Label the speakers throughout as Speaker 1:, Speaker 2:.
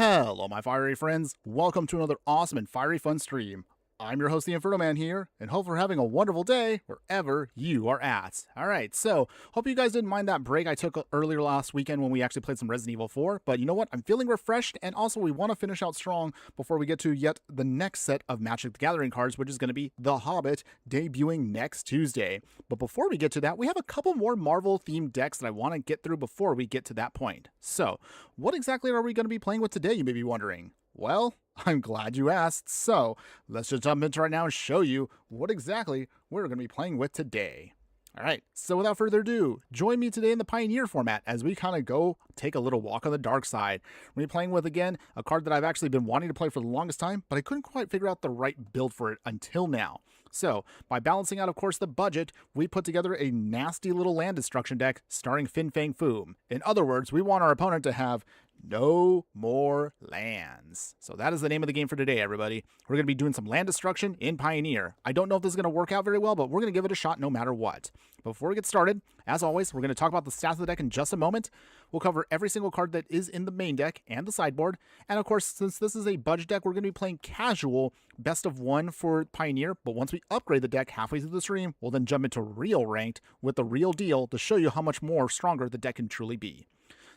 Speaker 1: Hello, my fiery friends. Welcome to another awesome and fiery fun stream. I'm your host, the Infernoman here, and hope you're having a wonderful day wherever you are at. Alright, so, hope you guys didn't mind that break I took earlier last weekend when we actually played some Resident Evil 4, but you know what? I'm feeling refreshed, and also we want to finish out strong before we get to yet the next set of Magic the Gathering cards, which is going to be The Hobbit, debuting next Tuesday. But before we get to that, we have a couple more Marvel-themed decks that I want to get through before we get to that point. So, what exactly are we going to be playing with today, you may be wondering? Well, I'm glad you asked, so let's just jump into right now and show you what exactly we're going to be playing with today. Alright, so without further ado, join me today in the Pioneer format as we kind of go take a little walk on the dark side. We're going to be playing with, again, a card that I've actually been wanting to play for the longest time, but I couldn't quite figure out the right build for it until now. So, by balancing out, of course, the budget, we put together a nasty little land destruction deck starring Fin Fang Foom. In other words, we want our opponent to have no more lands. So that is the name of the game for today, everybody. We're going to be doing some land destruction in Pioneer. I don't know if this is going to work out very well, but we're going to give it a shot no matter what. Before we get started, as always, we're going to talk about the stats of the deck in just a moment. We'll cover every single card that is in the main deck and the sideboard. And of course, since this is a budget deck, we're going to be playing casual best of one for Pioneer. But once we upgrade the deck halfway through the stream, we'll then jump into real ranked with the real deal to show you how much more stronger the deck can truly be.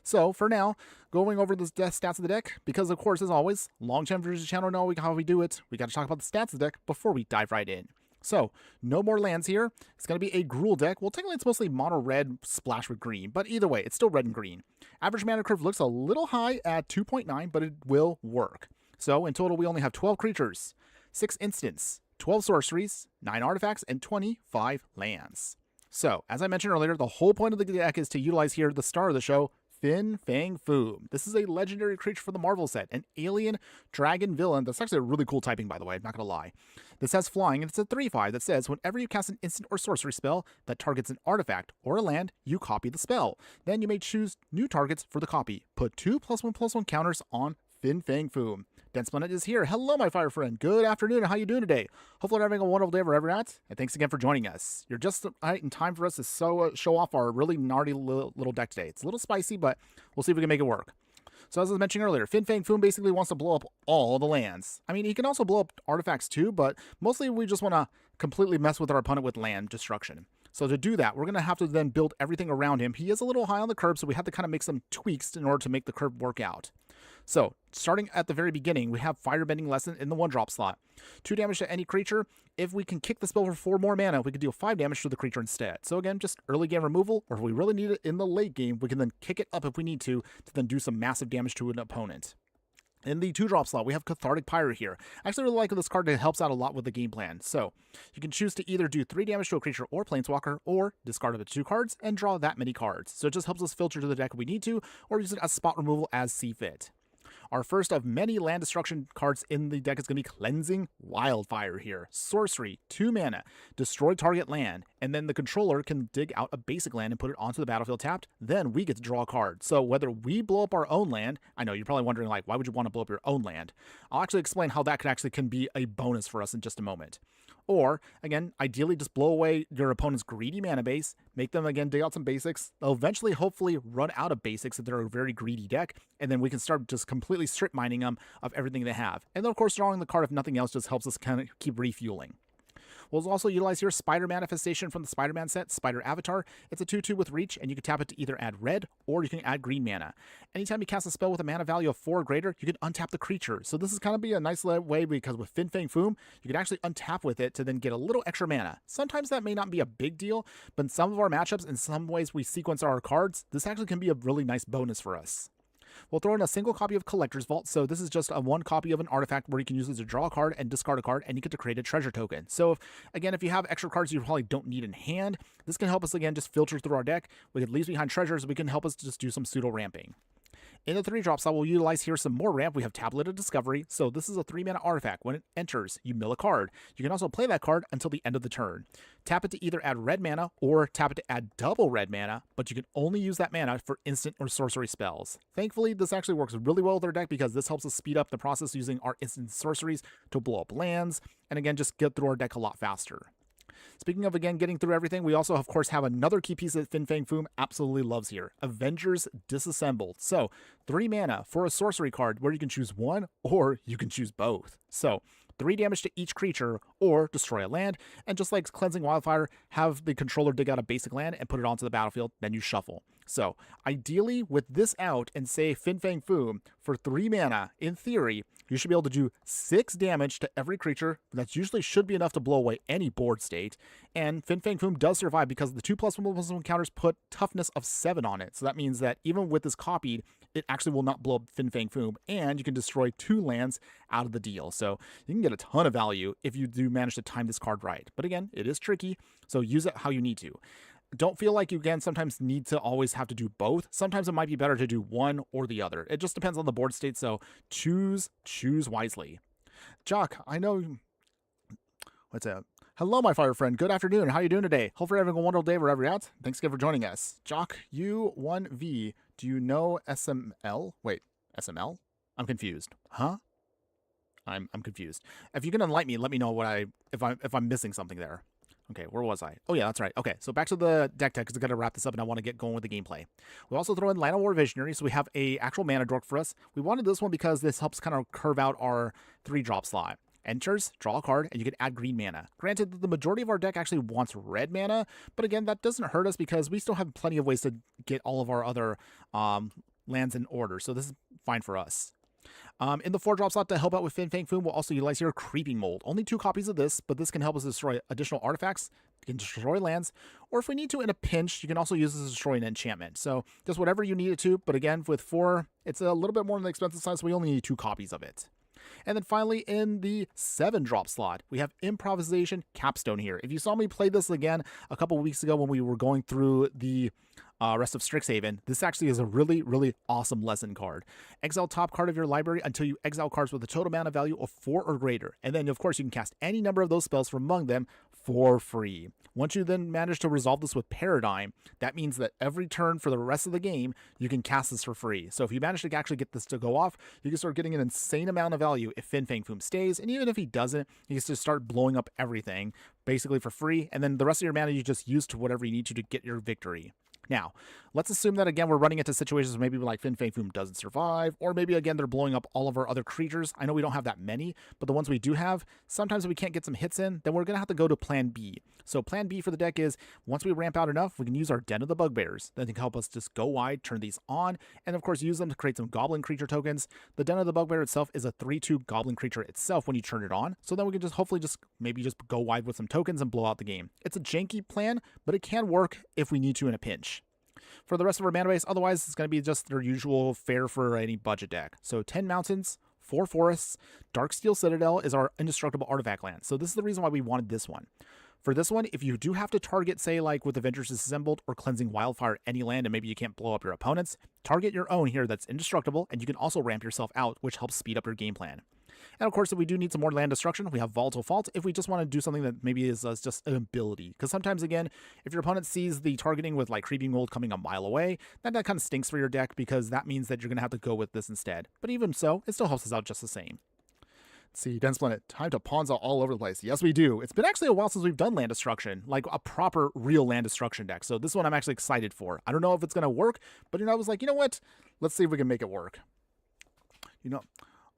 Speaker 1: So, for now, going over the stats of the deck, because of course, as always, long-time viewers of the channel know how we do it. We got to talk about the stats of the deck before we dive right in. So, no more lands here. It's going to be a Gruul deck. Well, technically, it's mostly mono-red splashed with green, but either way, it's still red and green. Average mana curve looks a little high at 2.9, but it will work. So, in total, we only have 12 creatures, 6 instants, 12 sorceries, 9 artifacts, and 25 lands. So, as I mentioned earlier, the whole point of the deck is to utilize here the star of the show, Fin Fang Foom. This is a legendary creature for the Marvel set, an alien dragon villain. That's actually a really cool typing, by the way, I'm not going to lie. This has flying, and it's a 3/5 that says, whenever you cast an instant or sorcery spell that targets an artifact or a land, you copy the spell. Then you may choose new targets for the copy. Put 2+1/+1 counters on Fin Fang Foom. Dense Planet is here. Hello, my fire friend. Good afternoon. How you doing today? Hopefully you're having a wonderful day wherever you're at. And thanks again for joining us. You're just right in time for us to show off our really gnarly little deck today. It's a little spicy, but we'll see if we can make it work. So as I was mentioning earlier, Fin Fang Foom basically wants to blow up all the lands. I mean, he can also blow up artifacts too, but mostly we just want to completely mess with our opponent with land destruction. So to do that, we're going to have to then build everything around him. He is a little high on the curve, so we have to kind of make some tweaks in order to make the curve work out. So, starting at the very beginning, we have Firebending Lesson in the 1-drop slot. 2 damage to any creature. If we can kick the spell for 4 more mana, we can deal 5 damage to the creature instead. So again, just early game removal, or if we really need it in the late game, we can then kick it up if we need to then do some massive damage to an opponent. In the 2-drop slot, we have Cathartic Pyre here. I actually really like this card. It helps out a lot with the game plan. So, you can choose to either do 3 damage to a creature or planeswalker, or discard up to 2 cards and draw that many cards. So it just helps us filter to the deck if we need to, or use it as spot removal as see fit. Our first of many land destruction cards in the deck is going to be Cleansing Wildfire here. Sorcery, 2 mana, destroy target land, and then the controller can dig out a basic land and put it onto the battlefield tapped. Then we get to draw a card. So whether we blow up our own land, I know you're probably wondering, like, why would you want to blow up your own land? I'll actually explain how that can be a bonus for us in just a moment. Or, again, ideally just blow away your opponent's greedy mana base, make them, again, dig out some basics. They'll eventually, hopefully, run out of basics if they're a very greedy deck, and then we can start just completely strip mining them of everything they have. And then, of course, drawing the card, if nothing else, just helps us kind of keep refueling. We'll also utilize here Spider Manifestation from the Spider-Man set, Spider Avatar. It's a 2/2 with reach, and you can tap it to either add red or you can add green mana. Anytime you cast a spell with a mana value of 4 or greater, you can untap the creature. So this is kind of be a nice way, because with Fin Fang Foom, you can actually untap with it to then get a little extra mana. Sometimes that may not be a big deal, but in some of our matchups, in some ways we sequence our cards, this actually can be a really nice bonus for us. We'll throw in a single copy of Collector's Vault, so this is just a 1 copy of an artifact where you can use it to draw a card and discard a card, and you get to create a treasure token. So, if you have extra cards you probably don't need in hand, this can help us, again, just filter through our deck. We can leave behind treasures, we can help us just do some pseudo-ramping. In the 3-drop slot, we'll utilize here some more ramp. We have Tablet of Discovery, so this is a 3-mana artifact. When it enters, you mill a card. You can also play that card until the end of the turn. Tap it to either add red mana or tap it to add double red mana, but you can only use that mana for instant or sorcery spells. Thankfully, this actually works really well with our deck because this helps us speed up the process using our instant sorceries to blow up lands, and again, just get through our deck a lot faster. Speaking of, again, getting through everything, we also, of course, have another key piece that Fin Fang Foom absolutely loves here. Avengers Disassembled. So, 3 mana for a sorcery card where you can choose one or you can choose both. So 3 damage to each creature or destroy a land, and just like Cleansing Wildfire, have the controller dig out a basic land and put it onto the battlefield, then you shuffle. So ideally with this out and say Fin Fang Foom for 3 mana, in theory, you should be able to do 6 damage to every creature. That usually should be enough to blow away any board state. And Fin Fang Foom does survive because the 2+1/+1 counters put toughness of 7 on it. So that means that even with this copied, it actually will not blow up Fin Fang Foom, and you can destroy 2 lands out of the deal. So you can get a ton of value if you do manage to time this card right. But again, it is tricky, so use it how you need to. Don't feel like you, again, sometimes need to always have to do both. Sometimes it might be better to do one or the other. It just depends on the board state, so choose wisely. Jock, I know... What's up? Hello, my fire friend. Good afternoon. How are you doing today? Hopefully you're having a wonderful day wherever you're at. Thanks again for joining us. Jock, U1V, do you know SML? Wait, SML? I'm confused. Huh? I'm confused. If you can enlighten me, let me know what if I'm missing something there. Okay, where was I? Oh yeah, that's right. Okay, so back to the deck tech, because I've got to wrap this up and I want to get going with the gameplay. We'll also throw in Land of War Visionary, so we have a actual mana dork for us. We wanted this one because this helps kind of curve out our 3-drop slot. Enters, draw a card, and you can add green mana. Granted, the majority of our deck actually wants red mana, but again, that doesn't hurt us because we still have plenty of ways to get all of our other lands in order, so this is fine for us. In the 4-drop slot to help out with Fin Fang Foom, we'll also utilize here Creeping Mold. Only 2 copies of this, but this can help us destroy additional artifacts, you can destroy lands, or if we need to in a pinch, you can also use this to destroy an enchantment. So just whatever you need it to, but again, with 4, it's a little bit more on the expensive side, so we only need 2 copies of it. And then finally, in the 7-drop slot, we have Improvisation Capstone here. If you saw me play this again a couple weeks ago when we were going through the rest of Strixhaven, this actually is a really, really awesome lesson card. Exile top card of your library until you exile cards with a total mana value of 4 or greater. And then, of course, you can cast any number of those spells from among them for free. Once you then manage to resolve this with Paradigm, that means that every turn for the rest of the game, you can cast this for free. So if you manage to actually get this to go off, you can start getting an insane amount of value if Fin Fang Foom stays. And even if he doesn't, you can just start blowing up everything, basically for free. And then the rest of your mana, you just use to whatever you need to get your victory. Now, let's assume that, again, we're running into situations where maybe like Fin Fang Foom doesn't survive, or maybe, again, they're blowing up all of our other creatures. I know we don't have that many, but the ones we do have, sometimes if we can't get some hits in, then we're going to have to go to Plan B. So Plan B for the deck is, once we ramp out enough, we can use our Den of the Bugbears. That can help us just go wide, turn these on, and of course use them to create some Goblin creature tokens. The Den of the Bugbear itself is a 3/2 Goblin creature itself when you turn it on, so then we can just hopefully maybe go wide with some tokens and blow out the game. It's a janky plan, but it can work if we need to in a pinch. For the rest of our mana base, otherwise, it's going to be just their usual fare for any budget deck. So 10 mountains, 4 forests, Darksteel Citadel is our indestructible artifact land. So this is the reason why we wanted this one. For this one, if you do have to target, say, like with Avengers Disassembled or Cleansing Wildfire any land, and maybe you can't blow up your opponents, target your own here that's indestructible, and you can also ramp yourself out, which helps speed up your game plan. And of course, if we do need some more land destruction, we have Volatile Fault if we just want to do something that maybe is just an ability. Because sometimes, again, if your opponent sees the targeting with like Creeping Mold coming a mile away, that kind of stinks for your deck because that means that you're going to have to go with this instead. But even so, it still helps us out just the same. Let's see, Dense Planet, time to pawns out all over the place. Yes, we do. It's been actually a while since we've done land destruction, like a proper, real land destruction deck. So this one I'm actually excited for. I don't know if it's going to work, but I was like, you know what? Let's see if we can make it work.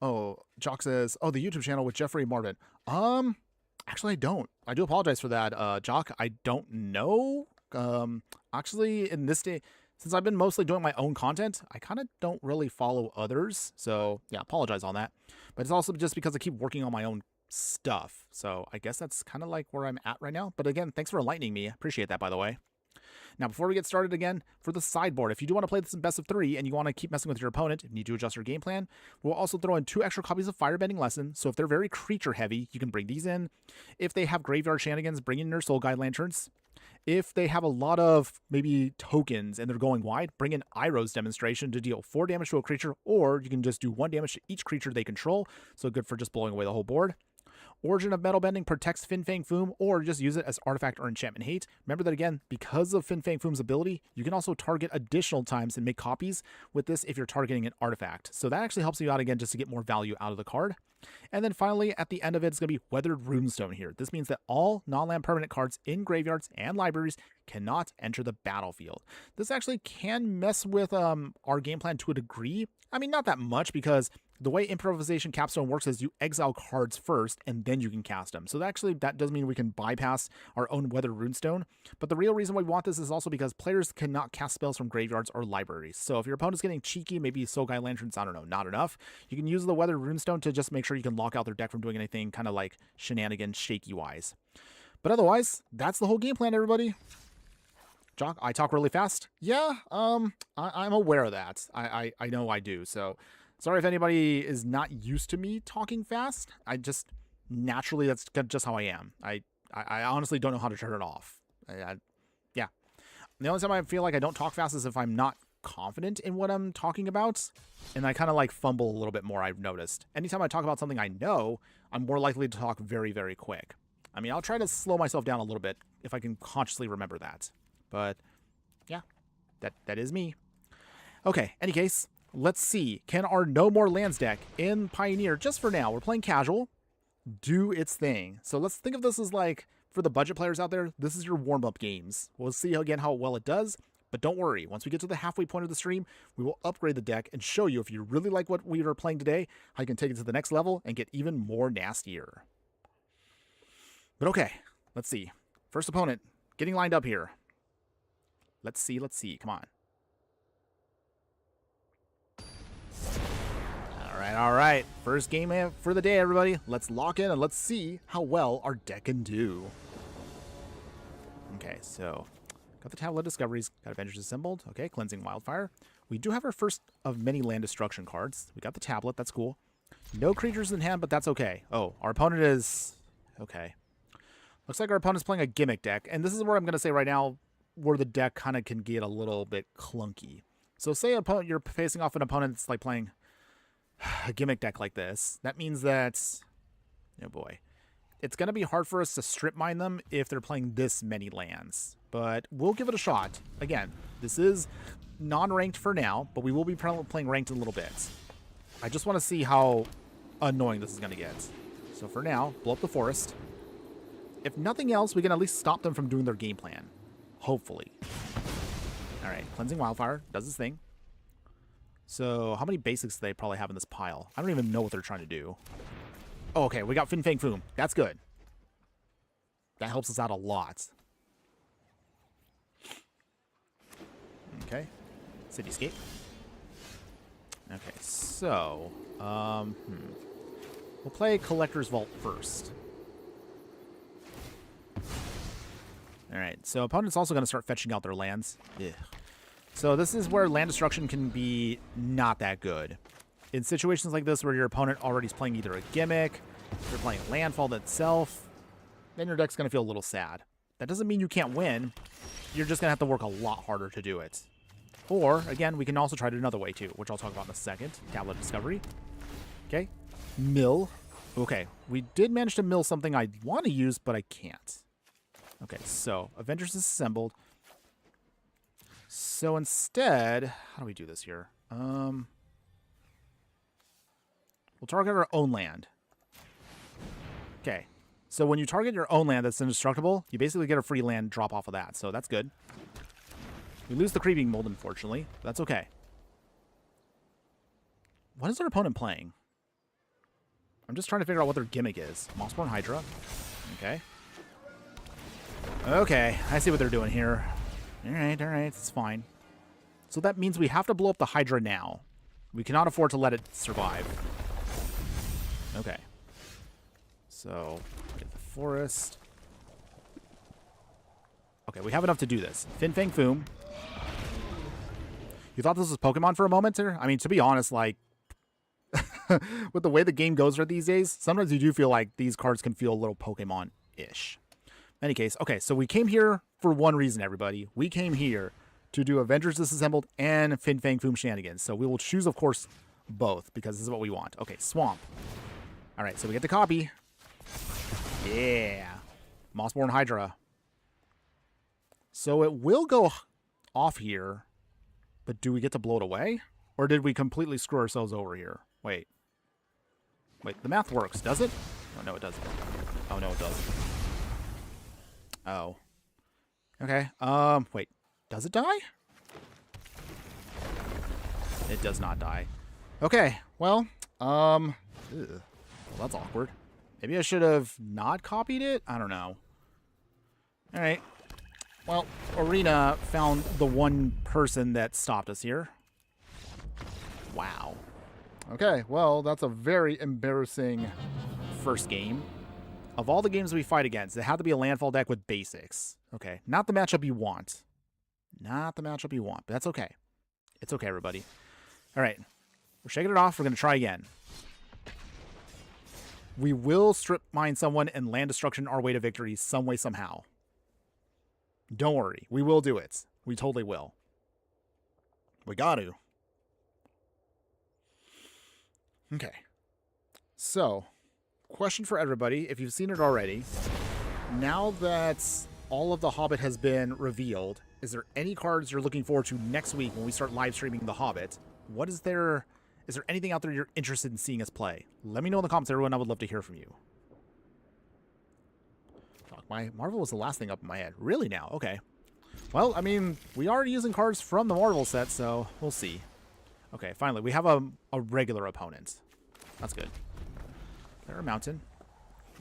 Speaker 1: Oh, Jock says, oh, the YouTube channel with Jeffrey Martin. Actually, I don't. I do apologize for that, Jock. I don't know. Actually, in this day, since I've been mostly doing my own content, I kind of don't really follow others. So, yeah, apologize on that. But it's also just because I keep working on my own stuff. So, I guess that's kind of like where I'm at right now. But again, thanks for enlightening me. I appreciate that, by the way. Now, before we get started again, for the sideboard, if you do want to play this in best of 3 and you want to keep messing with your opponent, if you need to adjust your game plan, we'll also throw in 2 extra copies of Firebending Lesson. So if they're very creature heavy, you can bring these in. If they have graveyard shenanigans, bring in your Soul Guide Lanterns. If they have a lot of maybe tokens and they're going wide, bring in Iroh's Demonstration to deal 4 damage to a creature, or you can just do 1 damage to each creature they control. So good for just blowing away the whole board. Origin of Metal Bending protects Fin Fang Foom, or just use it as artifact or enchantment hate. Remember that again, because of Fin Fang Foom's ability, you can also target additional times and make copies with this if you're targeting an artifact. So that actually helps you out again just to get more value out of the card. And then finally, at the end of it, it's going to be Weathered Runestone here. This means that all non-land permanent cards in graveyards and libraries cannot enter the battlefield. This actually can mess with our game plan to a degree. I mean, not that much, because the way Improvisation Capstone works is you exile cards first and then you can cast them. So that does mean we can bypass our own Weathered Runestone. But the real reason why we want this is also because players cannot cast spells from graveyards or libraries. So if your opponent's getting cheeky, maybe Soul-Guide Lanterns, I don't know, not enough, you can use the Weathered Runestone to just make sure you can lock out their deck from doing anything kind of like shenanigans, shaky-wise. But otherwise, that's the whole game plan, everybody. Jock, I talk really fast. Yeah, I'm aware of that. I know I do. So sorry if anybody is not used to me talking fast. I just naturally, that's just how I am. I honestly don't know how to turn it off. Yeah. The only time I feel like I don't talk fast is if I'm not confident in what I'm talking about, and I kind of like fumble a little bit more, I've noticed. Anytime I talk about something I know, I'm more likely to talk very, very quick. I mean, I'll try to slow myself down a little bit if I can consciously remember that. But yeah, that is me. Okay, any case, let's see. Can our No More Lands deck in Pioneer, just for now, we're playing casual, do its thing? So let's think of this as like, for the budget players out there, this is your warm-up games. We'll see again how well it does, but don't worry. Once we get to the halfway point of the stream, we will upgrade the deck and show you, if you really like what we are playing today, how you can take it to the next level and get even more nastier. But okay, let's see. First opponent, getting lined up here. Let's see. Come on. All right. First game for the day, everybody. Let's lock in and let's see how well our deck can do. Okay, so got the Tablet Discoveries, got Avengers Assembled. Okay, Cleansing Wildfire. We do have our first of many land destruction cards. We got the tablet, that's cool. No creatures in hand, but that's okay. Oh, our opponent is... okay. Looks like our opponent's playing a gimmick deck, and this is where I'm going to say right now where the deck kind of can get a little bit clunky. So say you're facing off an opponent that's like playing a gimmick deck like this. That means that, oh boy, it's going to be hard for us to strip mine them if they're playing this many lands. But we'll give it a shot. Again, this is non-ranked for now, but we will be playing ranked in a little bit. I just want to see how annoying this is going to get. So for now, blow up the forest. If nothing else, we can at least stop them from doing their game plan. Hopefully. Alright, Cleansing Wildfire does its thing. So, how many basics do they probably have in this pile? I don't even know what they're trying to do. Oh, okay, we got Fin Fang Foom. That's good. That helps us out a lot. Okay. Cityscape. Okay, so... we'll play Collector's Vault first. Alright, so opponent's also going to start fetching out their lands. Ugh. So this is where land destruction can be not that good. In situations like this where your opponent already is playing either a gimmick, they're playing landfall itself, then your deck's going to feel a little sad. That doesn't mean you can't win. You're just going to have to work a lot harder to do it. Or, again, we can also try it another way too, which I'll talk about in a second. Tablet Discovery. Okay. Mill. Okay, we did manage to mill something I want to use, but I can't. Okay, so Avengers is assembled. So instead, how do we do this here? We'll target our own land. Okay, so when you target your own land that's indestructible, you basically get a free land drop off of that, so that's good. We lose the Creeping Mold, unfortunately. That's okay. What is our opponent playing? I'm just trying to figure out what their gimmick is. Mossborn Hydra. Okay. Okay, I see what they're doing here. Alright, it's fine. So that means we have to blow up the Hydra now. We cannot afford to let it survive. Okay. So, get the forest. Okay, we have enough to do this. Fin Fang Foom. You thought this was Pokemon for a moment here? I mean, to be honest, like, with the way the game goes these days, sometimes you do feel like these cards can feel a little Pokemon-ish. In any case, okay, so we came here for one reason, everybody. We came here to do Avengers Disassembled and Fin Fang Foom shenanigans. So we will choose, of course, both, because this is what we want. Okay, Swamp. All right, so we get the copy. Yeah. Mossborn Hydra. So it will go off here, but do we get to blow it away? Or did we completely screw ourselves over here? Wait. Wait, the math works, does it? Oh, no, it doesn't. Oh, no, it doesn't. Oh. Okay, wait. Does it die? It does not die. Okay, well, well, that's awkward. Maybe I should have not copied it? I don't know. Alright. Well, Arena found the one person that stopped us here. Wow. Okay, well, that's a very embarrassing first game. Of all the games we fight against, it had to be a landfall deck with basics. Okay, not the matchup you want. Not the matchup you want, but that's okay. It's okay, everybody. All right, we're shaking it off. We're going to try again. We will strip mine someone and land destruction our way to victory some way, somehow. Don't worry. We will do it. We totally will. We got to. Okay. So, question for everybody, if you've seen it already. Now that all of The Hobbit has been revealed, is there any cards you're looking forward to next week when we start live streaming The Hobbit? What is there... Is there anything out there you're interested in seeing us play? Let me know in the comments, everyone. I would love to hear from you. Fuck, my Marvel was the last thing up in my head. Really now? Okay. Well, I mean, we are using cards from the Marvel set, so we'll see. Okay, finally, we have a regular opponent. That's good. They're a mountain.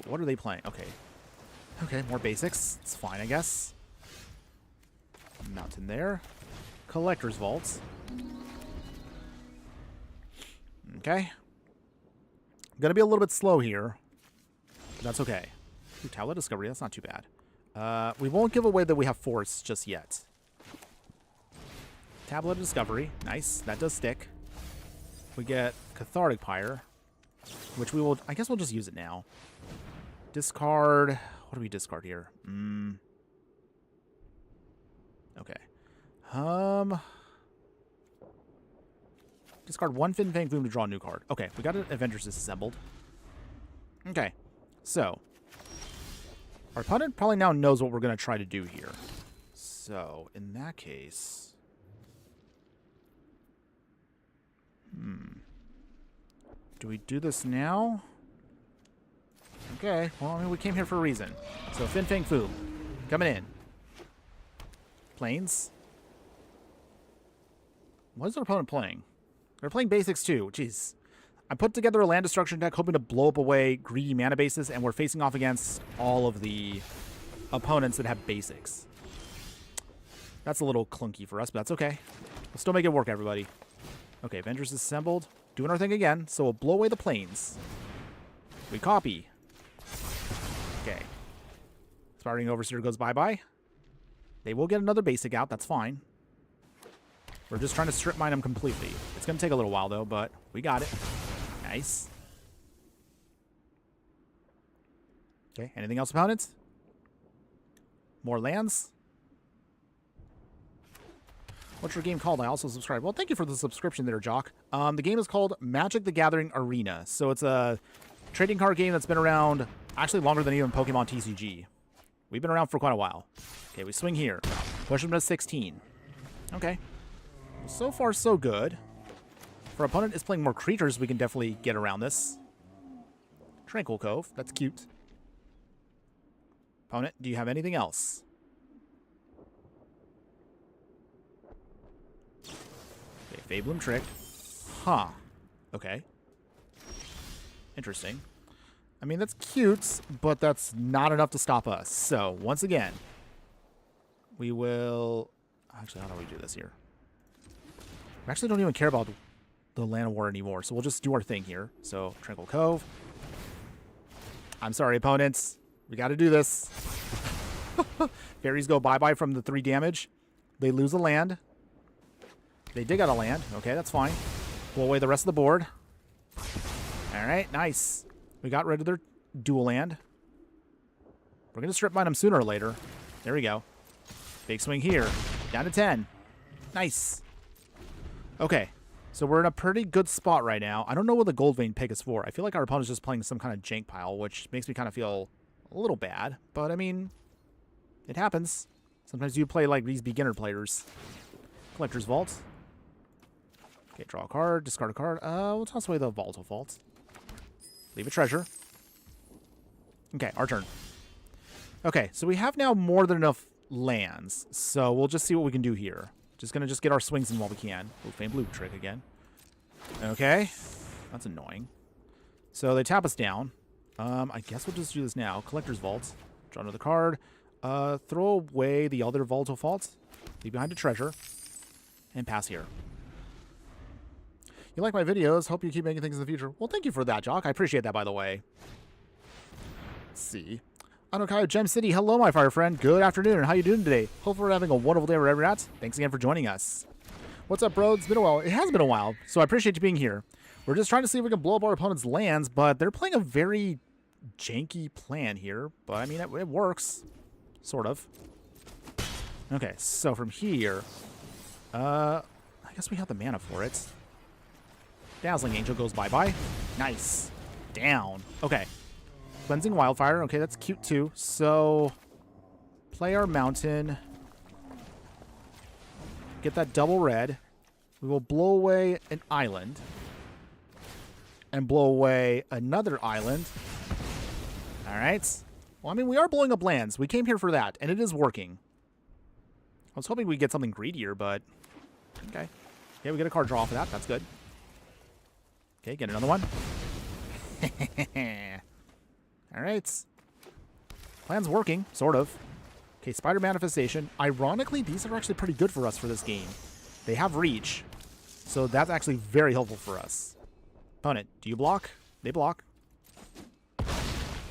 Speaker 1: What are they playing? Okay. Okay, more basics. It's fine, I guess. Mountain there. Collector's Vault. Okay. I'm going to be a little bit slow here. But that's okay. Ooh, Tablet Discovery. That's not too bad. We won't give away that we have Force just yet. Tablet Discovery. Nice. That does stick. We get Cathartic Pyre, which we will... I guess we'll just use it now. Discard... What do we discard here? Okay. Discard one Fin Fang Boom to draw a new card. Okay, we got an Avengers Disassembled. Okay, so... Our opponent probably now knows what we're going to try to do here. So, in that case... Do we do this now? Okay, well, I mean, we came here for a reason. So, Fin Fang Foom. Coming in. Planes. What is our opponent playing? They're playing basics too. Jeez. I put together a land destruction deck hoping to blow up away greedy mana bases, and we're facing off against all of the opponents that have basics. That's a little clunky for us, but that's okay. We'll still make it work, everybody. Okay, Avengers assembled. Doing our thing again, so we'll blow away the planes. We copy. Okay. Inspiring Overseer goes bye-bye. They will get another basic out. That's fine. We're just trying to strip mine them completely. It's going to take a little while, though, but we got it. Nice. Okay, anything else, opponents? More lands? What's your game called? I also subscribe. Well, thank you for the subscription there, Jock. The game is called Magic the Gathering Arena. So it's a trading card game that's been around actually longer than even Pokemon TCG. We've been around for quite a while. Okay, we swing here. Push them to 16. Okay. So far, so good. If our opponent is playing more creatures, we can definitely get around this. Tranquil Cove. That's cute. Opponent, do you have anything else? Okay, Fabloom Trick. Huh. Okay. Interesting. I mean, that's cute, but that's not enough to stop us. So, once again, we will... Actually, how do we do this here? We actually don't even care about the Land War anymore, so we'll just do our thing here. So, Tranquil Cove. I'm sorry, opponents. We got to do this. Fairies go bye-bye from the 3 damage. They lose a land. They dig out a land. Okay, that's fine. Blow away the rest of the board. All right, nice. We got rid of their dual land. We're going to strip mine them sooner or later. There we go. Big swing here. Down to 10. Nice. Okay, so we're in a pretty good spot right now. I don't know what the Gold Vein pick is for. I feel like our opponent's just playing some kind of jank pile, which makes me kind of feel a little bad, but I mean, it happens. Sometimes you play like these beginner players. Collector's Vault. Okay, draw a card, discard a card. We'll toss away the Volatile Vault. Leave a treasure. Okay, our turn. Okay, so we have now more than enough lands, so we'll just see what we can do here. Just gonna get our swings in while we can. Oh, Famed Blue trick again. Okay, that's annoying. So they tap us down. I guess we'll just do this now. Collector's Vault. Draw another card. Throw away the other Volatile Vault. Leave behind a treasure. And pass here. You like my videos. Hope you keep making things in the future. Well, thank you for that, Jock. I appreciate that, by the way. Let's see. Anokayo Gem City. Hello, my fire friend. Good afternoon. How you doing today? Hope we're having a wonderful day wherever you're at. Thanks again for joining us. What's up, bro? It's been a while. It has been a while, so I appreciate you being here. We're just trying to see if we can blow up our opponent's lands, but they're playing a very janky plan here. But, I mean, it works. Sort of. Okay, so from here... I guess we have the mana for it. Dazzling Angel goes bye-bye. Nice. Down. Okay. Cleansing Wildfire. Okay, that's cute too. So, play our mountain. Get that double red. We will blow away an island. And blow away another island. Alright. Well, I mean, we are blowing up lands. We came here for that, and it is working. I was hoping we'd get something greedier, but... Okay. Yeah, we get a card draw for that. That's good. Okay, get another one. Alright. Plan's working, sort of. Okay, Spider Manifestation. Ironically, these are actually pretty good for us for this game. They have reach, so that's actually very helpful for us. Opponent, do you block? They block.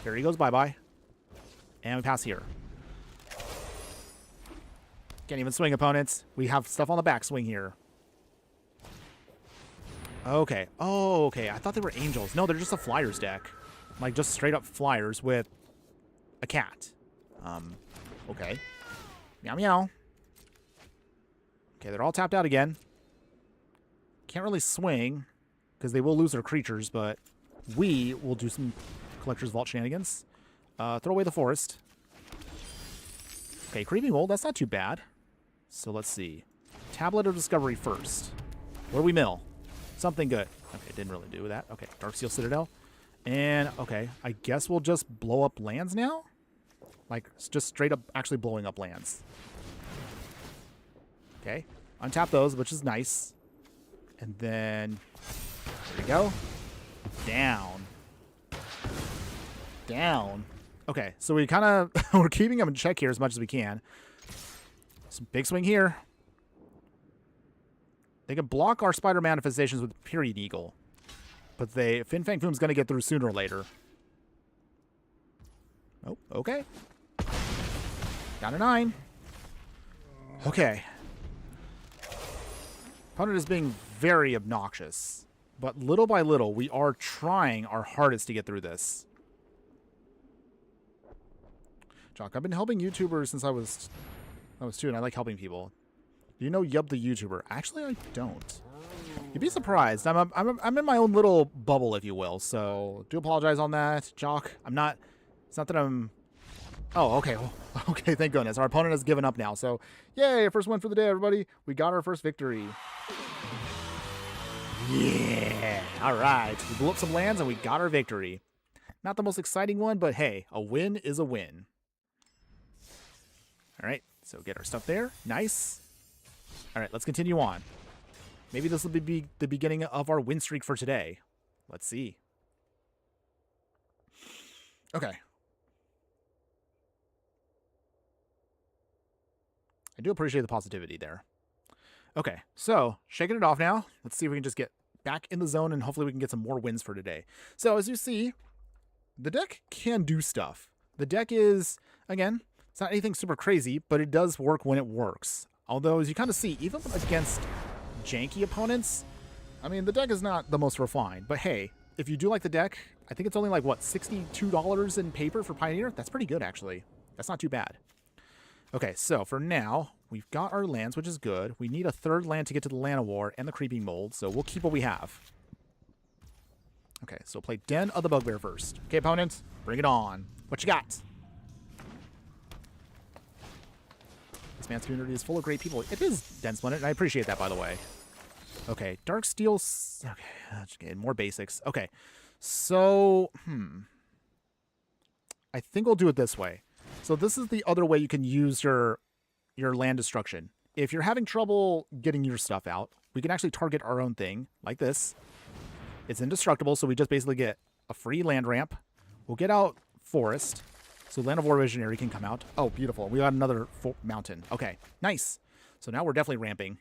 Speaker 1: Here he goes bye-bye. And we pass here. Can't even swing, opponents. We have stuff on the back swing here. Okay. Oh, okay. I thought they were angels. No, they're just a flyers deck. Like, just straight up flyers with a cat. Okay. Meow, meow. Okay, they're all tapped out again. Can't really swing, because they will lose their creatures, but we will do some Collector's Vault shenanigans. Throw away the forest. Okay, Creeping Mold, that's not too bad. So let's see. Tablet of Discovery first. What do we mill? Something good. Okay, didn't really do that. Okay, Darksteel Citadel. And, okay, I guess we'll just blow up lands now? Like, just straight up actually blowing up lands. Okay, untap those, which is nice. And then, there we go. Down. Down. Okay, so we kind of, we're keeping them in check here as much as we can. Some big swing here. They can block our Spider Manifestations with Period Eagle. But Fin Fang Foom's going to get through sooner or later. Oh, okay. Down to 9. Okay. Opponent is being very obnoxious. But little by little, we are trying our hardest to get through this. Jock, I've been helping YouTubers since I was 2, and I like helping people. Do you know Yub the YouTuber? Actually, I don't. You'd be surprised. I'm in my own little bubble, if you will. So do apologize on that, Jock. I'm not. It's not that I'm. Oh, okay. Okay, thank goodness. Our opponent has given up now. So, yay! First win for the day, everybody. We got our first victory. Yeah. All right. We blew up some lands and we got our victory. Not the most exciting one, but hey, a win is a win. All right. So get our stuff there. Nice. All right. Let's continue on. Maybe this will be the beginning of our win streak for today. Let's see. Okay. I do appreciate the positivity there. Okay, so shaking it off now. Let's see if we can just get back in the zone and hopefully we can get some more wins for today. So as you see, the deck can do stuff. The deck is, again, it's not anything super crazy, but it does work when it works. Although, as you kind of see, even against janky opponents, I mean, the deck is not the most refined. But hey, if you do like the deck, I think it's only like, what, $62 in paper for Pioneer? That's pretty good, actually. That's not too bad. Okay, so for now, we've got our lands, which is good. We need a third land to get to the Land of War and the Creeping Mold, so we'll keep what we have. Okay, so play Den of the Bugbear first. Okay, opponent, bring it on. What you got? This man's community is full of great people. It is dense blended, and I appreciate that, by the way. Okay, dark steel. Okay, that's good. More basics. Okay, so I think we'll do it this way. So this is the other way you can use your land destruction. If you're having trouble getting your stuff out, we can actually target our own thing like this. It's indestructible, so we just basically get a free land ramp. We'll get out forest, so Land of War Visionary can come out. Oh, beautiful. We got another mountain. Okay, nice. So now we're definitely ramping.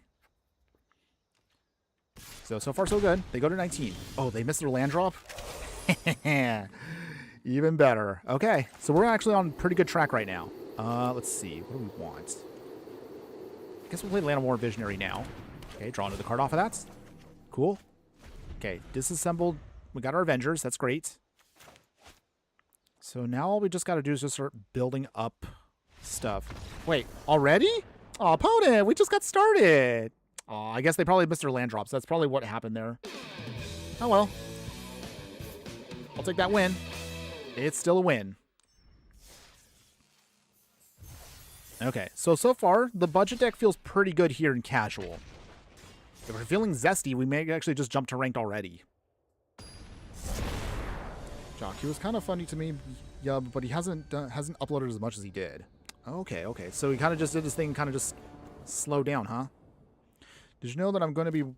Speaker 1: So far so good. They go to 19. Oh, they missed their land drop? Even better. Okay, so we're actually on pretty good track right now. Let's see. What do we want? I guess we'll play Land of War Visionary now. Okay, draw another card off of that. Cool. Okay, disassembled. We got our Avengers. That's great. So now all we just got to do is just start building up stuff. Wait, already? Oh, opponent, we just got started. Oh, I guess they probably missed their land drops. That's probably what happened there. Oh, well. I'll take that win. It's still a win. Okay, so far, the budget deck feels pretty good here in casual. If we're feeling zesty, we may actually just jump to ranked already. Jock, he was kind of funny to me, yeah, but he hasn't uploaded as much as he did. Okay. So he kind of just did his thing, kind of just slowed down, huh? Did you know that I'm going to be... Did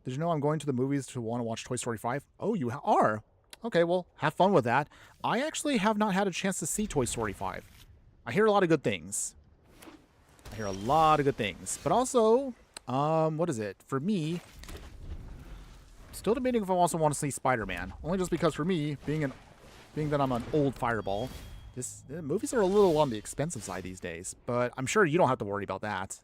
Speaker 1: you know I'm going to the movies to want to watch Toy Story 5? Oh, you are? Okay, well, have fun with that. I actually have not had a chance to see Toy Story 5. I hear a lot of good things. But also, what is it? For me, still debating if I also want to see Spider-Man. Only just because for me, being that I'm an old fireball, the movies are a little on the expensive side these days. But I'm sure you don't have to worry about that.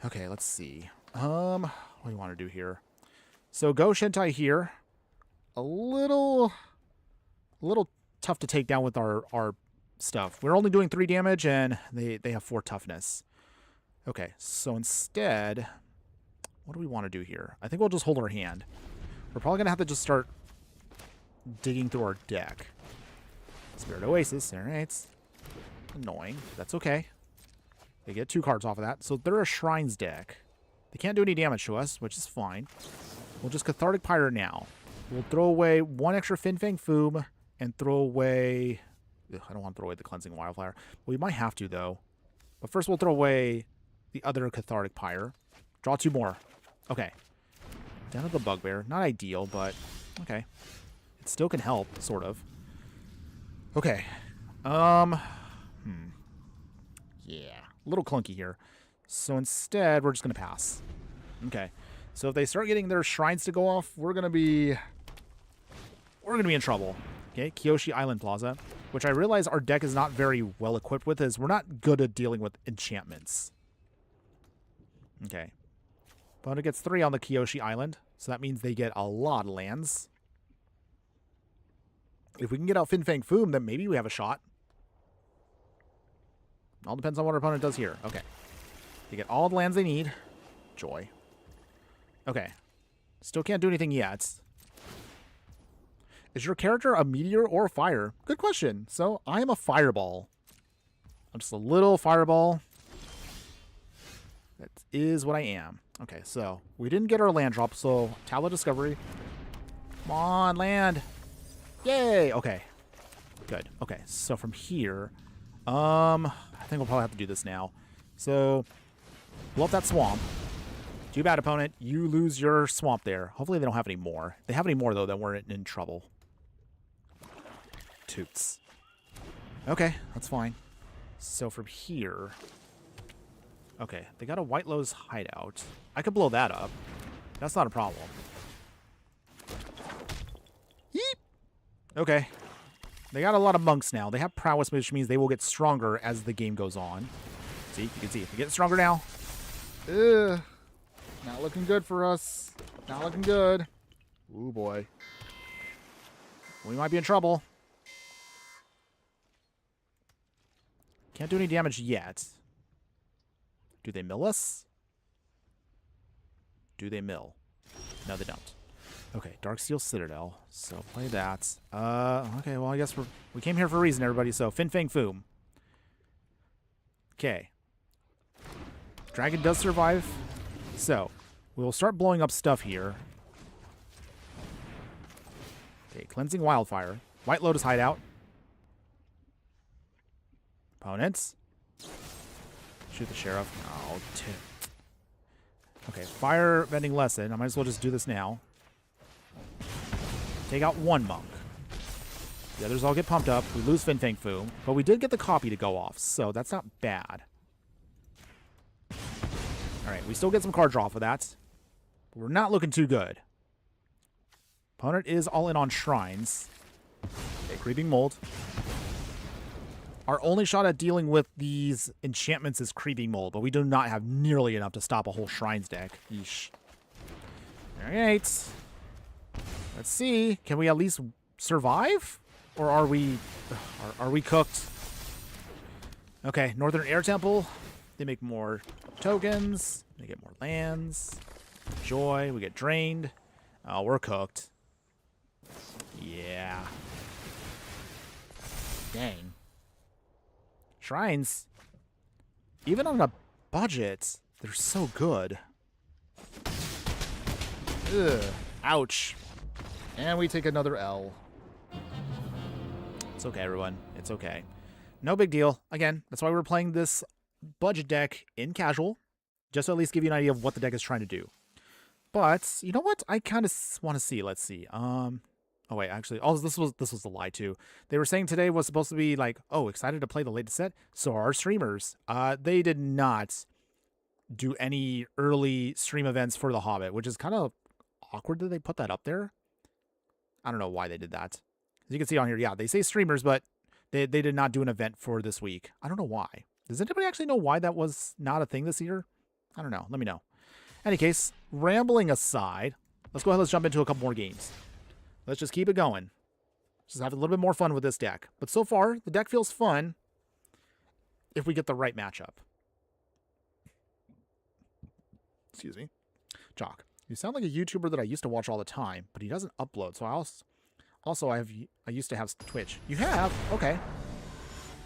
Speaker 1: Okay, let's see. What do you want to do here? So Go Shintai here. A little tough to take down with our stuff. We're only doing 3 damage, and they have 4 toughness. Okay, so instead, what do we want to do here? I think we'll just hold our hand. We're probably going to have to just start digging through our deck. Spirit Oasis, alright. Annoying. That's okay. They get 2 cards off of that. So they're a Shrines deck. They can't do any damage to us, which is fine. We'll just Cathartic Pyre now. We'll throw away 1 extra Fin Fang Foom and throw away... Ugh, I don't want to throw away the Cleansing Wildflower. We might have to, though. But first we'll throw away the other Cathartic Pyre. Draw 2 more. Okay. Down to the Bugbear. Not ideal, but okay. It still can help, sort of. Okay. Yeah. A little clunky here. So instead, we're just going to pass. Okay. So if they start getting their shrines to go off, we're going to be in trouble. Okay, Kyoshi Island Plaza, which I realize our deck is not very well equipped with, is we're not good at dealing with enchantments. Okay. But it gets 3 on the Kyoshi Island, so that means they get a lot of lands. If we can get out Fin Fang Foom, then maybe we have a shot. All depends on what our opponent does here. Okay. They get all the lands they need. Joy. Okay. Still can't do anything yet. Is your character a meteor or a fire? Good question. So, I am a fireball. I'm just a little fireball. That is what I am. Okay, so we didn't get our land drop, so Tablet Discovery. Come on, land. Yay! Okay. Good. Okay, so from here, I think we'll probably have to do this now. So, blow up that swamp. Too bad, opponent. You lose your swamp there. Hopefully they don't have any more. If they have any more, though, then we're in trouble. Toots. Okay, that's fine. So from here... Okay, they got a White Lowe's hideout. I could blow that up. That's not a problem. Yeep! Okay. They got a lot of monks now. They have prowess, which means they will get stronger as the game goes on. See? You can see. They get stronger now. Ugh. Not looking good for us. Not looking good. Ooh, boy. We might be in trouble. Can't do any damage yet. Do they mill us? Do they mill? No, they don't. Okay, Darksteel Citadel. So play that. Okay, well, I guess we came here for a reason, everybody. So Fin Fang Foom. Okay. Dragon does survive. So, we'll start blowing up stuff here. Okay, Cleansing Wildfire. White Lotus Hideout. Opponents. Shoot the Sheriff. Oh, okay, Fire Bending Lesson. I might as well just do this now. Take out one monk. The others all get pumped up. We lose Fin Fang Fu. But we did get the copy to go off, so that's not bad. Alright, we still get some card draw for that. But we're not looking too good. Opponent is all in on Shrines. Okay, Creeping Mold. Our only shot at dealing with these enchantments is Creeping Mold, but we do not have nearly enough to stop a whole Shrines deck. Yeesh. Alright. Let's see. Can we at least survive? Or are we cooked? Okay, Northern Air Temple. They make more tokens. They get more lands. Joy. We get drained. Oh, we're cooked. Yeah. Dang. Shrines, even on a budget, they're so good. Ugh. Ouch. And we take another L. It's okay, everyone. It's okay. No big deal. Again, that's why we're playing this budget deck in casual, just to at least give you an idea of what the deck is trying to do. But, you know what? I kind of want to see. Let's see. Oh, wait, actually, this was a lie, too. They were saying today was supposed to be like, oh, excited to play the latest set? So are our streamers. They did not do any early stream events for The Hobbit, which is kind of awkward that they put that up there. I don't know why they did that. As you can see on here, yeah, they say streamers, but they did not do an event for this week. I don't know why. Does anybody actually know why that was not a thing this year? I don't know. Let me know. Any case, rambling aside, let's go ahead, let's jump into a couple more games. Let's just keep it going. Just have a little bit more fun with this deck. But so far, the deck feels fun if we get the right matchup. Excuse me. Jock, you sound like a YouTuber that I used to watch all the time, but he doesn't upload. So I used to have Twitch. You have? Okay.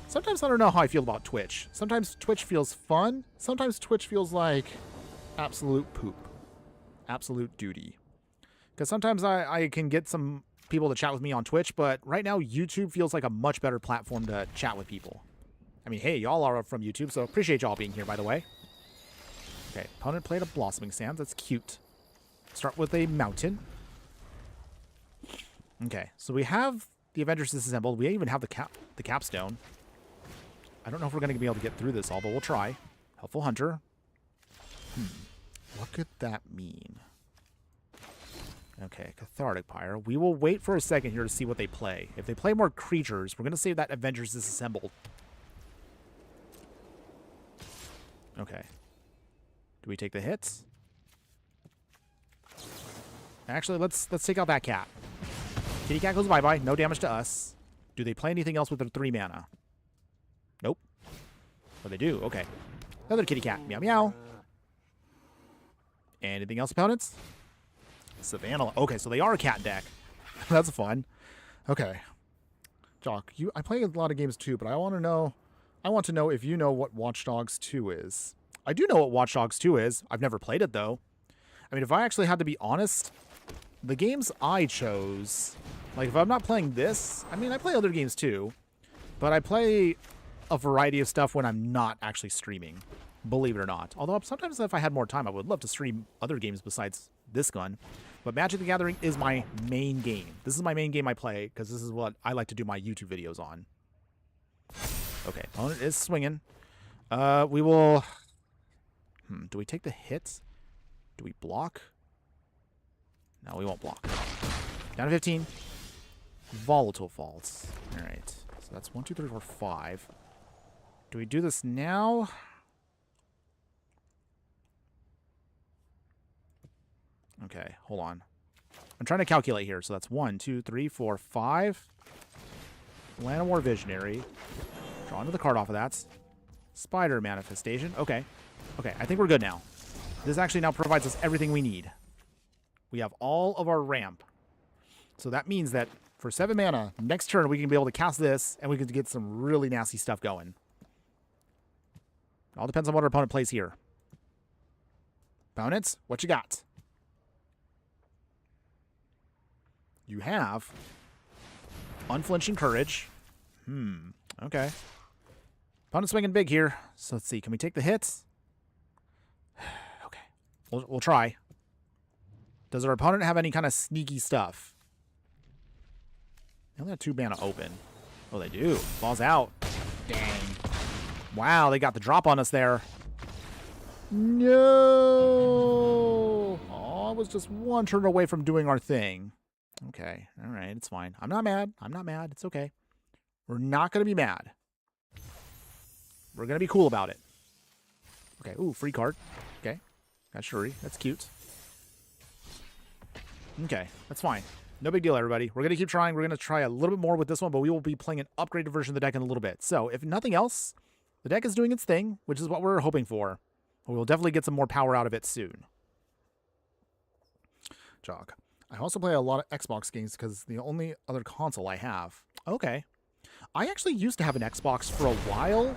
Speaker 1: Sometimes I don't know how I feel about Twitch. Sometimes Twitch feels fun. Sometimes Twitch feels like absolute poop. Absolute duty. Because sometimes I can get some people to chat with me on Twitch, but right now YouTube feels like a much better platform to chat with people. I mean, hey, y'all are from YouTube, so appreciate y'all being here, by the way. Okay, opponent played a Blossoming Sands. That's cute. Start with a Mountain. Okay, so we have the Avengers Disassembled. We even have the Capstone. I don't know if we're going to be able to get through this all, but we'll try. Helpful Hunter. What could that mean? Okay, Cathartic Pyre. We will wait for a second here to see what they play. If they play more creatures, we're going to save that Avengers Disassembled. Okay. Do we take the hits? Actually, let's take out that cat. Kitty cat goes bye-bye. No damage to us. Do they play anything else with their 3 mana? Nope. Oh, they do. Okay. Another kitty cat. Meow meow. Anything else, opponents? Savannah. Okay, so they are a cat deck. That's fun. Okay. Jock, I play a lot of games too, but I want to know if you know what Watch Dogs 2 is. I do know what Watch Dogs 2 is. I've never played it though. I mean, if I actually had to be honest, the games I chose, like if I'm not playing this, I mean, I play other games too, but I play a variety of stuff when I'm not actually streaming, believe it or not. Although sometimes if I had more time, I would love to stream other games besides this gun. But Magic the Gathering is my main game. This is my main game I play because this is what I like to do my YouTube videos on. Okay, opponent is swinging. We will... do we take the hits? Do we block? No, we won't block. Down to 15. Volatile Faults. All right. So that's 1, 2, 3, 4, 5. Do we do this now? Okay, hold on. I'm trying to calculate here. So that's 1, 2, 3, 4, 5. Land of War Visionary. Draw into the card off of that. Spider Manifestation. Okay. Okay, I think we're good now. This actually now provides us everything we need. We have all of our ramp. So that means that for 7 mana, next turn we can be able to cast this, and we can get some really nasty stuff going. All depends on what our opponent plays here. Opponents, what you got? You have Unflinching Courage. Okay. Opponent's swinging big here. So let's see. Can we take the hits? Okay. We'll try. Does our opponent have any kind of sneaky stuff? They only have 2 mana open. Oh, they do. Ball's out. Dang. Wow, they got the drop on us there. No! Oh, I was just one turn away from doing our thing. Okay. All right. It's fine. I'm not mad. I'm not mad. It's okay. We're not going to be mad. We're going to be cool about it. Okay. Ooh, free card. Okay. Got Shuri. That's cute. Okay. That's fine. No big deal, everybody. We're going to keep trying. We're going to try a little bit more with this one, but we will be playing an upgraded version of the deck in a little bit. So, if nothing else, the deck is doing its thing, which is what we're hoping for. We will definitely get some more power out of it soon. Jog. I also play a lot of Xbox games because the only other console I have. Okay. I actually used to have an Xbox for a while,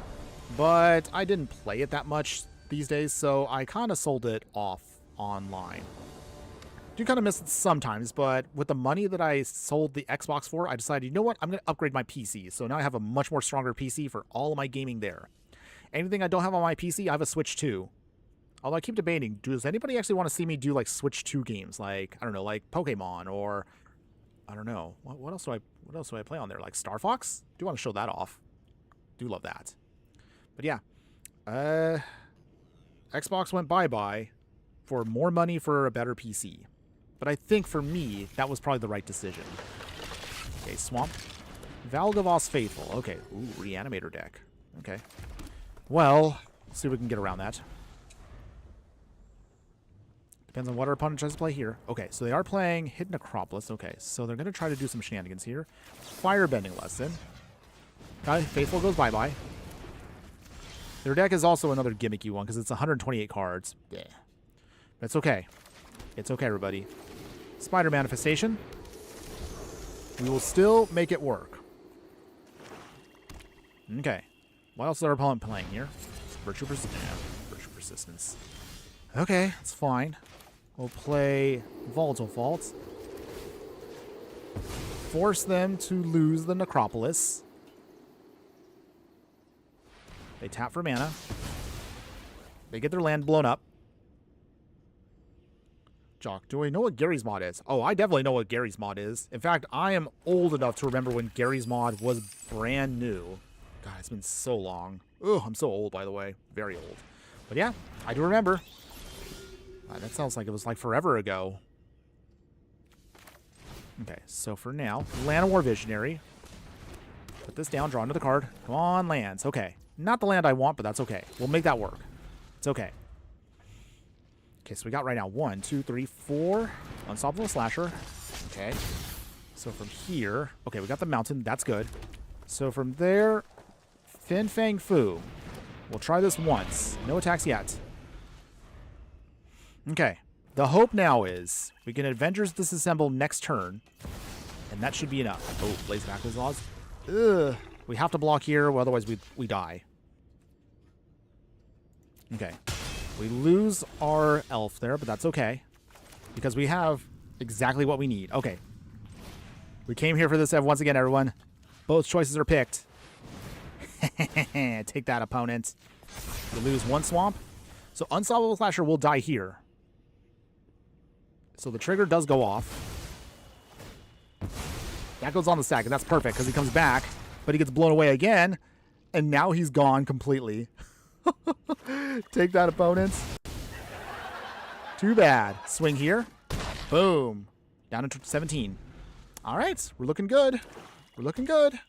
Speaker 1: but I didn't play it that much these days, so I kind of sold it off online. Do kind of miss it sometimes, but with the money that I sold the Xbox for, I decided, you know what, I'm going to upgrade my PC. So now I have a much more stronger PC for all of my gaming there. Anything I don't have on my PC, I have a Switch 2. Although I keep debating, does anybody actually want to see me do like Switch 2 games? Like, I don't know, like Pokemon or, I don't know. What else do I play on there? Like Star Fox? Do want to show that off. Do love that. But yeah. Xbox went bye-bye for more money for a better PC. But I think for me, that was probably the right decision. Okay, Swamp. Valgavoss Faithful. Okay. Ooh, Reanimator deck. Okay. Well, let's see if we can get around that. Depends on what our opponent tries to play here. Okay, so they are playing Hidden Necropolis. Okay, so they're going to try to do some shenanigans here. Firebending Lesson. Okay, Faithful goes bye-bye. Their deck is also another gimmicky one because it's 128 cards. Yeah. But it's okay. It's okay, everybody. Spider Manifestation. We will still make it work. Okay. What else is our opponent playing here? Virtue Persistence. Yeah, Virtue Persistence. Okay, that's fine. We'll play Volatile Fault. Force them to lose the Necropolis. They tap for mana. They get their land blown up. Jock, do we know what Gary's Mod is? Oh, I definitely know what Gary's Mod is. In fact, I am old enough to remember when Gary's Mod was brand new. God, it's been so long. Oh, I'm so old, by the way. Very old. But yeah, I do remember. That sounds like it was like forever ago. Okay, so for now, Llanowar Visionary. Put this down, draw another card. Come on, lands. Okay. Not the land I want, but that's okay. We'll make that work. It's okay. Okay, so we got right now 1, 2, 3, 4. Unstoppable Slasher. Okay. So from here... Okay, we got the mountain. That's good. So from there... Fin Fang Fu. We'll try this once. No attacks yet. Okay. The hope now is we can Avengers Disassemble next turn. And that should be enough. Oh, Blaze of Aqua's Laws. Ugh. We have to block here, or otherwise we die. Okay. We lose our elf there, but that's okay. Because we have exactly what we need. Okay. We came here for this once again, everyone. Both choices are picked. Take that, opponent. We lose one swamp. So Unstoppable Slasher will die here. So the trigger does go off. That goes on the stack, and that's perfect, because he comes back, but he gets blown away again, and now he's gone completely. Take that, opponents. Too bad. Swing here. Boom. Down to 17. All right. We're looking good. We're looking good.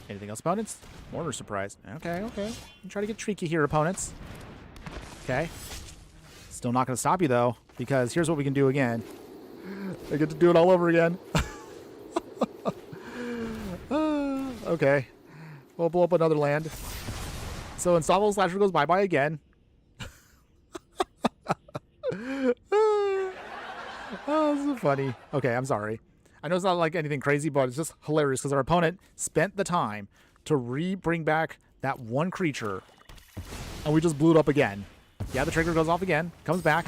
Speaker 1: Anything else, opponents? Mortar Surprise. Okay, okay. Try to get tricky here, opponents. Okay. Still not going to stop you, though, because here's what we can do again. I get to do it all over again. Okay. We'll blow up another land. So Unstoppable Slasher goes bye-bye again. Oh, this is funny. Okay, I'm sorry. I know it's not like anything crazy, but it's just hilarious because our opponent spent the time to bring back that one creature, and we just blew it up again. Yeah, the trigger goes off again, comes back,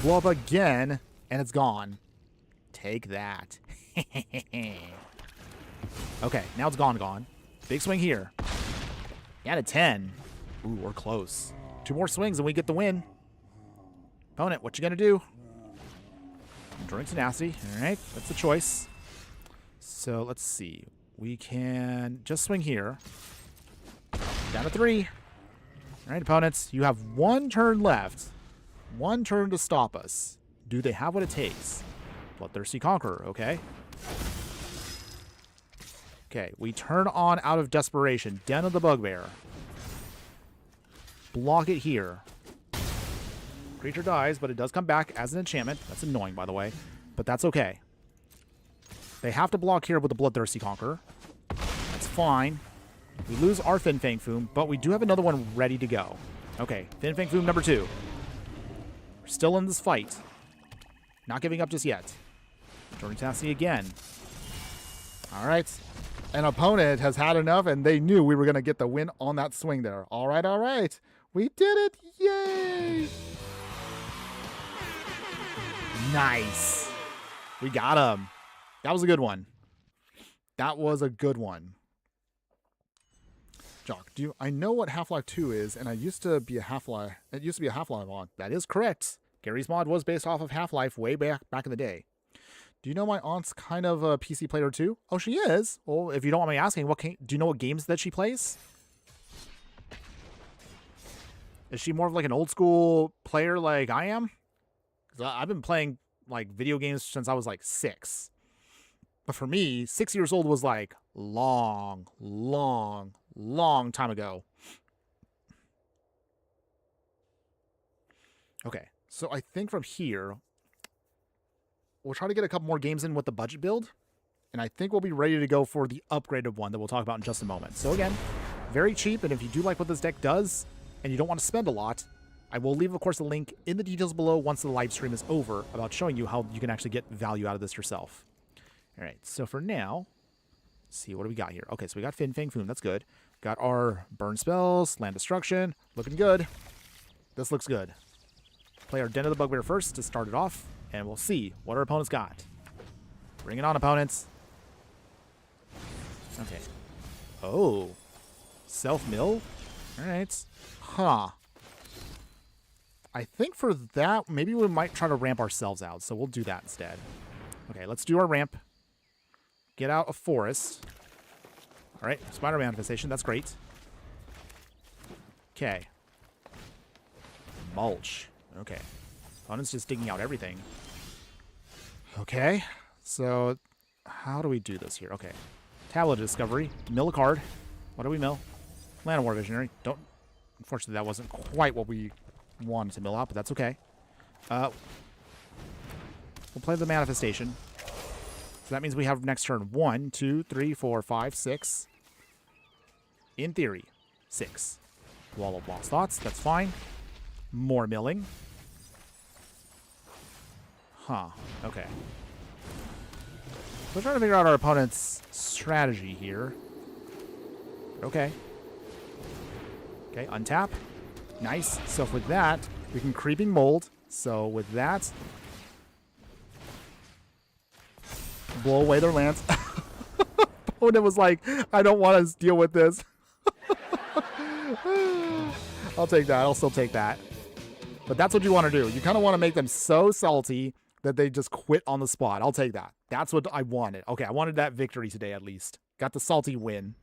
Speaker 1: blow up again, and it's gone. Take that. Okay, now it's gone. Big swing here. And a 10. Ooh, we're close. 2 more swings and we get the win. Opponent, what you gonna do? Drawing tenacity. All right, that's the choice. So let's see. We can just swing here. Down to 3. All right, opponents, you have 1 turn left. 1 turn to stop us. Do they have what it takes? Bloodthirsty Conqueror, okay. Okay, we turn on out of desperation. Den of the Bugbear. Block it here. Creature dies, but it does come back as an enchantment. That's annoying, by the way, but that's okay. They have to block here with the Bloodthirsty Conqueror. That's fine. We lose our Fin Fang Foom, but we do have another one ready to go. Okay, Fin Fang Foom number 2. We're still in this fight. Not giving up just yet. Jordan Tassi again. All right. An opponent has had enough, and they knew we were going to get the win on that swing there. All right, all right. We did it. Yay. Nice. We got him. That was a good one. That was a good one. Jock, I know what Half-Life 2 is, and I used to be a Half-Life. It used to be a Half-Life mod. That is correct. Gary's mod was based off of Half-Life way back in the day. Do you know my aunt's kind of a PC player too? Oh, she is? Well, if you don't want me asking, do you know what games that she plays? Is she more of like an old school player like I am? Because I've been playing like video games since I was like 6. But for me, 6 years old was like long time ago. Okay, so I think from here, we'll try to get a couple more games in with the budget build, and I think we'll be ready to go for the upgraded one that we'll talk about in just a moment. So again, very cheap, and if you do like what this deck does, and you don't want to spend a lot, I will leave, of course, a link in the details below once the live stream is over about showing you how you can actually get value out of this yourself. All right, so for now, let's see, what do we got here? Okay, so we got Fin Fang Foom, that's good. Got our burn spells, land destruction, looking good. This looks good. Play our Den of the Bugbear first to start it off, and we'll see what our opponents got. Bring it on, opponents. Okay. Oh. Self-mill? All right. Huh. I think for that, maybe we might try to ramp ourselves out, so we'll do that instead. Okay, let's do our ramp. Get out a forest. All right, Spider Manifestation, that's great. Okay. Mulch. Okay. Opponent's just digging out everything. Okay, so how do we do this here? Okay. Tablet Discovery. Mill a card. What do we mill? Land of War Visionary. Unfortunately, that wasn't quite what we wanted to mill out, but that's okay. We'll play the Manifestation. So that means we have next turn 1, 2, 3, 4, 5, 6. In theory, 6. Wall of Lost Thoughts. That's fine. More milling. Huh. Okay. We're trying to figure out our opponent's strategy here. Okay. Okay, untap. Nice. So with that, we can Creeping Mold. So with that, blow away their lands. Opponent was like, I don't want to deal with this. I'll take that. I'll still take that. But that's what you want to do. You kind of want to make them so salty that they just quit on the spot. I'll take that. That's what I wanted. Okay, I wanted that victory today at least. Got the salty win.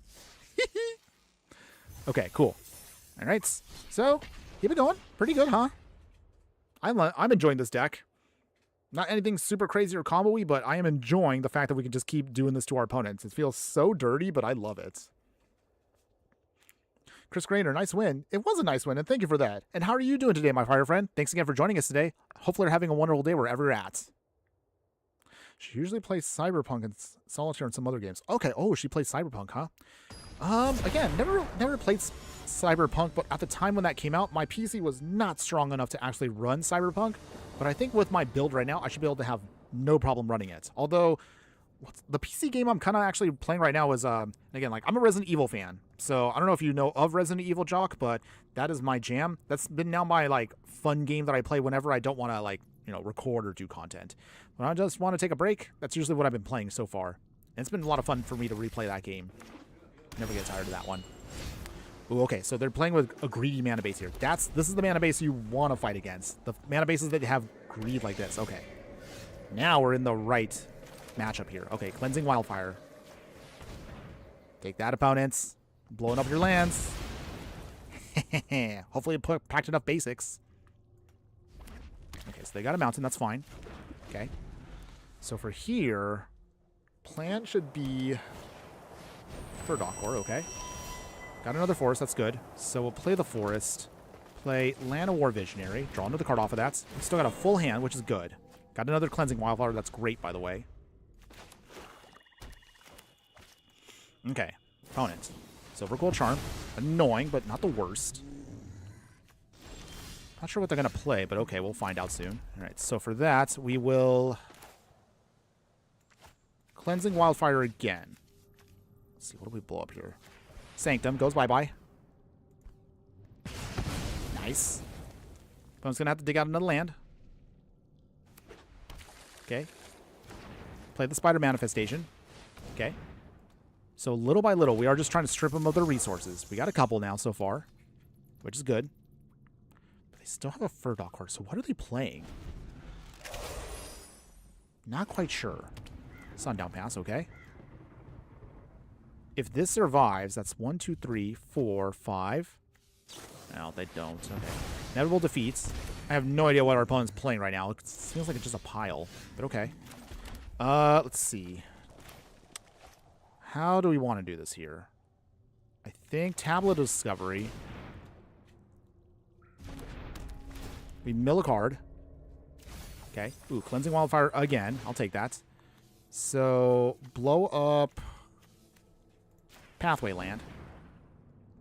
Speaker 1: Okay, cool. All right, so keep it going. Pretty good, huh? I'm enjoying this deck. Not anything super crazy or combo-y, but I am enjoying the fact that we can just keep doing this to our opponents. It feels so dirty, but I love it. Chris Grainer, nice win. It was a nice win, and thank you for that. And how are you doing today, my fire friend? Thanks again for joining us today. Hopefully you're having a wonderful day wherever you're at. She usually plays Cyberpunk and Solitaire and some other games. Okay, oh, she plays Cyberpunk, huh? Again, never played Cyberpunk, but at the time when that came out, my PC was not strong enough to actually run Cyberpunk. But I think with my build right now, I should be able to have no problem running it. Although, the PC game I'm kind of actually playing right now is, again, like, I'm a Resident Evil fan. So I don't know if you know of Resident Evil Jock, but that is my jam. That's been now my like fun game that I play whenever I don't want to like, you know, record or do content. When I just want to take a break, that's usually what I've been playing so far. And it's been a lot of fun for me to replay that game. Never get tired of that one. Ooh, okay, so they're playing with a greedy mana base here. This is the mana base you want to fight against. The mana bases that have greed like this. Okay. Now we're in the right matchup here. Okay, Cleansing Wildfire. Take that, opponents. Blowing up your lands. Hopefully it packed enough basics. Okay, so they got a mountain. That's fine. Okay. So for here, plan should be for Dockor. Okay. Got another forest. That's good. So we'll play the forest. Play Llanowar Visionary. Draw another card off of that. We still got a full hand, which is good. Got another Cleansing Wildfire. That's great, by the way. Okay. Opponent. Silvergold Charm. Annoying, but not the worst. Not sure what they're going to play, but okay, we'll find out soon. All right, so for that, we will Cleansing Wildfire again. Let's see, what do we blow up here? Sanctum goes bye-bye. Nice. Opponent's going to have to dig out another land. Okay. Play the Spider Manifestation. Okay. So little by little, we are just trying to strip them of their resources. We got a couple now so far, which is good. But they still have a Furdock so what are they playing? Not quite sure. Sundown Pass, okay. If this survives, that's 1, 2, 3, 4, 5. No, they don't. Okay. Inevitable defeats. I have no idea what our opponent's playing right now. It feels like it's just a pile, but okay. Let's see. How do we want to do this here? I think Tablet of Discovery. We mill a card. Okay. Ooh, Cleansing Wildfire again. I'll take that. So, blow up Pathway Land.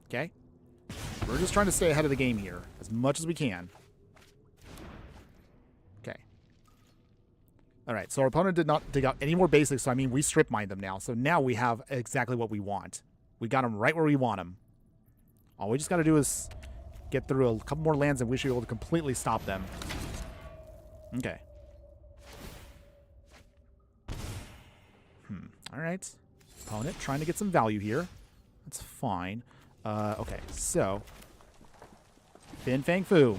Speaker 1: Okay. We're just trying to stay ahead of the game here as much as we can. Okay. All right, so our opponent did not dig out any more basics, so I mean, we strip mine them now. So now we have exactly what we want. We got them right where we want them. All we just got to do is get through a couple more lands and we should be able to completely stop them. Okay. All right. Opponent trying to get some value here. That's fine. Okay, so Fin Fang Foom.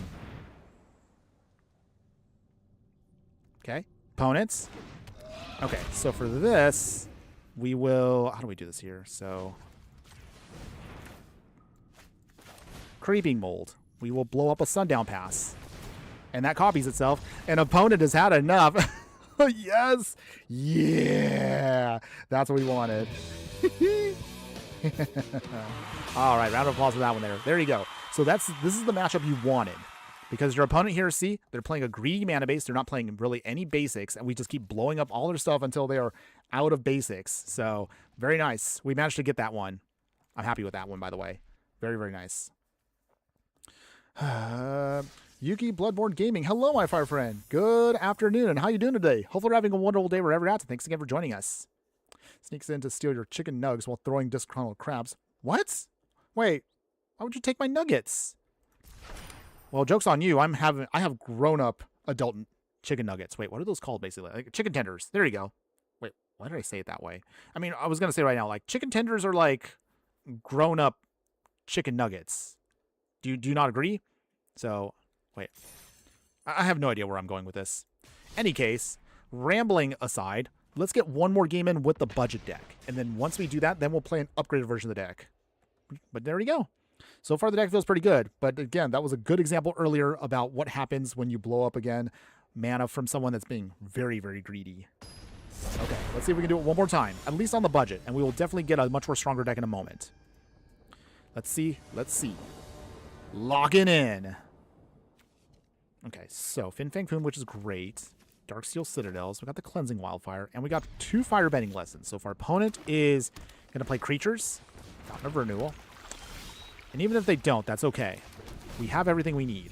Speaker 1: Okay, opponents. Okay, so for this, we will... How do we do this here? So, Creeping Mold. We will blow up a Sundown Pass. And that copies itself. An opponent has had enough. Yes! Yeah! That's what we wanted. All right, round of applause for that one there. There you go. So this is the matchup you wanted. Because your opponent here, see, they're playing a greedy mana base. They're not playing really any basics. And we just keep blowing up all their stuff until they are out of basics. So, very nice. We managed to get that one. I'm happy with that one, by the way. Very, very nice. Yuki Bloodborne Gaming. Hello, my fire friend. Good afternoon. How you doing today? Hopefully you're having a wonderful day wherever you're at. Thanks again for joining us. Sneaks in to steal your chicken nugs while throwing disgruntled crabs. What? Wait, why would you take my nuggets? Well, joke's on you. I have grown-up adult chicken nuggets. Wait, what are those called, basically? Like chicken tenders. There you go. Wait, why did I say it that way? I mean, I was going to say right now, like, chicken tenders are like grown-up chicken nuggets. Do you not agree? So, wait. I have no idea where I'm going with this. Any case, rambling aside, let's get one more game in with the budget deck. And then once we do that, then we'll play an upgraded version of the deck. But there we go. So far, the deck feels pretty good. But again, that was a good example earlier about what happens when you blow up again mana from someone that's being very, very greedy. Okay, let's see if we can do it one more time, at least on the budget. And we will definitely get a much more stronger deck in a moment. Let's see. Let's see. Locking in. Okay, so Fin Fang Foom, which is great. Darksteel Citadels. We got the Cleansing Wildfire. And we got 2 Firebending Lessons. So if our opponent is going to play creatures, Fountain of Renewal. And even if they don't, that's okay. We have everything we need.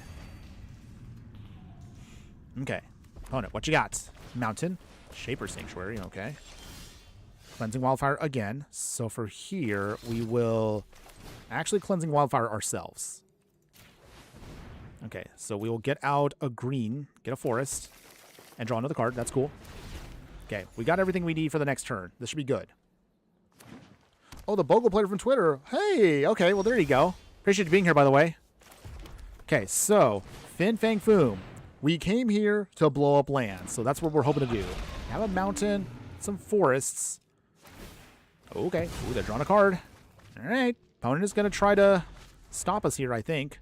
Speaker 1: Okay. Opponent, what you got? Mountain. Shaper Sanctuary, okay. Cleansing Wildfire again. So for here, we will Actually cleansing Wildfire ourselves. Okay, so we will get out a green, get a forest, and draw another card. That's cool. Okay, we got everything we need for the next turn. This should be good. Oh, the Bogle player from Twitter. Hey, okay, well, there you go. Appreciate you being here, by the way. Okay, so, Fin Fang Foom. We came here to blow up land, so that's what we're hoping to do. Have a mountain, some forests. Okay, ooh, they're drawing a card. All right, opponent is going to try to stop us here, I think.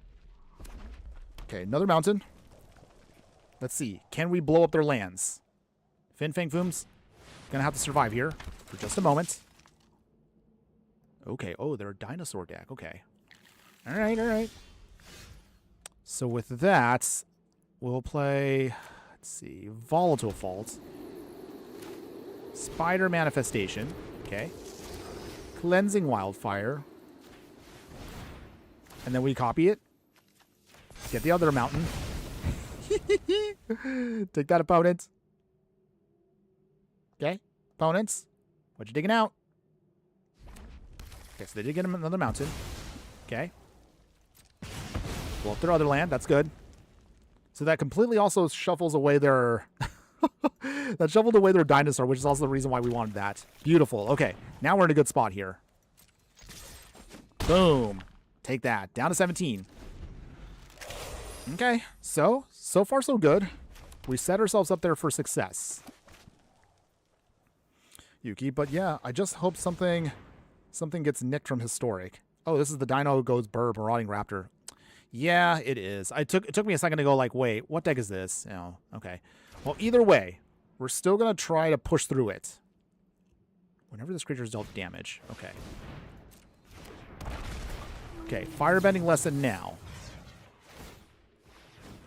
Speaker 1: Okay, another mountain. Let's see. Can we blow up their lands? Fin Fang Foom's going to have to survive here for just a moment. Okay, oh, they're a dinosaur deck. Okay. All right, all right. So with that, we'll play, let's see, Volatile Fault. Spider Manifestation. Okay. Cleansing Wildfire. And then we copy it. Get the other mountain. Take that, opponent. Okay. Opponents. What you digging out? Okay, so they did get another mountain. Okay. Blow up their other land. That's good. So that completely also shuffles away their... that shuffled away their dinosaur, which is also the reason why we wanted that. Beautiful. Okay, now we're in a good spot here. Boom. Take that. Down to 17. Okay, so far so good. We set ourselves up there for success. Yuki, but yeah, I just hope something gets nicked from Historic. Oh, this is the Dino Goes Burr Marauding Raptor. Yeah, it is. It took me a second to go like, wait, what deck is this? Oh, okay. Well, either way, we're still going to try to push through it. Whenever this creature is dealt damage. Okay. Okay, Firebending Lesson now.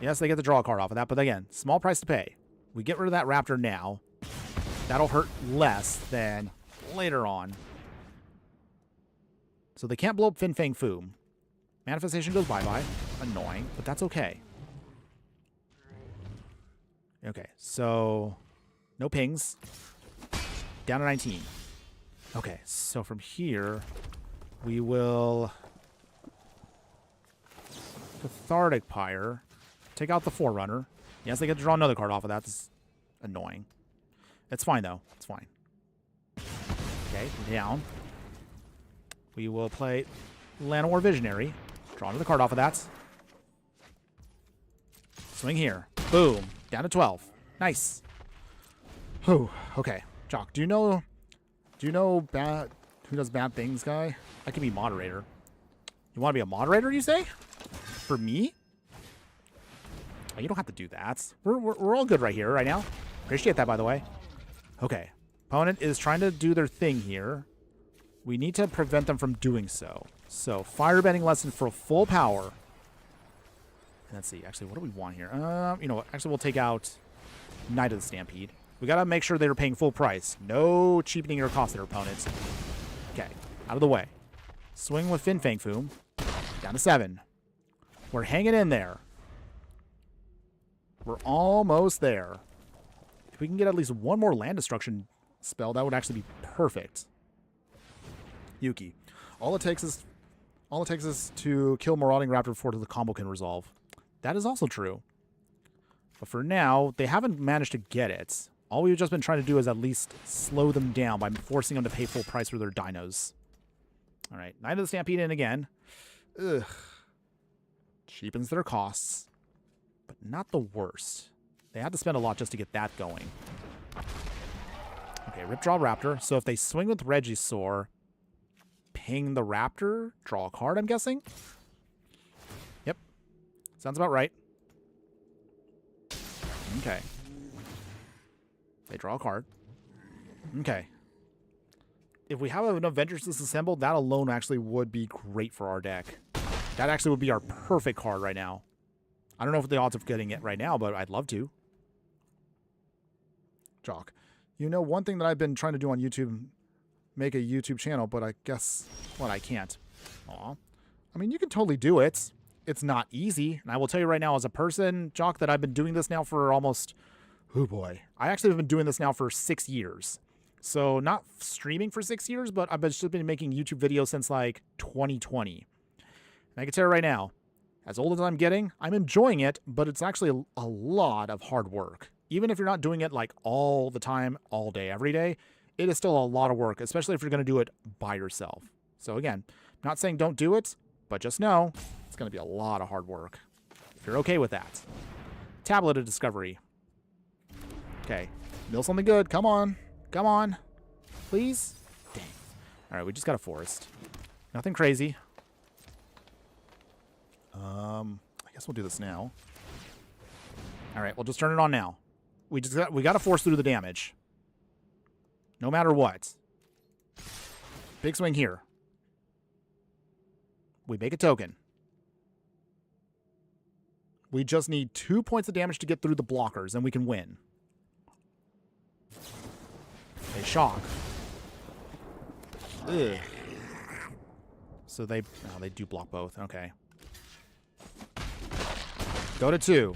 Speaker 1: Yes, they get to draw a card off of that, but again, small price to pay. We get rid of that Raptor now. That'll hurt less than later on. So they can't blow up Fin Fang Foom. Manifestation goes bye-bye. Annoying, but that's okay. Okay, so no pings. Down to 19. Okay, so from here, we will Cathartic Pyre. Take out the Forerunner. Yes, they get to draw another card off of that. That's annoying. It's fine, though. It's fine. Okay, down. We will play Llanowar Visionary. Draw another card off of that. Swing here. Boom. Down to 12. Nice. Whew. Okay. Jock, do you know who does bad things, guy? I can be moderator. You want to be a moderator, you say? For me? Oh, you don't have to do that. We're all good right here, right now. Appreciate that, by the way. Okay. Opponent is trying to do their thing here. We need to prevent them from doing so. So, Firebending Lesson for full power. Let's see. Actually, what do we want here? You know what? Actually, we'll take out Knight of the Stampede. We got to make sure they're paying full price. No cheapening your cost their opponents. Okay. Out of the way. Swing with Fin Fang Foom. Down to 7. We're hanging in there. We're almost there. If we can get at least one more land destruction spell, that would actually be perfect. Yuki. All it takes is to kill Marauding Raptor before the combo can resolve. That is also true. But for now, they haven't managed to get it. All we've just been trying to do is at least slow them down by forcing them to pay full price for their dinos. All right, Knight of the Stampede in again. Ugh. Cheapens their costs, but not the worst. They had to spend a lot just to get that going. Okay, Rip Draw Raptor. So if they swing with Regisaur, ping the Raptor, draw a card, I'm guessing? Yep. Sounds about right. Okay. They draw a card. Okay. If we have an Avengers Disassembled, that alone actually would be great for our deck. That actually would be our perfect card right now. I don't know if the odds of getting it right now, but I'd love to. Jock. You know, one thing that I've been trying to do on YouTube, make a YouTube channel, but I guess, well, I can't. Aw. I mean, you can totally do it. It's not easy. And I will tell you right now, as a person, Jock, that I've been doing this now for almost, oh boy. I actually have been doing this now for 6 years. So not streaming for 6 years, but I've just been making YouTube videos since like 2020. And I can tell you right now, as old as I'm getting, I'm enjoying it, but it's actually a lot of hard work. Even if you're not doing it like all the time, all day, every day, it is still a lot of work, especially if you're going to do it by yourself. So again, I'm not saying don't do it, but just know it's going to be a lot of hard work. If you're okay with that. Tablet of Discovery. Okay, mill something good. Come on. Come on. Please? Dang. All right, we just got a forest. Nothing crazy. I guess we'll do this now. All right, we'll just turn it on now. We got to force through the damage. No matter what. Big swing here. We make a token. We just need 2 points of damage to get through the blockers, and we can win. They shock. Ugh. So they do block both. Okay. Go to 2.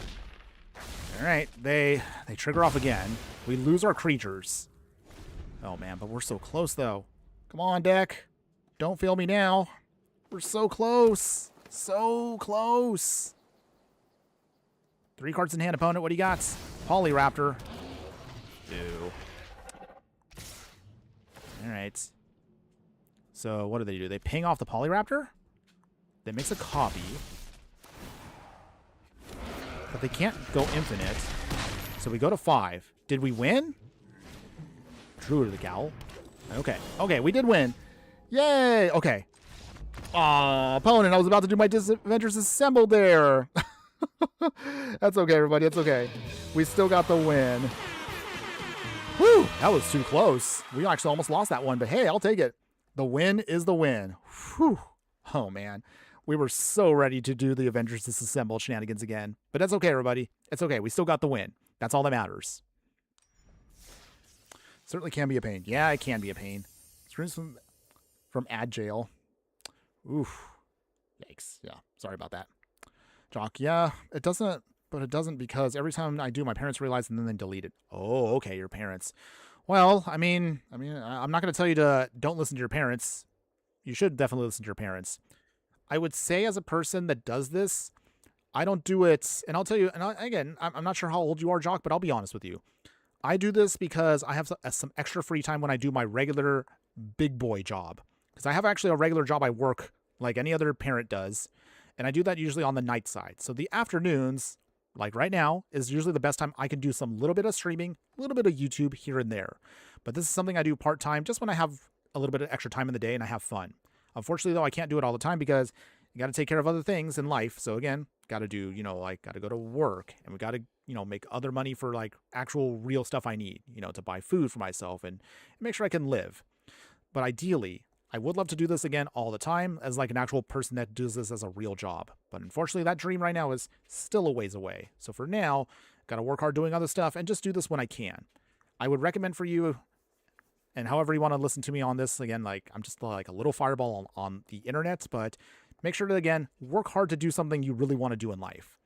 Speaker 1: All right, they trigger off again. We lose our creatures. Oh man, but we're so close though. Come on, deck. Don't fail me now. We're so close. So close. 3 cards in hand, opponent. What do you got? Polyraptor. Ew. All right. So what do? They ping off the Polyraptor? They mix a copy. But they can't go infinite. So we go to 5. Did we win? Druid of the Cowl. Okay. Okay, we did win. Yay! Okay. Aw, opponent, I was about to do my Adventures Assembled there. That's okay, everybody. It's okay. We still got the win. Whew! That was too close. We actually almost lost that one, but hey, I'll take it. The win is the win. Whew. Oh, man. We were so ready to do the Avengers Disassembled shenanigans again. But that's okay, everybody. It's okay. We still got the win. That's all that matters. Certainly can be a pain. Yeah, it can be a pain. Screens from ad jail. Oof. Yikes. Yeah, sorry about that. Jock, yeah, it doesn't, but it doesn't because every time I do, my parents realize and then they delete it. Oh, okay, your parents. Well, I mean, I'm not going to tell you to don't listen to your parents. You should definitely listen to your parents. I would say as a person that does this, I don't do it. And I'll tell you, and again, I'm not sure how old you are, Jock, but I'll be honest with you. I do this because I have some extra free time when I do my regular big boy job. Because I have actually a regular job I work like any other parent does. And I do that usually on the night side. So the afternoons, like right now, is usually the best time I can do some little bit of streaming, a little bit of YouTube here and there. But this is something I do part-time just when I have a little bit of extra time in the day and I have fun. Unfortunately, though, I can't do it all the time because you got to take care of other things in life. So again, got to do, got to go to work and we got to, make other money for like actual real stuff I need, to buy food for myself and make sure I can live. But ideally, I would love to do this again all the time as like an actual person that does this as a real job. But unfortunately, that dream right now is still a ways away. So for now, got to work hard doing other stuff and just do this when I can. I would recommend for you, and however you want to listen to me on this, again, like I'm just like a little fireball on the internet, but make sure to, again, work hard to do something you really want to do in life.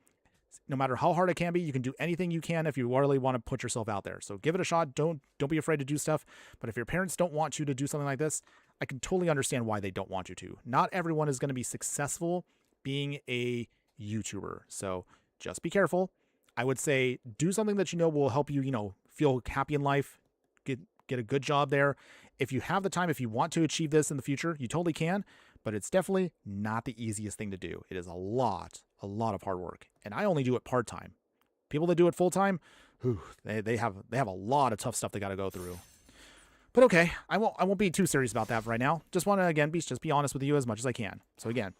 Speaker 1: No matter how hard it can be, you can do anything you can if you really want to put yourself out there. So give it a shot. Don't be afraid to do stuff. But if your parents don't want you to do something like this, I can totally understand why they don't want you to. Not everyone is going to be successful being a YouTuber. So just be careful. I would say do something that will help you, feel happy in life, get a good job there. If you have the time, if you want to achieve this in the future, you totally can, but it's definitely not the easiest thing to do. It is a lot of hard work. And I only do it part-time. People that do it full-time, they have a lot of tough stuff they got to go through. But okay, I won't be too serious about that right now. Just want to, again, be honest with you as much as I can. So again,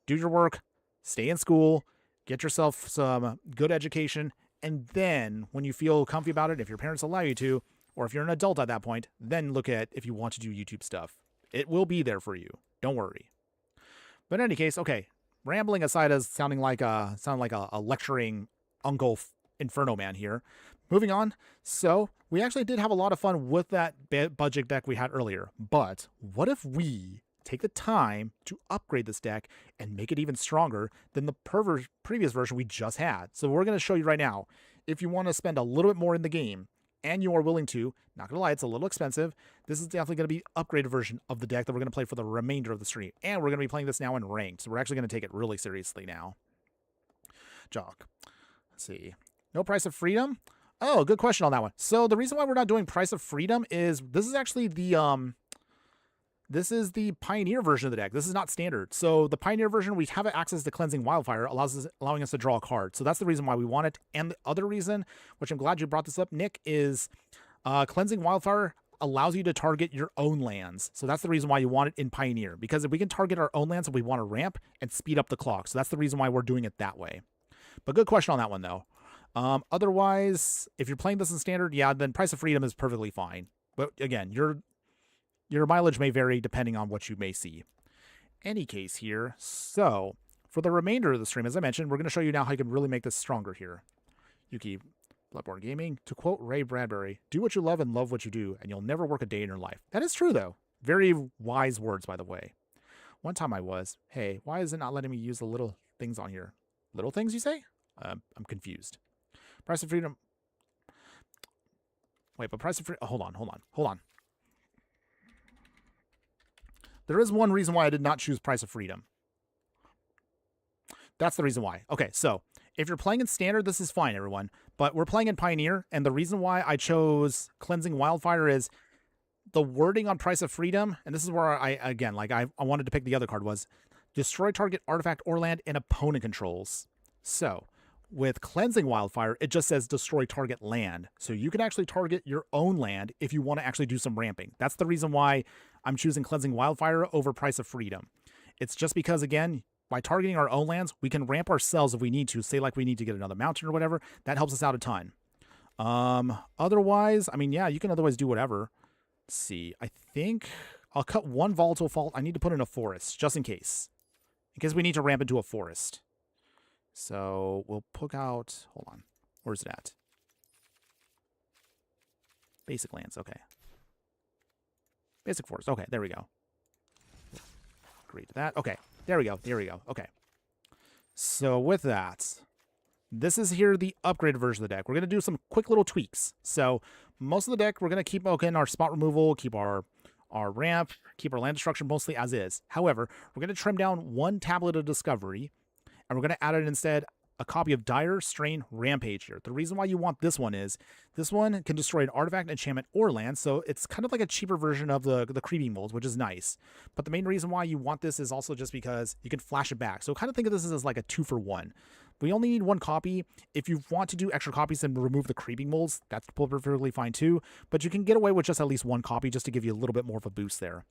Speaker 1: do your work, stay in school, get yourself some good education, and then when you feel comfy about it, if your parents allow you to, or if you're an adult at that point, then look at if you want to do YouTube stuff. It will be there for you. Don't worry. But in any case, okay, rambling aside as sounding like a lecturing Uncle Infernoman here. Moving on. So we actually did have a lot of fun with that budget deck we had earlier. But what if we take the time to upgrade this deck and make it even stronger than the previous version we just had? So we're going to show you right now. If you want to spend a little bit more in the game and you are willing to, not going to lie, it's a little expensive. This is definitely going to be upgraded version of the deck that we're going to play for the remainder of the stream. And we're going to be playing this now in ranked, so we're actually going to take it really seriously now. Jock. Let's see. No Price of Freedom? Oh, good question on that one. So the reason why we're not doing Price of Freedom is this is actually the this is the Pioneer version of the deck. This is not standard. So the Pioneer version, we have access to Cleansing Wildfire, allowing us to draw a card. So that's the reason why we want it. And the other reason, which I'm glad you brought this up, Nick, is Cleansing Wildfire allows you to target your own lands. So that's the reason why you want it in Pioneer. Because if we can target our own lands, we want to ramp and speed up the clock. So that's the reason why we're doing it that way. But good question on that one, though. Otherwise, if you're playing this in standard, yeah, then Price of Freedom is perfectly fine. But again, your mileage may vary depending on what you may see. Any case here, so for the remainder of the stream, as I mentioned, we're going to show you now how you can really make this stronger here. Yuki, Bloodborne Gaming, to quote Ray Bradbury, do what you love and love what you do, and you'll never work a day in your life. That is true, though. Very wise words, by the way. One time I was, hey, why is it not letting me use the little things on here? Little things, you say? I'm confused. Price of Freedom. Wait, but Price of Freedom. Hold on. There is one reason why I did not choose Price of Freedom. That's the reason why. Okay, so if you're playing in Standard, this is fine, everyone. But we're playing in Pioneer, and the reason why I chose Cleansing Wildfire is the wording on Price of Freedom, and this is where I wanted to pick the other card, was destroy target artifact or land and opponent controls. So with Cleansing Wildfire, it just says destroy target land. So you can actually target your own land if you want to actually do some ramping. That's the reason why I'm choosing Cleansing Wildfire over Price of Freedom. It's just because, again, by targeting our own lands, we can ramp ourselves if we need to. Say like we need to get another mountain or whatever. That helps us out a ton. Otherwise, I mean, yeah, you can otherwise do whatever. Let's see. I think I'll cut one Volatile Fault. I need to put in a forest, just in case. In case we need to ramp into a forest. So we'll pick out, hold on, where's it at? Basic lands, okay. Basic forest, okay, there we go. Agree to that, okay, there we go, okay. So with that, this is here the upgraded version of the deck. We're going to do some quick little tweaks. So most of the deck, we're going to keep our spot removal, keep our ramp, keep our land destruction mostly as is. However, we're going to trim down one Tablet of Discovery, and we're going to add it instead a copy of Dire Strain Rampage here. The reason why you want this one is this one can destroy an artifact, enchantment, or land, so it's kind of like a cheaper version of the creeping mold, which is nice. But the main reason why you want this is also just because you can flash it back. So kind of think of this as like a 2-for-1. We only need one copy. If you want to do extra copies and remove the creeping molds, that's perfectly fine too. But you can get away with just at least one copy just to give you a little bit more of a boost there.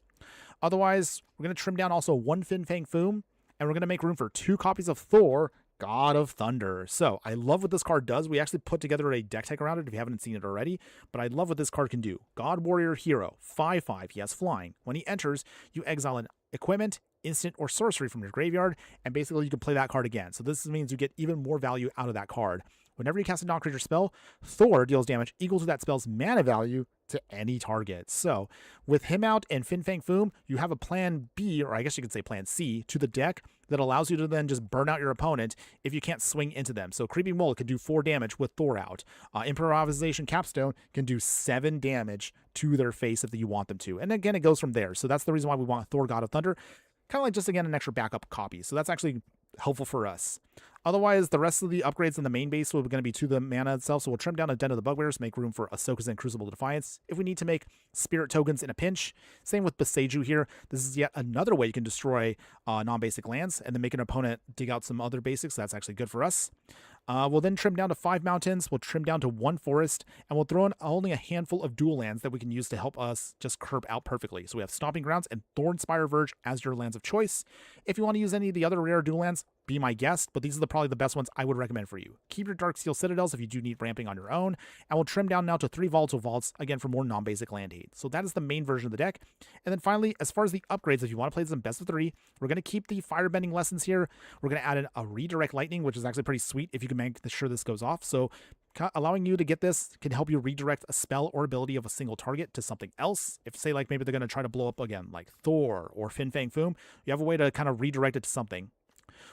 Speaker 1: Otherwise, we're going to trim down also one Fin Fang Foom, and we're going to make room for 2 copies of Thor, God of Thunder. So I love what this card does. We actually put together a deck tech around it if you haven't seen it already, but I love what this card can do. God Warrior Hero, 5/5, he has flying. When he enters, you exile an equipment, instant, or sorcery from your graveyard, and basically you can play that card again. So this means you get even more value out of that card. Whenever you cast a non-creature spell, Thor deals damage equal to that spell's mana value to any target. So with him out and Fin Fang Foom, you have a plan B, or I guess you could say plan C, to the deck that allows you to then just burn out your opponent if you can't swing into them. So Creeping Mold can do 4 damage with Thor out. Improvisation Capstone can do 7 damage to their face if you want them to. And again, it goes from there. So that's the reason why we want Thor, God of Thunder. Kind of like just, again, an extra backup copy. So that's actually helpful for us. Otherwise, the rest of the upgrades in the main base are going to be to the mana itself, so we'll trim down a Den of the Bugbears, make room for Ahsoka's and Crucible of Defiance. If we need to make Spirit Tokens in a pinch, same with Beseiju here. This is yet another way you can destroy non-basic lands, and then make an opponent dig out some other basics. So that's actually good for us. We'll then trim down to 5 mountains, we'll trim down to 1 forest, and we'll throw in only a handful of dual lands that we can use to help us just curb out perfectly. So we have Stomping Grounds and Thornspire Verge as your lands of choice. If you want to use any of the other rare dual lands, be my guest, but these are probably the best ones I would recommend for you. Keep your Darksteel Citadels if you do need ramping on your own, and we'll trim down now to 3 Volatile Vaults, again for more non-basic land aid. So that is the main version of the deck. And then finally, as far as the upgrades, if you want to play this in best of 3, we're going to keep the Firebending Lessons here. We're going to add in a Redirect Lightning, which is actually pretty sweet if you can make sure this goes off. So allowing you to get this can help you redirect a spell or ability of a single target to something else. If, say, like maybe they're going to try to blow up again, like Thor or Fin Fang Foom, you have a way to kind of redirect it to something.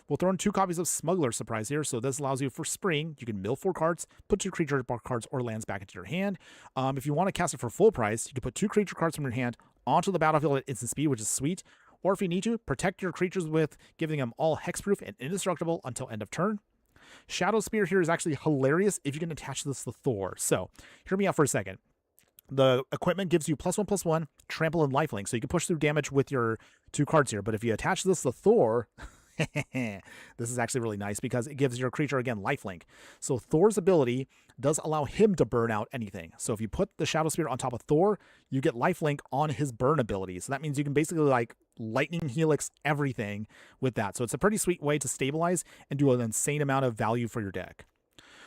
Speaker 1: We'll throw in 2 copies of Smuggler's Surprise here. So this allows you for spring. You can mill 4 cards, put 2 creature cards or lands back into your hand. If you want to cast it for full price, you can put 2 creature cards from your hand onto the battlefield at instant speed, which is sweet. Or if you need to, protect your creatures with giving them all hexproof and indestructible until end of turn. Shadow Spear here is actually hilarious if you can attach this to Thor. So hear me out for a second. The equipment gives you +1/+1, trample, and lifelink, so you can push through damage with your 2 cards here. But if you attach this to Thor, this is actually really nice because it gives your creature, again, lifelink. So Thor's ability does allow him to burn out anything. So if you put the Shadow Spear on top of Thor, you get lifelink on his burn ability. So that means you can basically like lightning helix everything with that. So it's a pretty sweet way to stabilize and do an insane amount of value for your deck.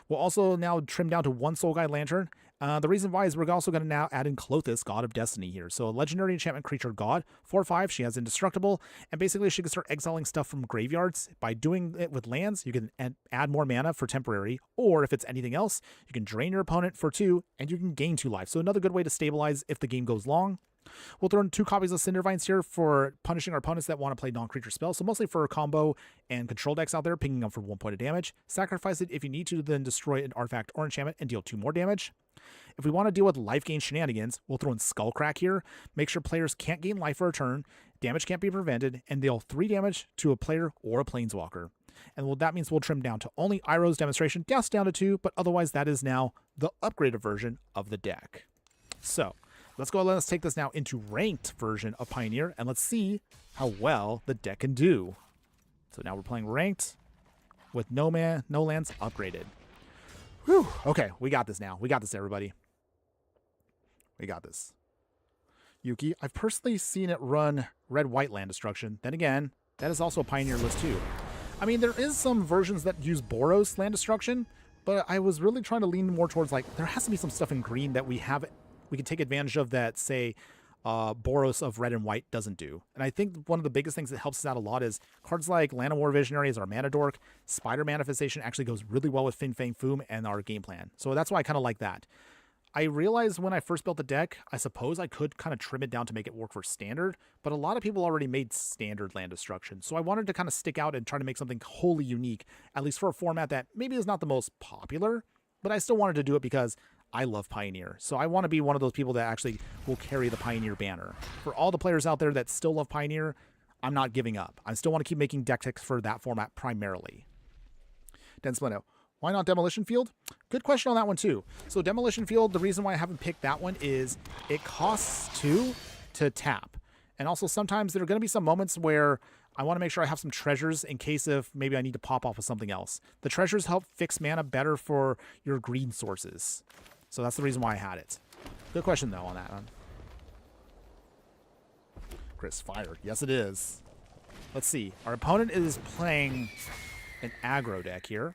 Speaker 1: We'll also now trim down to 1 Soul Guide Lantern. The reason why is we're also going to now add in Clothis, God of Destiny here. So a legendary enchantment creature god, 4/5, she has indestructible, and basically she can start exiling stuff from graveyards. By doing it with lands, you can add more mana for temporary, or if it's anything else, you can drain your opponent for 2, and you can gain 2 life. So another good way to stabilize if the game goes long. We'll throw in 2 copies of Cindervines here for punishing our opponents that want to play non-creature spells. So mostly for combo and control decks out there, pinging them for 1 point of damage. Sacrifice it if you need to, then destroy an artifact or enchantment and deal 2 more damage. If we want to deal with life gain shenanigans, we'll throw in Skullcrack here. Make sure players can't gain life for a turn, damage can't be prevented, and deal 3 damage to a player or a planeswalker. And that means we'll trim down to only Iroh's Demonstration, just down to 2, but otherwise that is now the upgraded version of the deck. So let's go ahead and let's take this now into ranked version of Pioneer, and let's see how well the deck can do. So now we're playing ranked with no lands upgraded. Whew. Okay, we got this now. We got this, everybody. We got this. Yuki, I've personally seen it run red-white land destruction. Then again, that is also a Pioneer list too. I mean, there is some versions that use Boros land destruction, but I was really trying to lean more towards, like, there has to be some stuff in green that we can take advantage of that, say, Boros of red and white doesn't do. And I think one of the biggest things that helps us out a lot is cards like Land of War Visionary as our mana dork. Spider Manifestation actually goes really well with Fin Fang Foom and our game plan. So that's why I kind of like that. I realized when I first built the deck, I suppose I could kind of trim it down to make it work for standard, but a lot of people already made standard land destruction. So I wanted to kind of stick out and try to make something wholly unique, at least for a format that maybe is not the most popular, but I still wanted to do it because I love Pioneer. So I want to be one of those people that actually will carry the Pioneer banner. For all the players out there that still love Pioneer, I'm not giving up. I still want to keep making deck techs for that format primarily. Densplino, why not Demolition Field? Good question on that one too. So Demolition Field, the reason why I haven't picked that one is it costs 2 to tap. And also sometimes there are going to be some moments where I want to make sure I have some treasures in case if maybe I need to pop off with something else. The treasures help fix mana better for your green sources. So that's the reason why I had it. Good question, though, on that one. Chris, fired. Yes, it is. Let's see. Our opponent is playing an aggro deck here.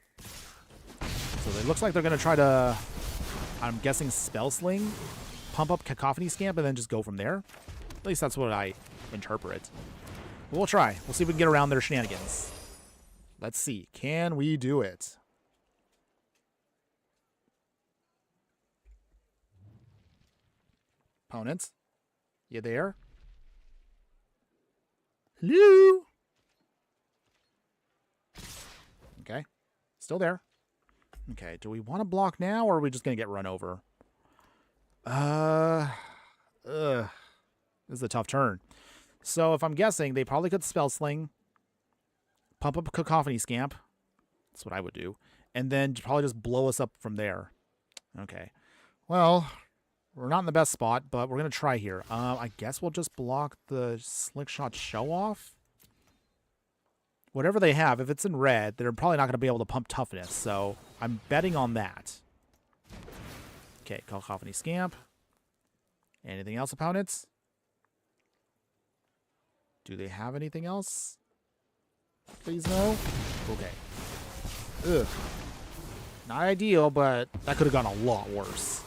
Speaker 1: So it looks like they're going to try to, I'm guessing, Spell Sling, pump up Cacophony Scamp, and then just go from there. At least that's what I interpret. But we'll try. We'll see if we can get around their shenanigans. Let's see. Can we do it? Opponents, you there? Hello? Okay, still there. Okay, do we want to block now, or are we just going to get run over? This is a tough turn. So if I'm guessing, they probably could Spell Sling, pump up Cacophony Scamp. That's what I would do. And then probably just blow us up from there. Okay. Well, we're not in the best spot, but we're going to try here. I guess we'll just block the Slickshot Show-Off. Whatever they have, if it's in red, they're probably not going to be able to pump Toughness, so I'm betting on that. Okay, Cacophony Scamp. Anything else, opponents? Do they have anything else? Please no? Okay. Ugh. Not ideal, but that could have gone a lot worse.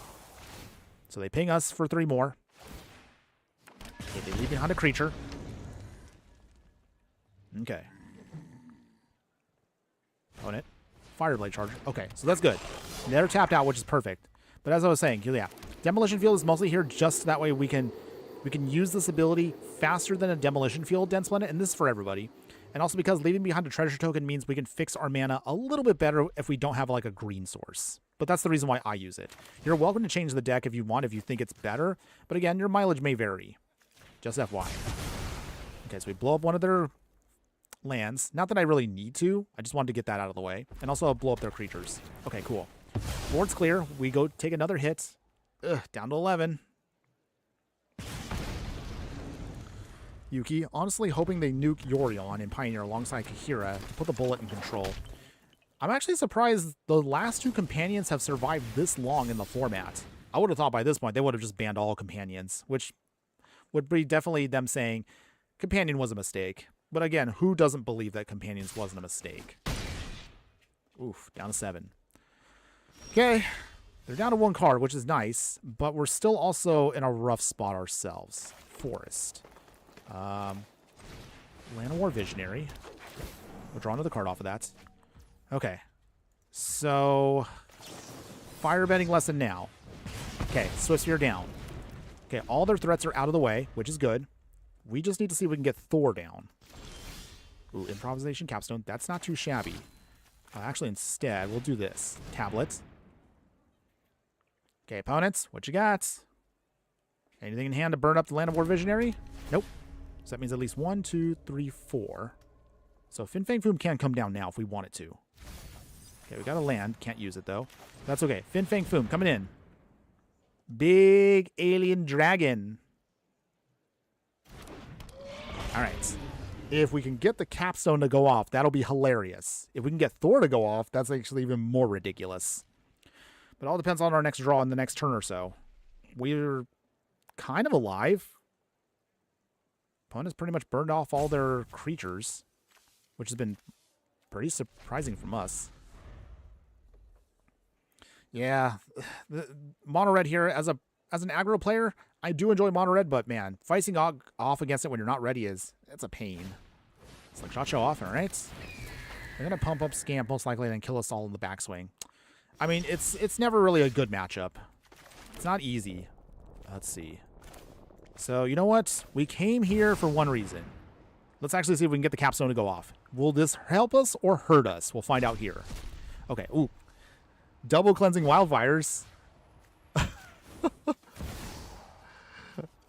Speaker 1: So they ping us for 3 more. Okay, they leave behind a creature. Okay. Opponent. Fireblade Charger. Okay, so that's good. They're tapped out, which is perfect. But as I was saying, yeah, Demolition Field is mostly here just that way we can use this ability faster than a Demolition Field, Dense Planet, and this is for everybody. And also because leaving behind a treasure token means we can fix our mana a little bit better if we don't have like a green source. But that's the reason why I use it. You're welcome to change the deck if you want, if you think it's better. But again, your mileage may vary. Just FYI. Okay, so we blow up one of their lands. Not that I really need to. I just wanted to get that out of the way. And also I'll blow up their creatures. Okay, cool. Board's clear. We go take another hit. Ugh, down to 11. Yuki, honestly hoping they nuke Yorion and Pioneer alongside Kahira to put the bullet in control. I'm actually surprised the last two companions have survived this long in the format. I would have thought by this point they would have just banned all companions, which would be definitely them saying companion was a mistake. But again, who doesn't believe that companions wasn't a mistake? Oof, down to 7. Okay, they're down to 1 card, which is nice, but we're still also in a rough spot ourselves. Forest. Land of War Visionary. We'll draw another card off of that. Okay. So, firebending lesson now. Okay, Swiftspear down. Okay, all their threats are out of the way, which is good. We just need to see if we can get Thor down. Ooh, improvisation, capstone. That's not too shabby. Actually, instead, we'll do this. Tablet. Okay, opponents, what you got? Anything in hand to burn up the Land of War Visionary? Nope. So that means at least 1, 2, 3, 4. So Fin Fang Foom can come down now if we want it to. Okay, we got a land. Can't use it, though. That's okay. Fin Fang Foom coming in. Big alien dragon. All right. If we can get the capstone to go off, that'll be hilarious. If we can get Thor to go off, that's actually even more ridiculous. But it all depends on our next draw in the next turn or so. We're kind of alive. Opponent's pretty much burned off all their creatures, which has been pretty surprising from us. Yeah, the mono red here as an aggro player, I do enjoy mono red, but man, facing off against it when you're not ready it's a pain. Slingshot show off, all right. They're gonna pump up Scamp most likely and then kill us all in the backswing. I mean, it's never really a good matchup. It's not easy. Let's see. So you know what? We came here for one reason. Let's actually see if we can get the capstone to go off. Will this help us or hurt us? We'll find out here. Okay. Ooh. Double cleansing wildfires.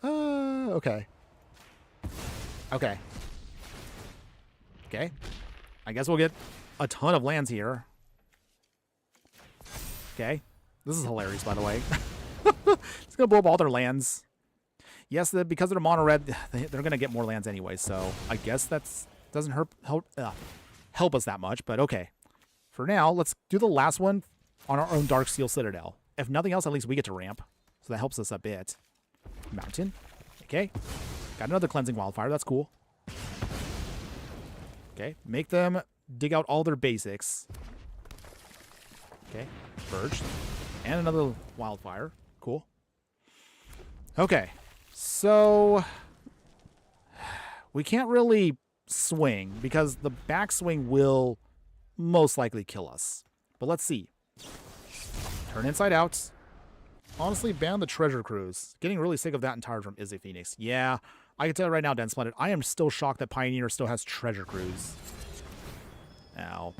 Speaker 1: Okay. Okay. Okay. I guess we'll get a ton of lands here. Okay. This is hilarious, by the way. It's going to blow up all their lands. Yes, because they're mono red, they're going to get more lands anyway, so I guess that doesn't help us that much, but okay. For now, let's do the last one on our own Darksteel Citadel. If nothing else, at least we get to ramp, so that helps us a bit. Mountain. Okay. Got another Cleansing Wildfire. That's cool. Okay. Make them dig out all their basics. Okay. Purge. And another Wildfire. Cool. Okay. So we can't really swing because the backswing will most likely kill us. But let's see. Turn inside out. Honestly, ban the Treasure Cruise. Getting really sick of that and tired from Izzy Phoenix. Yeah, I can tell you right now, Dan Splendid, I am still shocked that Pioneer still has Treasure Cruise. Ow.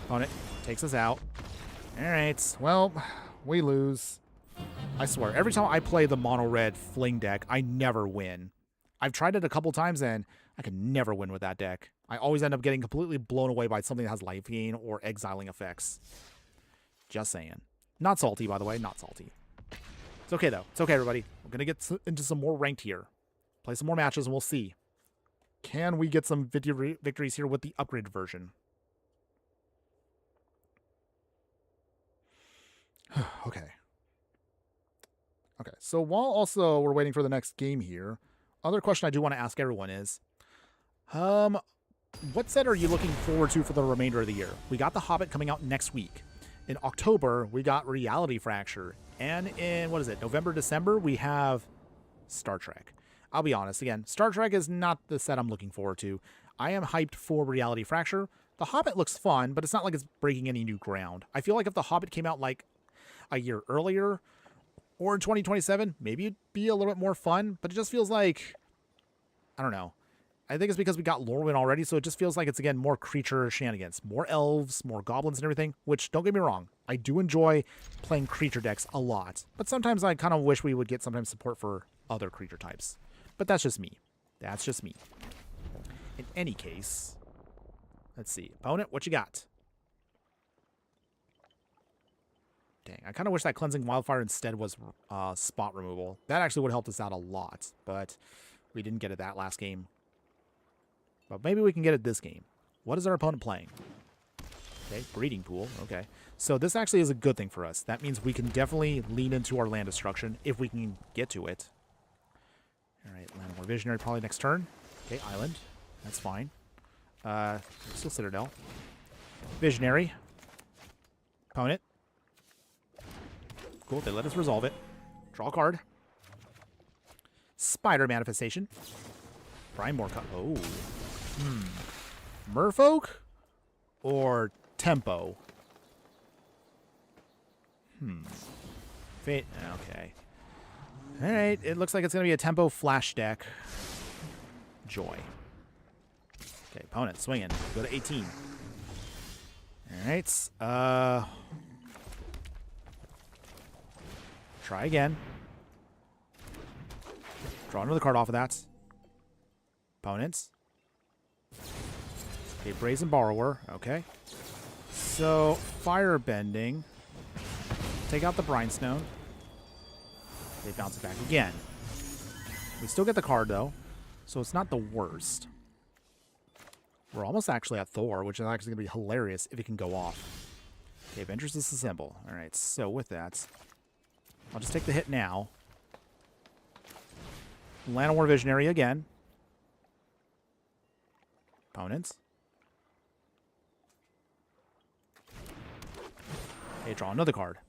Speaker 1: Opponent takes us out. Alright, well, we lose. I swear, every time I play the mono-red fling deck, I never win. I've tried it a couple times, and I can never win with that deck. I always end up getting completely blown away by something that has life gain or exiling effects. Just saying. Not salty, by the way. Not salty. It's okay, though. It's okay, everybody. We're going to get into some more ranked here. Play some more matches, and we'll see. Can we get some victories here with the upgraded version? Okay. Okay, so while also we're waiting for the next game here, other question I do want to ask everyone is, what set are you looking forward to for the remainder of the year? We got The Hobbit coming out next week. In October, we got Reality Fracture. And in, what is it, November, December, we have Star Trek. I'll be honest, again, Star Trek is not the set I'm looking forward to. I am hyped for Reality Fracture. The Hobbit looks fun, but it's not like it's breaking any new ground. I feel like if The Hobbit came out like a year earlier, or in 2027, maybe it'd be a little bit more fun, but it just feels like, I don't know. I think it's because we got Lorwyn already, so it just feels like it's, again, more creature shenanigans. More elves, more goblins and everything, which, don't get me wrong, I do enjoy playing creature decks a lot. But sometimes I kind of wish we would get sometimes support for other creature types. But that's just me. That's just me. In any case, let's see. Opponent, what you got? Dang, I kind of wish that Cleansing Wildfire instead was spot removal. That actually would have helped us out a lot, but we didn't get it that last game. But maybe we can get it this game. What is our opponent playing? Okay, Breeding Pool. Okay. So this actually is a good thing for us. That means we can definitely lean into our land destruction if we can get to it. All right, Land War Visionary probably next turn. Okay, Island. That's fine. Still Citadel. Visionary. Opponent. Cool, they let us resolve it. Draw a card. Spider Manifestation. Prime more cut. Oh. Merfolk or Tempo? Fate. Okay. All right. It looks like it's going to be a Tempo flash deck. Joy. Okay. Opponent swinging. Go to 18. All right. Try again. Draw another card off of that. Opponents. Okay, Brazen Borrower. Okay. So, Firebending. Take out the Brinestone. They bounce it back again. We still get the card, though. So, it's not the worst. We're almost actually at Thor, which is actually going to be hilarious if it can go off. Okay, Ventress Disassemble. Alright, so with that, I'll just take the hit now. Land War Visionary again. Opponents. Okay, draw another card.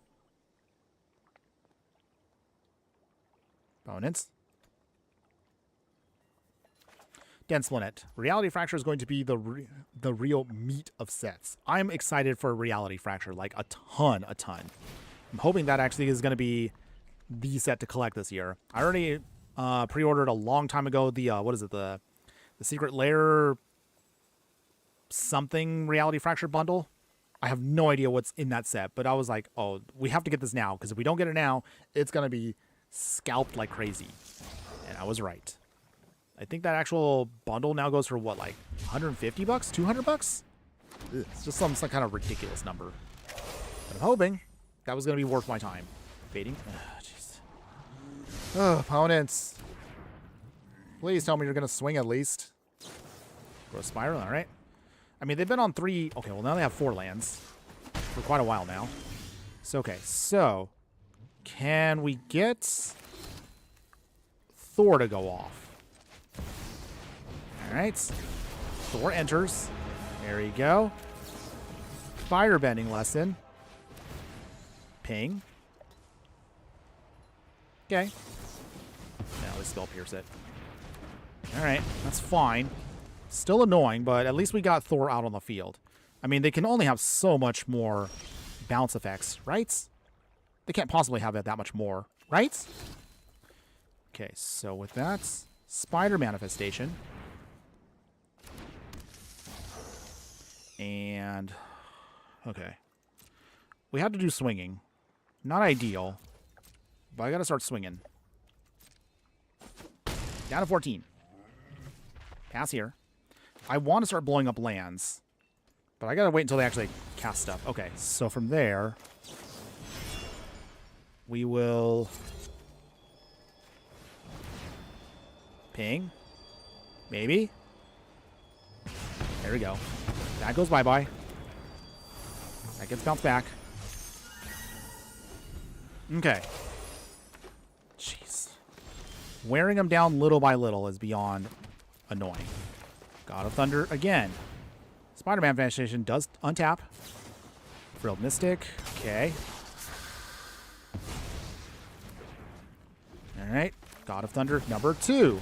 Speaker 1: Opponents. Dense Linnet. Reality Fracture is going to be the real meat of sets. I'm excited for Reality Fracture, like a ton. I'm hoping that actually is going to be the set to collect this year. I already pre-ordered a long time ago the, what is it, the Secret Lair something Reality Fracture bundle. I have no idea what's in that set, but I was like, oh, we have to get this now, because if we don't get it now, it's going to be scalped like crazy. And I was right. I think that actual bundle now goes for what, like 150 bucks, 200 bucks? It's just some kind of ridiculous number. But I'm hoping that was going to be worth my time. Fading. Jeez. Oh, opponents. Please tell me you're going to swing at least. Growth Spiral, all right. I mean, they've been on 3... Okay, well, now they have 4 lands for quite a while now. So, okay, so can we get Thor to go off? All right. Thor enters. There you go. Firebending lesson. Ping. Okay. Now we Spell Pierce it. All right, that's fine. Still annoying, but at least we got Thor out on the field. I mean, they can only have so much more bounce effects, right? They can't possibly have that much more, right? Okay, so with that, Spider Manifestation. And, okay. We have to do swinging. Not ideal, but I gotta start swinging. Down to 14. Pass here. I want to start blowing up lands, but I gotta wait until they actually cast stuff. Okay, so from there, we will ping. Maybe. There we go. That goes bye-bye. That gets bounced back. Okay. Jeez. Wearing them down little by little is beyond annoying. God of Thunder again. Spider-Man Manifestation does untap. Frilled Mystic. Okay. Alright. God of Thunder number 2.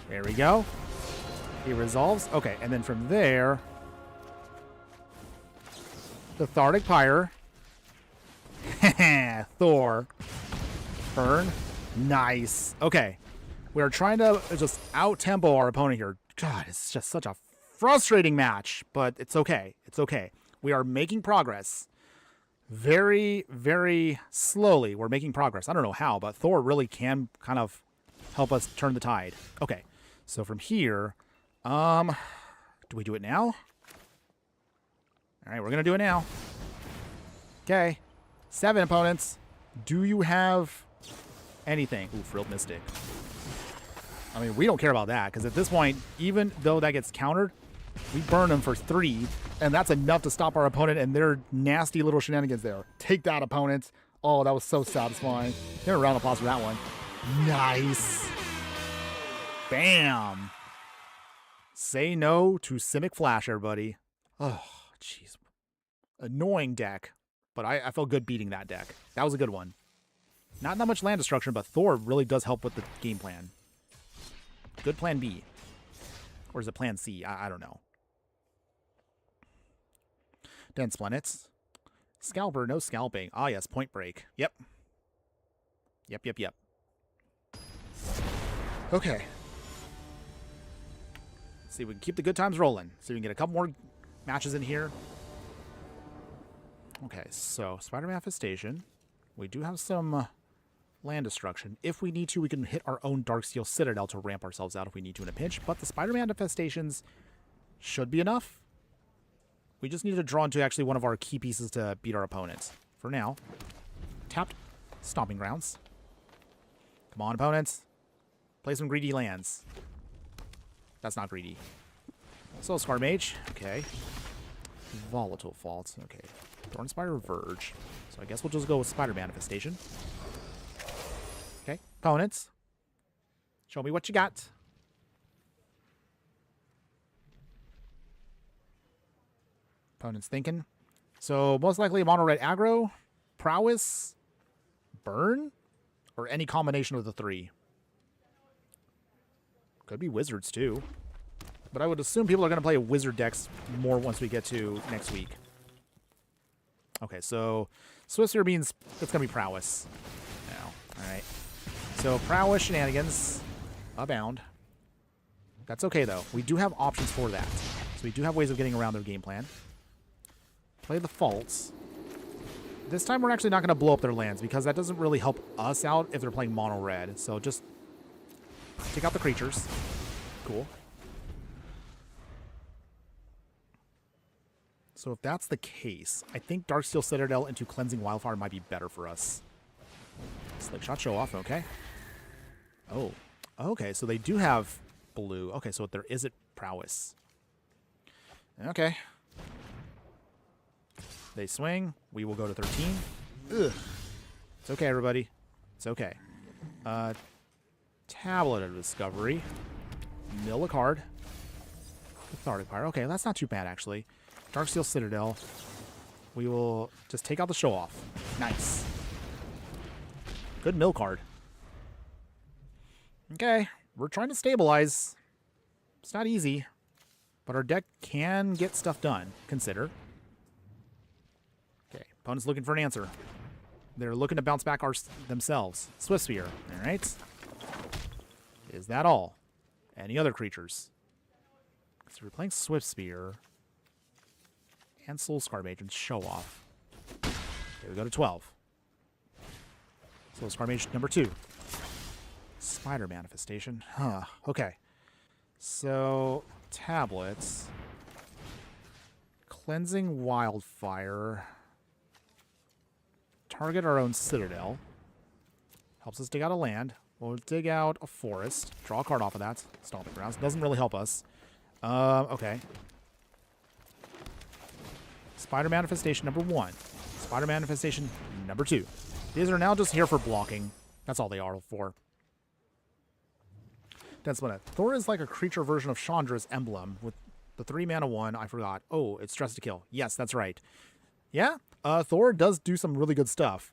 Speaker 1: There we go. He resolves. Okay, and then from there, Cathartic Pyre. Thor. Burn. Nice. Okay. We're trying to just out-tempo our opponent here. God, it's just such a frustrating match, but it's okay. It's okay. We are making progress. Very, very slowly, we're making progress. I don't know how, but Thor really can kind of help us turn the tide. Okay, so from here, do we do it now? All right, we're going to do it now. Okay, 7 opponents. Do you have anything? Ooh, Frilled Mystic. I mean, we don't care about that, because at this point, even though that gets countered, we burn them for 3, and that's enough to stop our opponent and their nasty little shenanigans there. Take that, opponent. Oh, that was so satisfying. Give a round of applause for that one. Nice. Bam. Say no to Simic Flash, everybody. Oh, jeez. Annoying deck, but I felt good beating that deck. That was a good one. Not that much land destruction, but Thor really does help with the game plan. Good plan B. Or is it plan C? I don't know. Dense Planets. Scalper, no scalping. Ah, yes, Point Break. Yep. Yep. Okay. Let's see if we can keep the good times rolling. So we can get a couple more matches in here. Okay, so Spider Manifestation. We do have some land destruction. If we need to, we can hit our own Darksteel Citadel to ramp ourselves out if we need to in a pinch. But the Spider Manifestations should be enough. We just need to draw into actually one of our key pieces to beat our opponents. For now, tapped Stomping Grounds. Come on, opponents. Play some greedy lands. That's not greedy. Soul Scar Mage. Okay. Volatile Fault. Okay. Thornspire Verge. So I guess we'll just go with Spider Manifestation. Okay. Opponents. Show me what you got. Opponent's thinking. So most likely mono red aggro, prowess, burn, or any combination of the 3. Could be wizards too. But I would assume people are going to play wizard decks more once we get to next week. Okay, so Swiftspear means it's going to be prowess now. Alright. So prowess shenanigans abound. That's okay though. We do have options for that. So we do have ways of getting around their game plan. Play the faults. This time we're actually not going to blow up their lands because that doesn't really help us out if they're playing mono red. So just take out the creatures. Cool. So if that's the case, I think Darksteel Citadel into Cleansing Wildfire might be better for us. Slickshot Show Off, okay. Oh, okay, so they do have blue. Okay, so there is a prowess. Okay. They swing. We will go to 13. Ugh. It's okay, everybody. It's okay. Tablet of Discovery. Mill a card. Cathartic Pyre. Okay, that's not too bad, actually. Darksteel Citadel. We will just take out the show off. Nice. Good mill card. Okay, we're trying to stabilize. It's not easy, but our deck can get stuff done. Consider. Okay, opponent's looking for an answer. They're looking to bounce back themselves. Swiftspear. All right. Is that all? Any other creatures? So we're playing Swiftspear and Soul Scar Mage and Show Off. Okay, we go to 12. Soul Scar Mage number 2. Spider Manifestation. Huh. Okay. So, tablets. Cleansing Wildfire. Target our own Citadel. Helps us dig out a land. We'll dig out a forest. Draw a card off of that. Stomping Grounds. Doesn't really help us. Okay. Spider Manifestation number 1. Spider Manifestation number 2. These are now just here for blocking. That's all they are for. Dense Planet. Thor is like a creature version of Chandra's emblem with the 3 mana 1. I forgot. Oh, it's Stress to Kill. Yes, that's right. Yeah, Thor does do some really good stuff.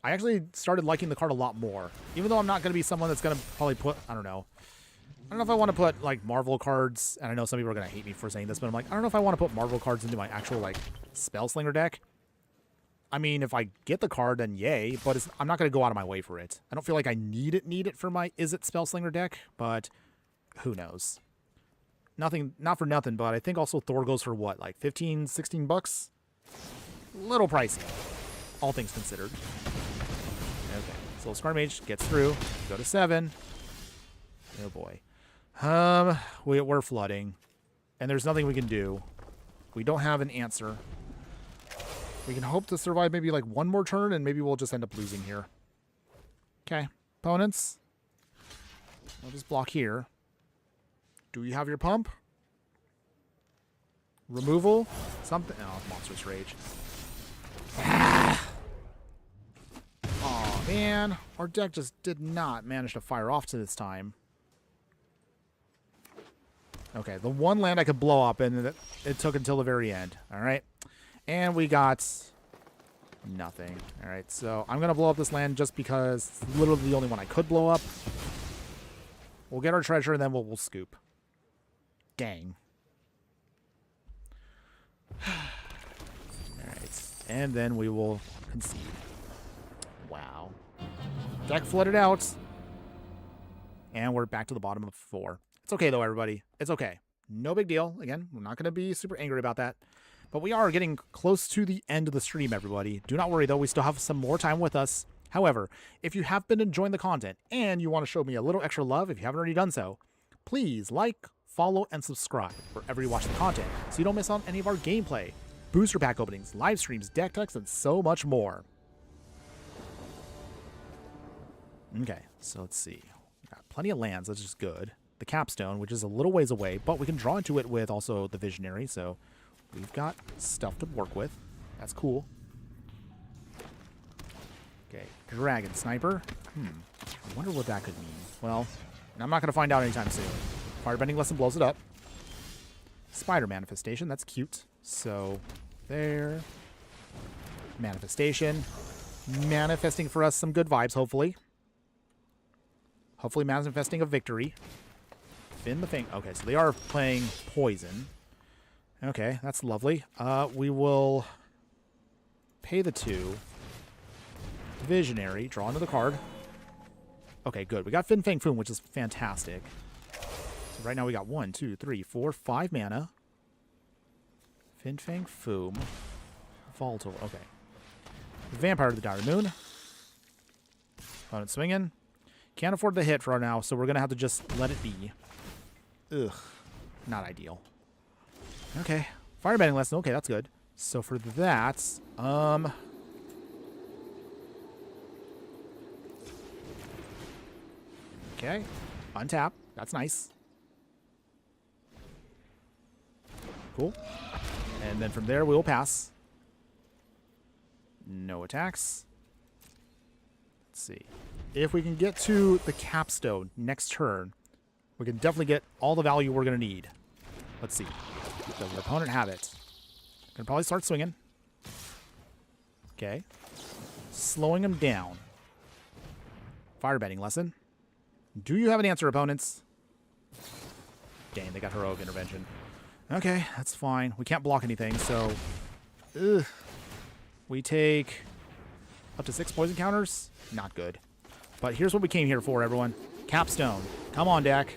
Speaker 1: I actually started liking the card a lot more. Even though I'm not going to be someone that's going to probably put, I don't know if I want to put, like, Marvel cards, and I know some people are going to hate me for saying this, but I'm like, I don't know if I want to put Marvel cards into my actual, like, Spellslinger deck. I mean, if I get the card, then yay, but I'm not going to go out of my way for it. I don't feel like I need it for my Is It Spellslinger deck, but who knows. Nothing, not for nothing, but I think also Thor goes for what, like 15, 16 bucks? Little pricey, all things considered. Okay, so Scar Mage gets through. Go to 7. Oh boy. We're flooding, and there's nothing we can do. We don't have an answer. We can hope to survive maybe like one more turn, and maybe we'll just end up losing here. Okay, opponents. We'll just block here. Do you have your pump? Removal? Something. Oh, Monstrous Rage. Ah! Oh man, our deck just did not manage to fire off to this time. Okay, the one land I could blow up, and it took until the very end. All right. And we got nothing. All right, so I'm going to blow up this land just because it's literally the only one I could blow up. We'll get our treasure, and then we'll scoop. Dang. All right, and then we will concede. Wow. Deck flooded out. And we're back to the bottom of 4. It's okay, though, everybody. It's okay. No big deal. Again, we're not going to be super angry about that. But we are getting close to the end of the stream, everybody. Do not worry, though. We still have some more time with us. However, if you have been enjoying the content and you want to show me a little extra love, if you haven't already done so, please like, follow, and subscribe wherever you watch the content so you don't miss out on any of our gameplay, booster pack openings, live streams, deck techs, and so much more. Okay, so let's see. We got plenty of lands, that's just good. The Capstone, which is a little ways away, but we can draw into it with also the Visionary, so we've got stuff to work with. That's cool. Okay, Dragon Sniper. I wonder what that could mean. Well, I'm not going to find out anytime soon. Firebending Lesson blows it up. Spider Manifestation, that's cute. So, there. Manifestation. Manifesting for us some good vibes, hopefully. Hopefully manifesting a victory. Fin the Fang. Okay, so they are playing Poison. Okay, that's lovely. We will pay the 2. Visionary. Draw another card. Okay, good. We got Fin Fang Foom, which is fantastic. So right now we got 1, 2, 3, 4, 5 mana. Fin Fang Foom. Volatile. Okay. Vampire of the Dire Moon. Opponent swinging. Can't afford the hit for now, so we're going to have to just let it be. Ugh. Not ideal. Okay. Firebending Lesson. Okay, that's good. So for that, okay. Untap. That's nice. Cool. And then from there, we will pass. No attacks. Let's see. If we can get to the Capstone next turn, we can definitely get all the value we're going to need. Let's see. Does the opponent have it? Gonna probably start swinging. Okay. Slowing him down. Firebending Lesson. Do you have an answer, opponents? Dang, they got Heroic Intervention. Okay, that's fine. We can't block anything, so... Ugh. We take up to 6 poison counters. Not good. But here's what we came here for, everyone. Capstone. Come on, deck.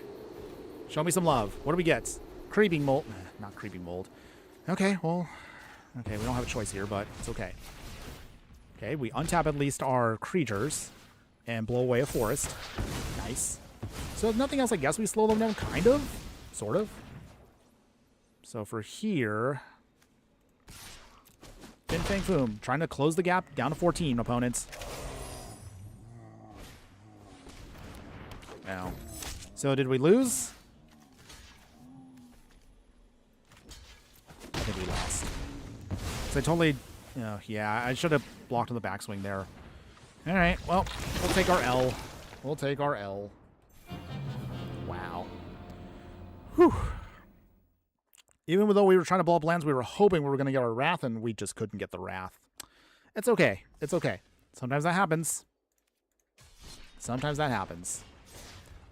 Speaker 1: Show me some love. What do we get? Creeping Mold. Not Creeping Mold. Okay, well... Okay, we don't have a choice here, but it's okay. Okay, we untap at least our creatures and blow away a forest. Nice. So if nothing else, I guess we slow them down, kind of? Sort of. So for here... Fin Fang Foom, trying to close the gap down to 14, opponents. Now, so did we lose? I think we lost. So I totally, yeah, I should have blocked on the backswing there. All right, well, we'll take our L. We'll take our L. Wow. Whew. Even though we were trying to blow up lands, we were hoping we were going to get our Wrath, and we just couldn't get the Wrath. It's okay. It's okay. Sometimes that happens. Sometimes that happens.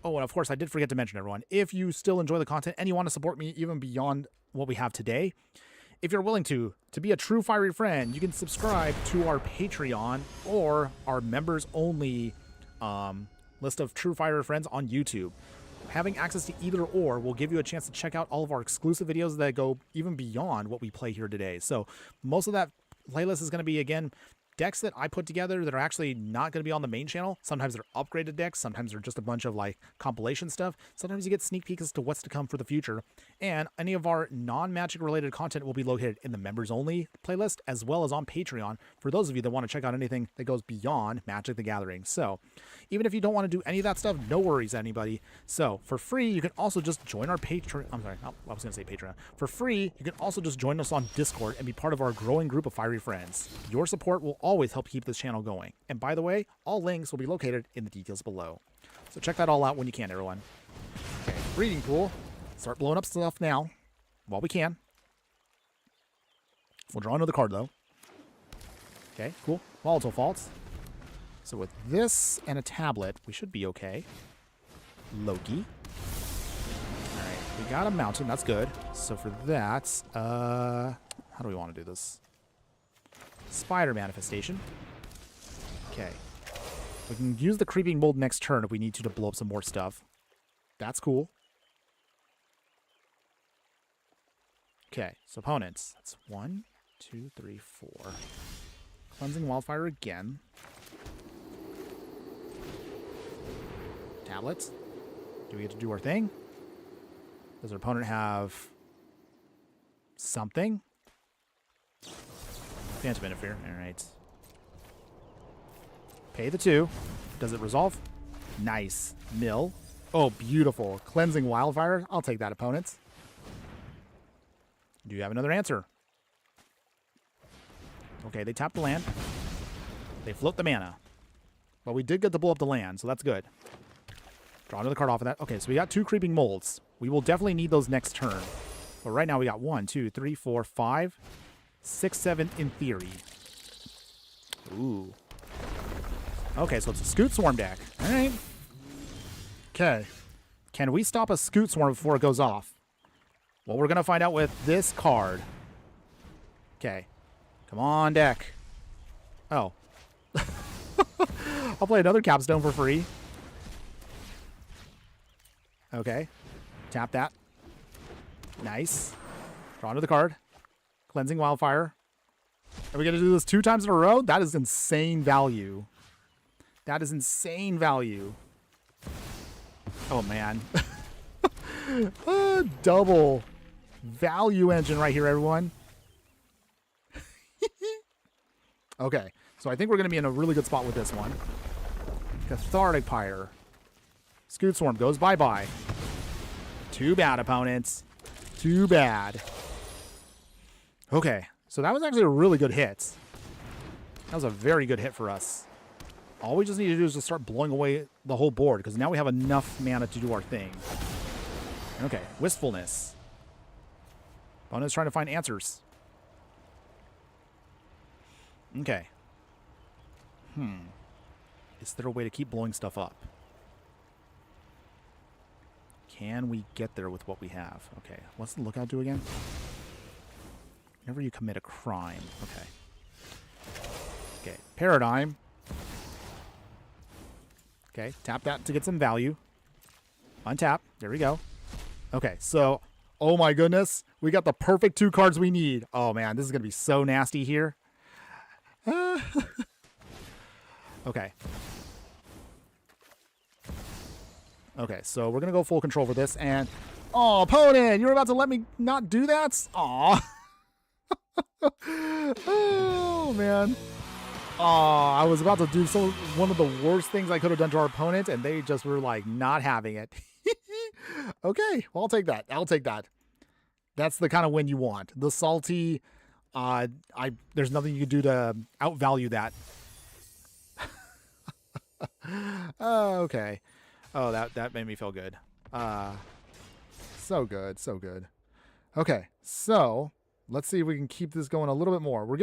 Speaker 1: Oh, and of course, I did forget to mention, everyone, if you still enjoy the content and you want to support me even beyond what we have today, if you're willing to be a true fiery friend, you can subscribe to our Patreon or our members only list of true fiery friends on YouTube. Having access to either or will give you a chance to check out all of our exclusive videos that go even beyond what we play here today. So most of that playlist is going to be, again, decks that I put together that are actually not going to be on the main channel. Sometimes they're upgraded decks. Sometimes they're just a bunch of like compilation stuff. Sometimes you get sneak peeks as to what's to come for the future. And any of our non-Magic related content will be located in the members only playlist as well as on Patreon for those of you that want to check out anything that goes beyond Magic the Gathering. So even if you don't want to do any of that stuff, no worries, anybody. So for free, you can also just join our Patreon. I'm sorry, I was going to say Patreon. For free, you can also just join us on Discord and be part of our growing group of fiery friends. Your support will always help keep this channel going. And by the way, all links will be located in the details below. So check that all out when you can, everyone. Okay, breeding pool. Start blowing up stuff now while we can. We'll draw another card though. Okay, cool. Volatile Faults. So with this and a tablet, we should be okay. Loki. Alright, we got a mountain. That's good. So for that, how do we want to do this? Spider Manifestation. Okay. We can use the Creeping Mold next turn if we need to blow up some more stuff. That's cool. Okay, so opponents. That's 1, 2, 3, 4. Cleansing Wildfire again. Tablets. Do we get to do our thing? Does our opponent have something? Phantom Interfere. Alright. Pay the 2. Does it resolve? Nice. Mill. Oh, beautiful. Cleansing Wildfire. I'll take that, opponents. Do you have another answer? Okay, they tap the land. They float the mana. Well, we did get to blow up the land, so that's good. Draw another card off of that. Okay, so we got 2 Creeping Molds. We will definitely need those next turn. But right now we got 1, 2, 3, 4, 5, 6, 7 in theory. Ooh. Okay, so it's a Scoot Swarm deck. All right. Okay. Can we stop a Scoot Swarm before it goes off? Well, we're going to find out with this card. Okay. Come on, deck. Oh. I'll play another Capstone for free. Okay. Tap that. Nice. Draw another card. Cleansing Wildfire. Are we going to do this 2 times in a row? That is insane value. That is insane value. Oh, man. Double value engine right here, everyone. Okay, so I think we're going to be in a really good spot with this one. Cathartic Pyre. Scoot Swarm goes bye-bye. Too bad, opponents. Too bad. Okay, so that was actually a really good hit. That was a very good hit for us. All we just need to do is just start blowing away the whole board, because now we have enough mana to do our thing. Okay, Wistfulness. Opponent's trying to find answers. Okay. Is there a way to keep blowing stuff up? Can we get there with what we have? Okay, what's the lookout do again? Whenever you commit a crime. Okay. Okay, Paradigm. Okay, tap that to get some value. Untap. There we go. Okay, so, oh my goodness. We got the perfect 2 cards we need. Oh man, this is going to be so nasty here. Okay. Okay, so we're going to go full control for this. And, oh, opponent, you were about to let me not do that? Aw. Oh, man. Oh, I was about to do one of the worst things I could have done to our opponent, and they just were like not having it. Okay, well, I'll take that. I'll take that. That's the kind of win you want. The salty, there's nothing you can do to outvalue that. Okay. Oh, that made me feel good. So good, so good. Okay, so let's see if we can keep this going a little bit more. We're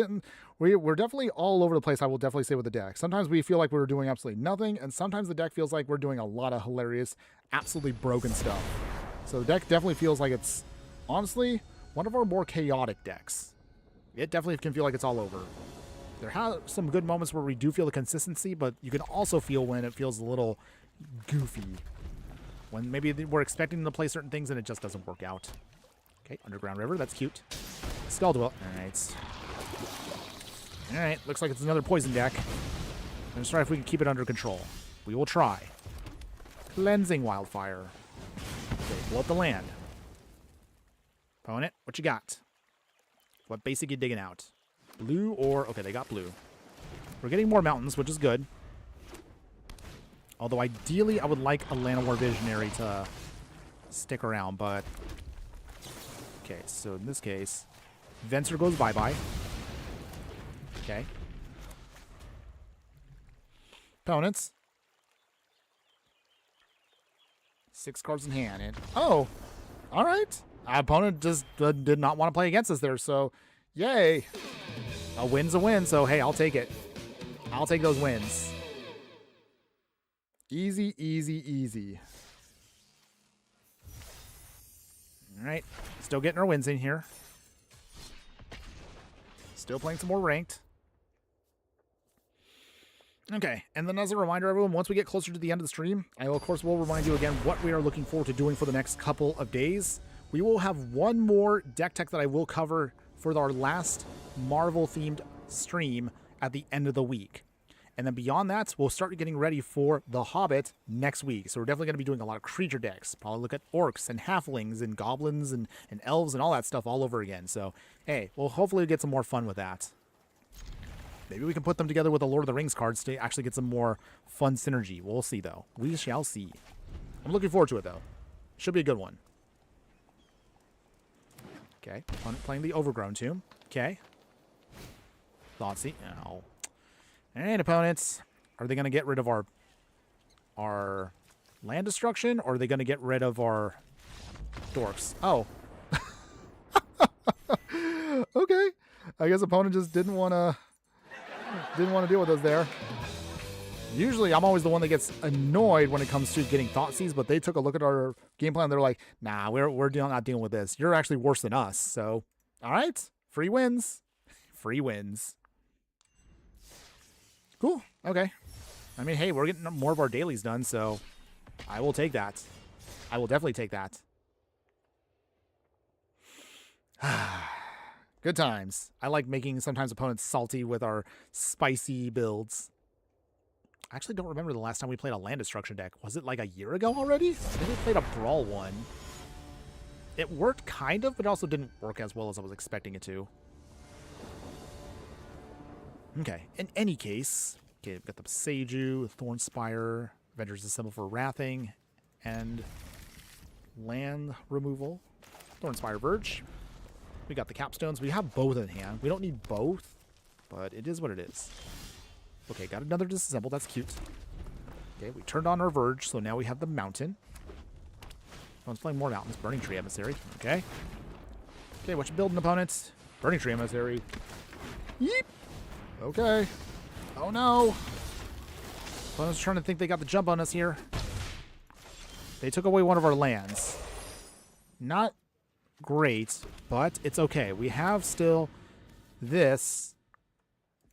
Speaker 1: definitely all over the place, I will definitely say, with the deck. Sometimes we feel like we're doing absolutely nothing, and sometimes the deck feels like we're doing a lot of hilarious, absolutely broken stuff. So the deck definitely feels like it's, honestly, one of our more chaotic decks. It definitely can feel like it's all over. There have some good moments where we do feel the consistency, but you can also feel when it feels a little goofy. When maybe we're expecting them to play certain things and it just doesn't work out. Okay, Underground River, that's cute. Skull Dwell. Alright. Alright, looks like it's another poison deck. Let's try if we can keep it under control. We will try. Cleansing Wildfire. Okay, blow up the land. Opponent, what you got? What basic you digging out? Blue or... Okay, they got blue. We're getting more mountains, which is good. Although ideally, I would like a Llanowar Visionary to stick around, but... Okay, so in this case, Venser goes bye-bye. Okay. Opponents. 6 cards in hand. And, oh! Alright. Our opponent just did not want to play against us there, so yay. A win's a win, so hey, I'll take it. I'll take those wins. Easy, easy, easy. Alright, still getting our wins in here. Still playing some more ranked. Okay, and then as a reminder, everyone, once we get closer to the end of the stream, I will, of course, will remind you again what we are looking forward to doing for the next couple of days. We will have one more deck tech that I will cover for our last Marvel-themed stream at the end of the week. And then beyond that, we'll start getting ready for The Hobbit next week. So we're definitely going to be doing a lot of creature decks. Probably look at orcs and halflings and goblins and elves and all that stuff all over again. So, hey, we'll hopefully get some more fun with that. Maybe we can put them together with the Lord of the Rings cards to actually get some more fun synergy. We'll see, though. We shall see. I'm looking forward to it, though. Should be a good one. Okay, playing the Overgrown Tomb. Okay. Thoughtseize. Ow. And opponents, are they going to get rid of our land destruction, or are they going to get rid of our dorks? Oh. Okay. I guess opponent just didn't want to deal with us there. Usually, I'm always the one that gets annoyed when it comes to getting Thoughtseize, but they took a look at our game plan. They're like, nah, we're not dealing with this. You're actually worse than us. So, all right. Free wins. Free wins. Cool. Okay. I mean, hey, we're getting more of our dailies done, so I will take that. I will definitely take that. Good times. I like making sometimes opponents salty with our spicy builds. I actually don't remember the last time we played a land destruction deck. Was it like a year ago already? I think we played a Brawl one. It worked kind of, but also didn't work as well as I was expecting it to. Okay, in any case, okay, we've got the Seiju, Thornspire, Avengers Assemble for Wrathing, and land removal. Thornspire Verge. We got the Capstones. We have both in hand. We don't need both, but it is what it is. Okay, got another Disassemble. That's cute. Okay, we turned on our Verge, so now we have the Mountain. One's playing more Mountains. Burning Tree Emissary. Okay. Okay, what you building, opponents? Burning Tree Emissary. Yeep. Okay. Oh, no. Opponents trying to think they got the jump on us here. They took away one of our lands. Not great, but it's okay. We have still this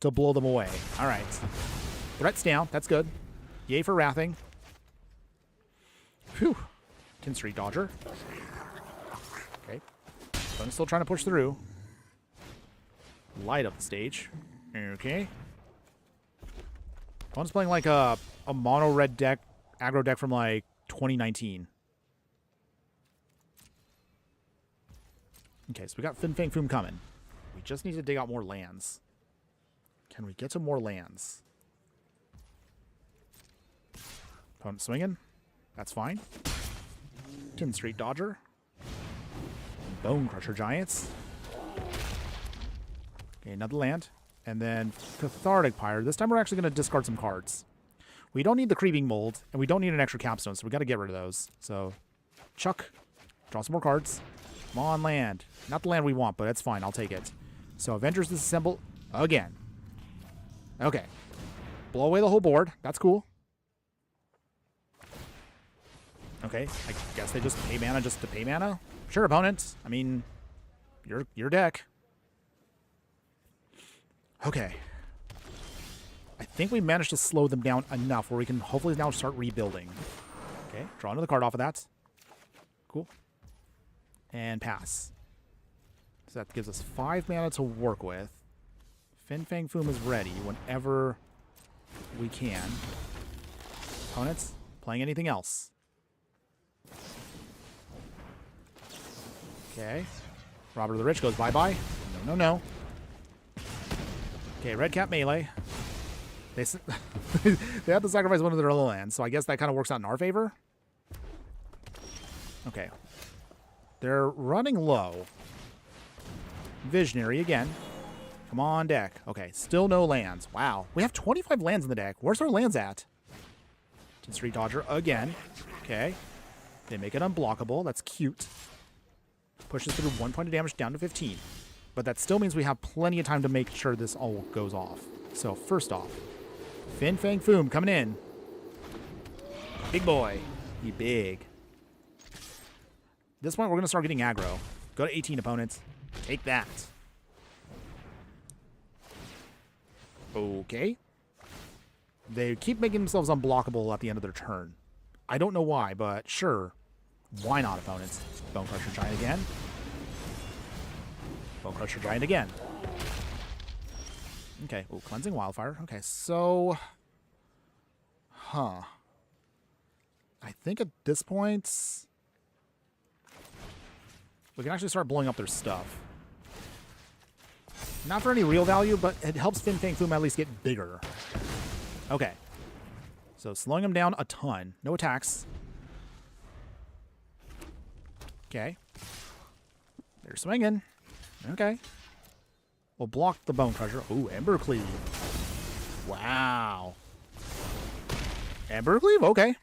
Speaker 1: to blow them away. All right. Threat's down. That's good. Yay for Wrathing. Phew. 10 Street Dodger. Okay. Opponent's still trying to push through. Light up the stage. Okay. Opponent's playing like a mono red deck, aggro deck from like 2019. Okay, so we got Fin Fang Foom coming. We just need to dig out more lands. Can we get to more lands? Opponent swinging. That's fine. 10 Street Dodger. Bone Crusher Giants. Okay, another land. And then Cathartic Pyre. This time we're actually going to discard some cards. We don't need the Creeping Mold, and we don't need an extra Capstone, so we got to get rid of those. So, chuck. Draw some more cards. Come on, land. Not the land we want, but that's fine. I'll take it. So, Avengers Disassemble again. Okay. Blow away the whole board. That's cool. Okay. I guess they just pay mana just to pay mana. Sure, opponent. I mean, Your deck. Okay. I think we managed to slow them down enough where we can hopefully now start rebuilding. Okay, draw another card off of that. Cool. And pass. So that gives us 5 mana to work with. Fin Fang Foom is ready whenever we can. Opponents, playing anything else? Okay. Robert the Rich goes bye-bye. No, no, no. Okay, red cap melee. They have to sacrifice one of their other lands, so I guess that kind of works out in our favor. Okay. They're running low. Visionary again. Come on, deck. Okay, still no lands. Wow. We have 25 lands in the deck. Where's our lands at? Street Dodger again. Okay. They make it unblockable. That's cute. Pushes through 1 point of damage down to 15. But that still means we have plenty of time to make sure this all goes off. So first off, Fin Fang Foom coming in. Big boy. He big. At this point, we're going to start getting aggro. Go to 18 opponents. Take that. Okay. They keep making themselves unblockable at the end of their turn. I don't know why, but sure. Why not, opponents? Bone Crusher Giant again. Bone Crusher Giant again. Okay. Oh, Cleansing Wildfire. Okay, so... Huh. I think at this point... we can actually start blowing up their stuff. Not for any real value, but it helps Fin Fang Foom at least get bigger. Okay. So slowing them down a ton. No attacks. Okay. They're swinging. Okay. We'll block the Bone Crusher. Ooh, Ember Cleave. Wow. Ember Cleave? Okay.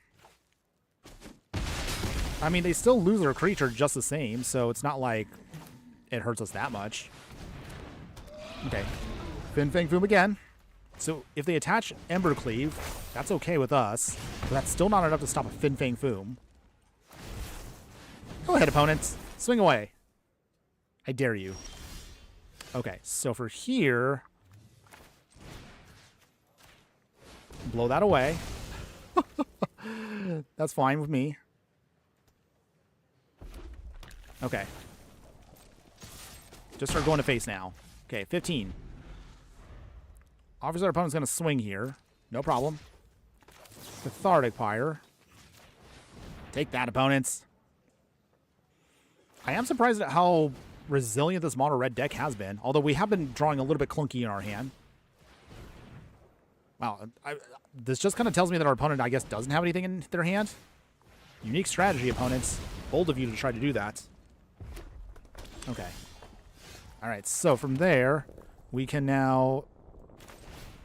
Speaker 1: I mean, they still lose their creature just the same, so it's not like it hurts us that much. Okay. Fin Fang Foom again. So if they attach Ember Cleave, that's okay with us, but that's still not enough to stop a Fin Fang Foom. Go ahead, opponents. Swing away. I dare you. Okay, so for here... blow that away. That's fine with me. Okay. Just start going to face now. Okay, 15. Obviously, our opponent's going to swing here. No problem. Cathartic Pyre. Take that, opponents. I am surprised at how resilient this mono red deck has been, although we have been drawing a little bit clunky in our hand. Wow, this just kind of tells me that our opponent, I guess, doesn't have anything in their hand. Unique strategy, opponents. Bold of you to try to do that. Okay. All right, so from there, we can now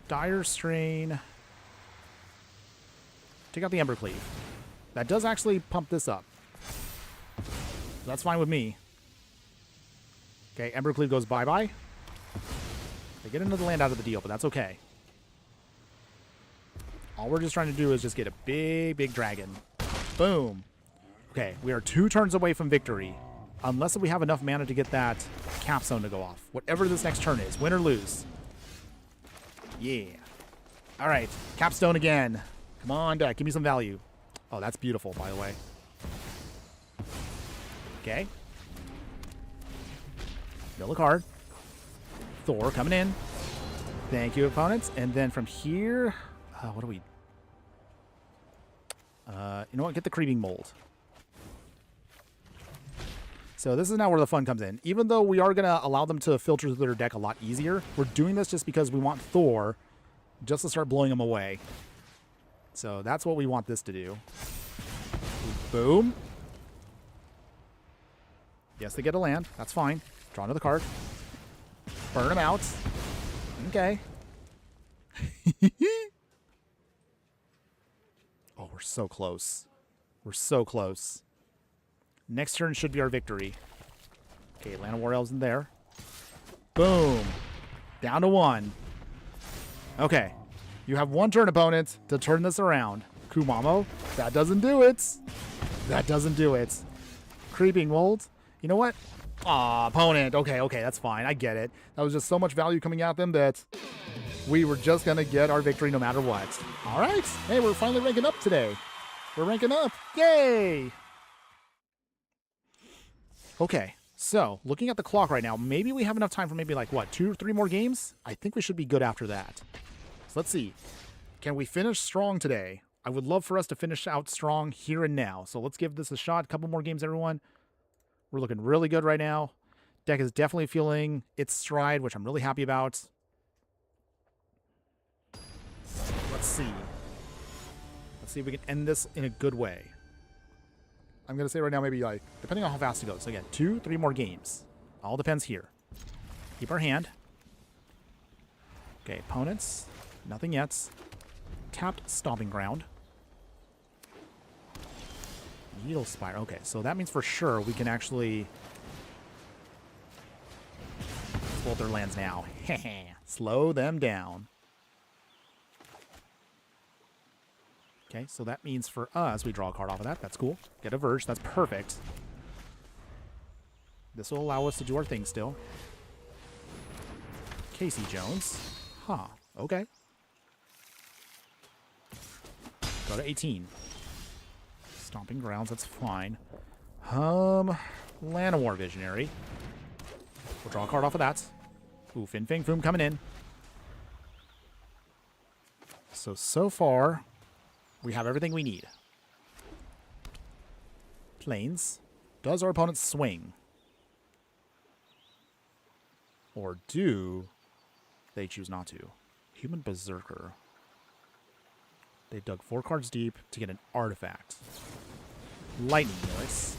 Speaker 1: Dire Strain. Take out the Ember Cleave. That does actually pump this up. That's fine with me. Okay, Ember Cleave goes bye-bye. They get another land out of the deal, but that's okay. All we're just trying to do is just get a big, big dragon. Boom. Okay, we are 2 turns away from victory. Unless we have enough mana to get that capstone to go off. Whatever this next turn is, win or lose. Yeah. All right, capstone again. Come on, deck, give me some value. Oh, that's beautiful, by the way. Okay. Mill a card. Thor coming in. Thank you, opponents. And then from here, what do we... you know what? Get the Creeping Mold. So this is now where the fun comes in. Even though we are going to allow them to filter through their deck a lot easier, we're doing this just because we want Thor just to start blowing them away. So that's what we want this to do. Boom. Yes, they get a land. That's fine. Draw another card. Burn them out. Okay. Oh, we're so close. We're so close. Next turn should be our victory. Okay, Land of War Elves in there. Boom. Down to 1. Okay. You have 1 turn, opponent, to turn this around. Kumamo, that doesn't do it. That doesn't do it. Creeping Mold. You know what? Aw, opponent. Okay, that's fine. I get it. That was just so much value coming at them that we were just going to get our victory no matter what. All right. Hey, we're finally ranking up today. We're ranking up. Yay! Okay, so looking at the clock right now, maybe we have enough time for maybe like, what, 2 or 3 more games? I think we should be good after that. So let's see. Can we finish strong today? I would love for us to finish out strong here and now. So let's give this a shot. A couple more games, everyone. We're looking really good right now. Deck is definitely feeling its stride, which I'm really happy about. Let's see. Let's see if we can end this in a good way. I'm going to say right now, maybe like, depending on how fast it goes. So again, 2, 3 more games. All depends here. Keep our hand. Okay, opponents. Nothing yet. Tapped Stomping Ground. Needle Spire. Okay, so that means for sure we can actually slow their lands now. Slow them down. Okay, so that means for us, we draw a card off of that. That's cool. Get a Verge. That's perfect. This will allow us to do our thing still. Casey Jones. Huh. Okay. Go to 18. Stomping Grounds, that's fine. Llanowar Visionary. We'll draw a card off of that. Ooh, Fin Fang Foom coming in. So far, we have everything we need. Plains. Does our opponent swing? Or do they choose not to? Human Berserker. They dug 4 cards deep to get an artifact. Lightning Noise.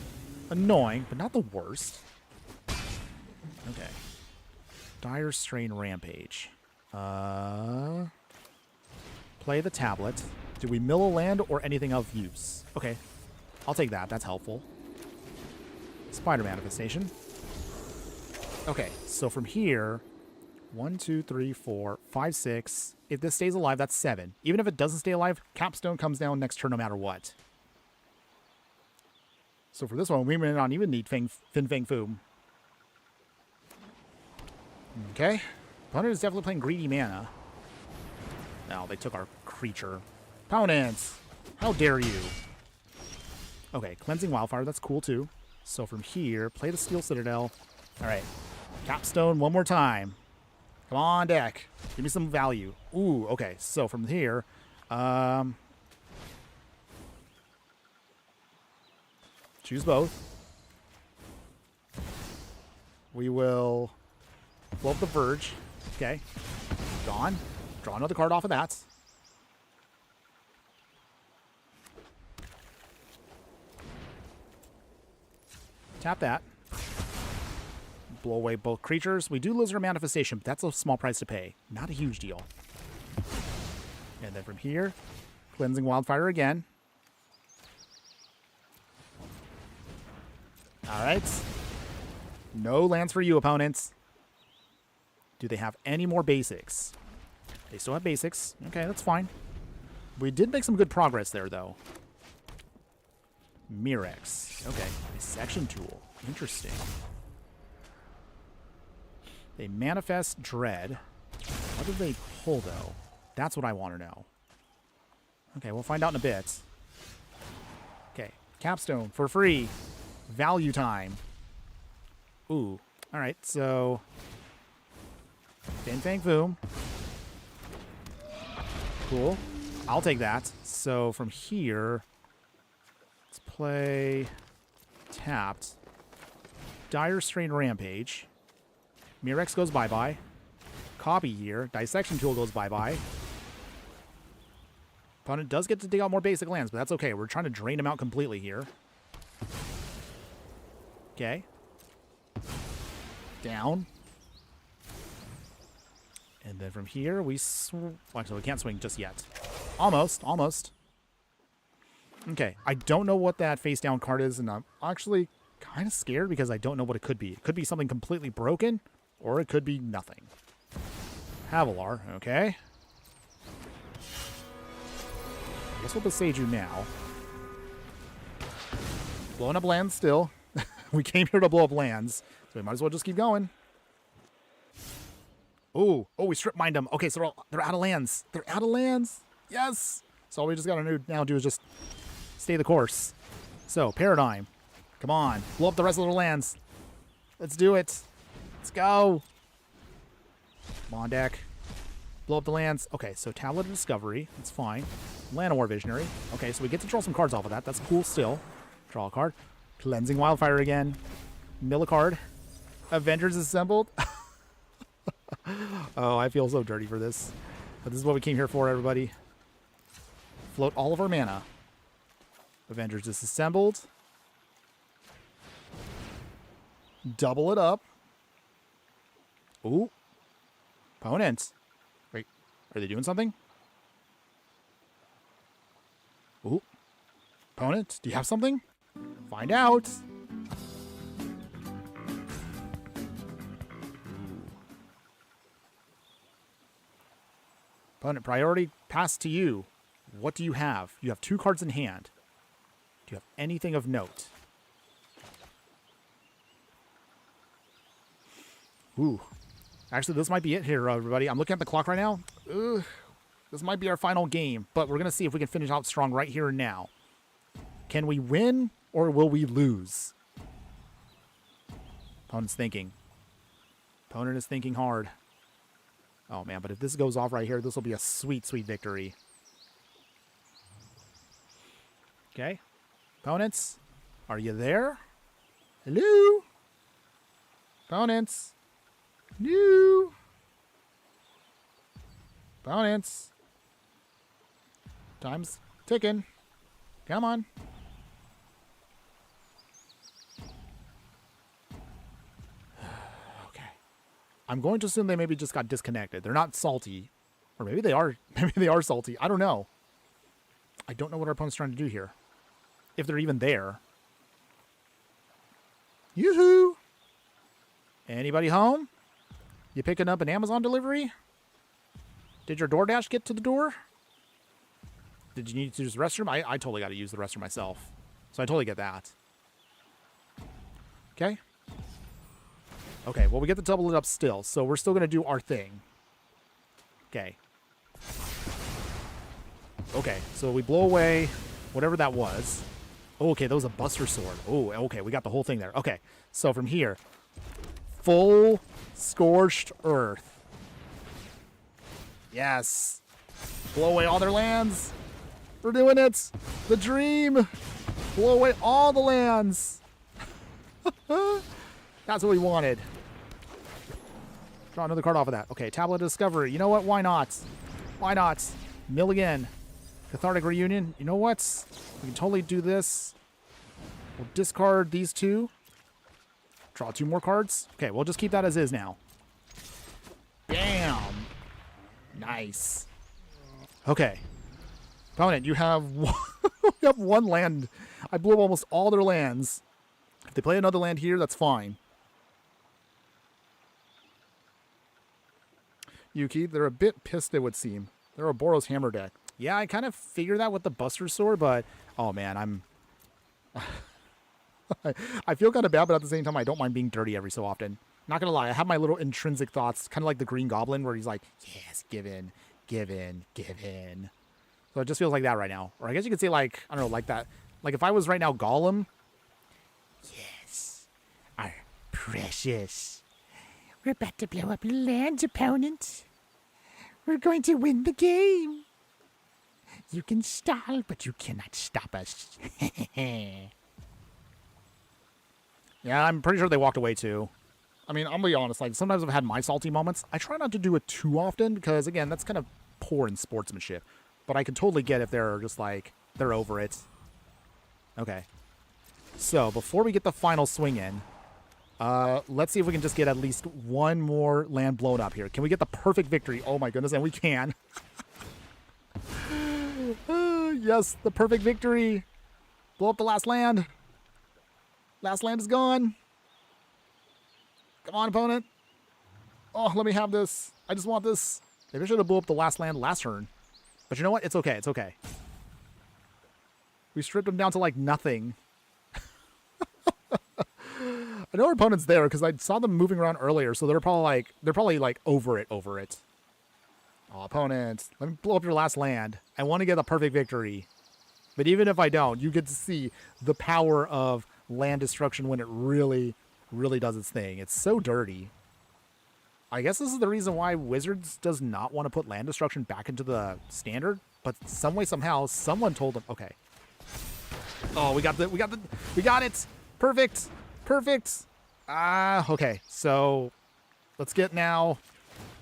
Speaker 1: Annoying, but not the worst. Okay. Dire Strain Rampage. Play the tablet. Do we mill a land or anything of use? Okay. I'll take that. That's helpful. Spider Manifestation. Okay, so from here, 1, 2, 3, 4, 5, 6. If this stays alive, that's 7. Even if it doesn't stay alive, Capstone comes down next turn no matter what. So for this one, we may not even need Fin Fang Foom. Okay. Opponent is definitely playing greedy mana. No, they took our creature. Opponents! How dare you? Okay, Cleansing Wildfire, that's cool too. So from here, play the Steel Citadel. Alright. Capstone one more time. Come on, deck. Give me some value. Ooh, okay. So from here, choose both. We will blow up the Verge. Okay. Gone. Draw another card off of that. Tap that. Blow away both creatures. We do lose our manifestation, but that's a small price to pay. Not a huge deal. And then from here, Cleansing Wildfire again. Alright. No lands for you, opponents. Do they have any more basics? They still have basics. Okay, that's fine. We did make some good progress there, though. Mirex. Okay. Dissection Tool. Interesting. They manifest Dread. What do they pull, though? That's what I want to know. Okay, we'll find out in a bit. Okay, Capstone for free. Value time. Ooh. Alright, so... Fin Fang Foom. Cool. I'll take that. So from here, let's play tapped. Dire Strain Rampage. Mirex goes bye-bye. Copy here. Dissection Tool goes bye-bye. Opponent does get to dig out more basic lands, but that's okay. We're trying to drain them out completely here. Okay. Down. And then from here, we actually, we can't swing just yet. Almost. Almost. Okay. I don't know what that face-down card is, and I'm actually kind of scared because I don't know what it could be. It could be something completely broken, or it could be nothing. Havilar, okay. I guess we'll besage you now. Blowing up lands still. We came here to blow up lands. So we might as well just keep going. Oh, we strip mined them. Okay, so they're out of lands. They're out of lands. Yes. So all we just got to now do is just stay the course. So, Paradigm. Come on. Blow up the rest of the lands. Let's do it. Let's go. Come on, deck. Blow up the lands. Okay, so Tablet of Discovery. That's fine. Llanowar Visionary. Okay, so we get to draw some cards off of that. That's cool still. Draw a card. Cleansing Wildfire again. Mill a card. Avengers Assembled. Oh, I feel so dirty for this. But this is what we came here for, everybody. Float all of our mana. Avengers Disassembled. Double it up. Ooh. Opponent. Wait, are they doing something? Ooh. Opponent, do you have something? Find out. Opponent, priority passed to you. What do you have? You have 2 cards in hand. Do you have anything of note? Ooh. Actually, this might be it here, everybody. I'm looking at the clock right now. Ugh. This might be our final game, but we're going to see if we can finish out strong right here and now. Can we win, or will we lose? Opponent's thinking. Opponent is thinking hard. Oh, man, but if this goes off right here, this will be a sweet, sweet victory. Okay. Opponents, are you there? Hello? Opponents. No. Opponents. Time's ticking. Come on. Okay. I'm going to assume they maybe just got disconnected. They're not salty. Or maybe they are. Maybe they are salty. I don't know. I don't know what our opponent's trying to do here. If they're even there. Yoo-hoo! Anybody home? You picking up an Amazon delivery? Did your DoorDash get to the door? Did you need to use the restroom? I totally got to use the restroom myself. So I totally get that. Okay. Okay, well, we get to double it up still. So we're still going to do our thing. Okay. Okay, so we blow away whatever that was. Oh, okay, that was a Buster Sword. Oh, okay, we got the whole thing there. Okay, so from here, full Scorched Earth. Yes. Blow away all their lands. We're doing it. The dream. Blow away all the lands. That's what we wanted. Draw another card off of that. Okay, Tablet of Discovery. You know what? Why not? Why not? Mill again. Cathartic Reunion. You know what? We can totally do this. We'll discard these 2. Draw 2 more cards. Okay, we'll just keep that as is now. Bam! Nice. Okay. Opponent, you have one, you have 1 land. I blew up almost all their lands. If they play another land here, that's fine. Yuki, they're a bit pissed, it would seem. They're a Boros Hammer deck. Yeah, I kind of figured that with the Buster Sword, but... Oh, man, I'm... I feel kind of bad, but at the same time, I don't mind being dirty every so often. Not gonna lie, I have my little intrinsic thoughts, kind of like the Green Goblin, where he's like, yes, give in, give in, give in. So it just feels like that right now. Or I guess you could say, like, I don't know, like that. Like if I was right now Gollum. Yes, our precious. We're about to blow up land, opponent. We're going to win the game. You can stall, but you cannot stop us. Yeah, I'm pretty sure they walked away too. I mean, I'm gonna be honest, like, sometimes I've had my salty moments. I try not to do it too often because, again, that's kind of poor in sportsmanship. But I can totally get if they're just like, they're over it. Okay. So, before we get the final swing in, let's see if we can just get at least 1 more land blown up here. Can we get the perfect victory? Oh my goodness, and we can. Yes, the perfect victory. Blow up the last land. Last land is gone. Come on, opponent. Oh, let me have this. I just want this. Maybe I should have blew up the last land last turn. But you know what? It's okay. It's okay. We stripped them down to, like, nothing. I know our opponent's there because I saw them moving around earlier, so they're probably like over it. Oh, opponent, let me blow up your last land. I want to get a perfect victory. But even if I don't, you get to see the power of land destruction when it really, really does its thing. It's so dirty. I guess this is the reason why Wizards does not want to put land destruction back into the standard. But some way, somehow, someone told them, okay. Oh, we got it. Perfect. Okay. So let's get now.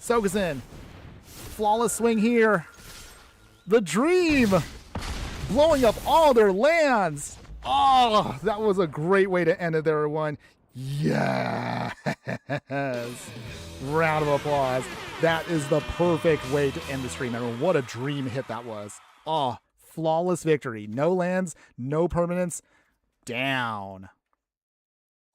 Speaker 1: Sogazin. Flawless swing here. The dream. Blowing up all their lands. Oh, that was a great way to end it there, everyone. Yes. Round of applause. That is the perfect way to end the stream, everyone. What a dream hit that was. Oh, flawless victory. No lands, no permanents. Down.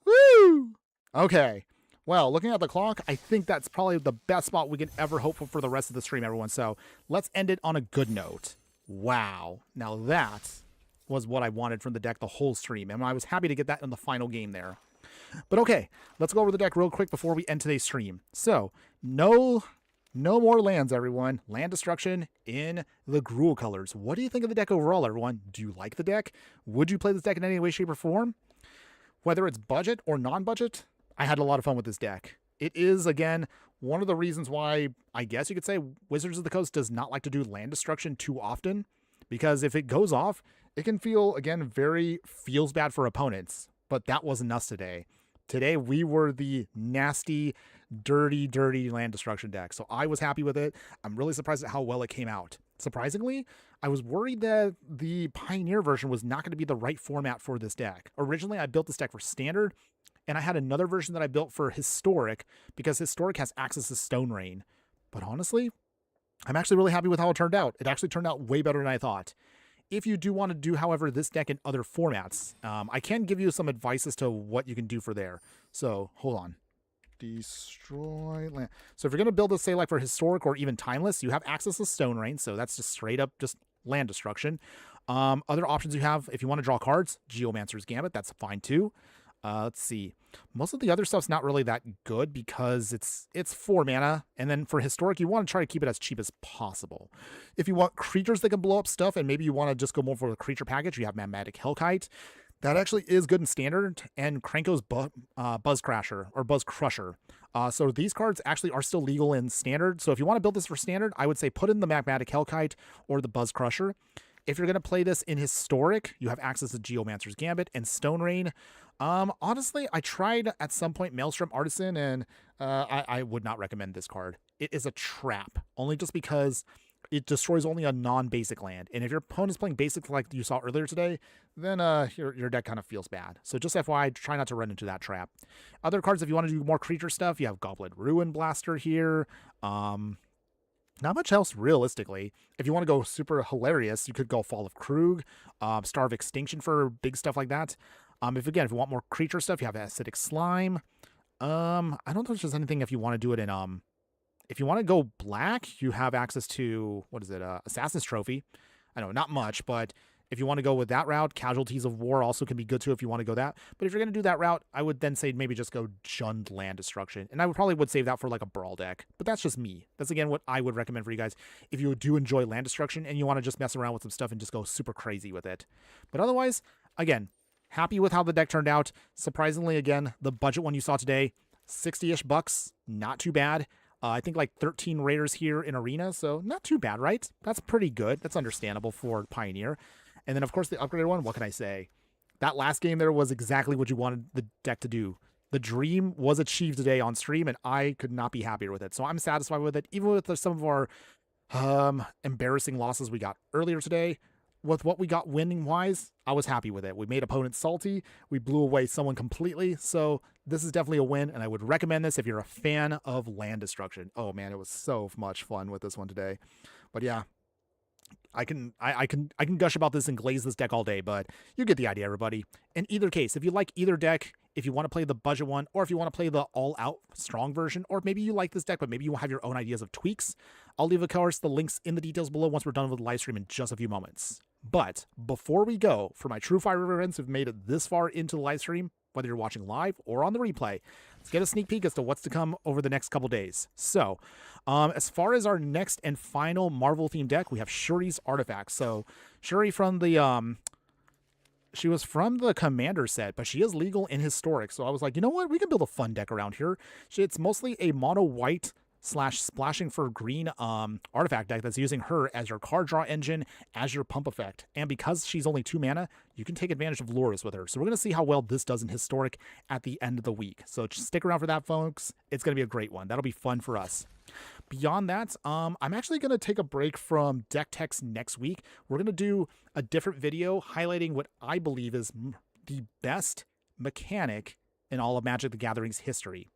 Speaker 1: Woo! Okay. Well, looking at the clock, I think that's probably the best spot we can ever hope for the rest of the stream, everyone. So let's end it on a good note. Wow. Now that was what I wanted from the deck the whole stream, and I was happy to get that in the final game there. But okay, let's go over the deck real quick before we end today's stream. So, no more lands, everyone. Land destruction in the Gruul colors. What do you think of the deck overall, everyone? Do you like the deck? Would you play this deck in any way, shape, or form? Whether it's budget or non-budget, I had a lot of fun with this deck. It is, again, one of the reasons why I guess you could say Wizards of the Coast does not like to do land destruction too often, because if it goes off, it can feel, again, feels bad for opponents. But that wasn't us today. Today, we were the nasty, dirty land destruction deck. So I was happy with it. I'm really surprised at how well it came out. Surprisingly, I was worried that the Pioneer version was not going to be the right format for this deck. Originally, I built this deck for Standard, and I had another version that I built for Historic, because Historic has access to Stone Rain. But honestly, I'm actually really happy with how it turned out. It actually turned out way better than I thought. If you do want to do, however, this deck in other formats, I can give you some advice as to what you can do for there. So, hold on. Destroy land. So if you're going to build this, say, like for Historic or even Timeless, you have access to Stone Rain, so that's just straight up just land destruction. Other options you have, if you want to draw cards, Geomancer's Gambit, that's fine too. Let's see. Most of the other stuff's not really that good because it's 4 mana, and then for Historic, you want to try to keep it as cheap as possible. If you want creatures that can blow up stuff, and maybe you want to just go more for the creature package, you have Magmatic Hellkite. That actually is good in Standard, and Krenko's Buzz Crusher, or Buzz Crusher. So these cards actually are still legal in Standard, so if you want to build this for Standard, I would say put in the Magmatic Hellkite or the Buzz Crusher. If you're going to play this in Historic, you have access to Geomancer's Gambit and Stone Rain. Honestly, I tried at some point Maelstrom Artisan, and I would not recommend this card. It is a trap, only just because it destroys only a non-basic land. And if your opponent's playing basic like you saw earlier today, then your deck kind of feels bad. So just FYI, try not to run into that trap. Other cards, if you want to do more creature stuff, you have Goblet Ruin Blaster here. Not much else, realistically. If you want to go super hilarious, you could go Fall of Krug, Star of Extinction for big stuff like that. If you want more creature stuff, you have Acidic Slime. I don't know if there's anything if you want to do it in, if you want to go black, you have access to, Assassin's Trophy. I know, not much, but if you want to go with that route, Casualties of War also can be good too if you want to go that. But if you're going to do that route, I would then say maybe just go Jund Land Destruction. And I would save that for like a Brawl deck. But that's just me. That's, again, what I would recommend for you guys if you do enjoy Land Destruction and you want to just mess around with some stuff and just go super crazy with it. But otherwise, again, happy with how the deck turned out. Surprisingly, again, the budget one you saw today, 60-ish bucks, not too bad. I think like 13 Raiders here in Arena, so not too bad, right? That's pretty good. That's understandable for Pioneer. And then, of course, the upgraded one, what can I say? That last game there was exactly what you wanted the deck to do. The dream was achieved today on stream, and I could not be happier with it. So I'm satisfied with it, even with some of our embarrassing losses we got earlier today. With what we got winning-wise, I was happy with it. We made opponents salty. We blew away someone completely. So this is definitely a win, and I would recommend this if you're a fan of land destruction. Oh, man, it was so much fun with this one today. But yeah, I can gush about this and glaze this deck all day, but you get the idea, everybody. In either case, if you like either deck, if you want to play the budget one, or if you want to play the all-out strong version, or maybe you like this deck, but maybe you have your own ideas of tweaks, I'll leave, of course, the links in the details below once we're done with the live stream in just a few moments. But before we go, for my true fire friends who've made it this far into the live stream, whether you're watching live or on the replay. Let's get a sneak peek as to what's to come over the next couple days. So, as far as our next and final Marvel-themed deck, we have Shuri's Artifact. So, Shuri from the she was from the Commander set, but she is legal in Historic. So I was like, you know what? We can build a fun deck around here. It's mostly a mono white / splashing for green artifact deck that's using her as your card draw engine, as your pump effect. And because she's only 2 mana, you can take advantage of Loris with her. So we're going to see how well this does in Historic at the end of the week. So just stick around for that, folks. It's going to be a great one. That'll be fun for us. Beyond that, I'm actually going to take a break from deck techs next week. We're going to do a different video highlighting what I believe is the best mechanic in all of Magic the Gathering's history.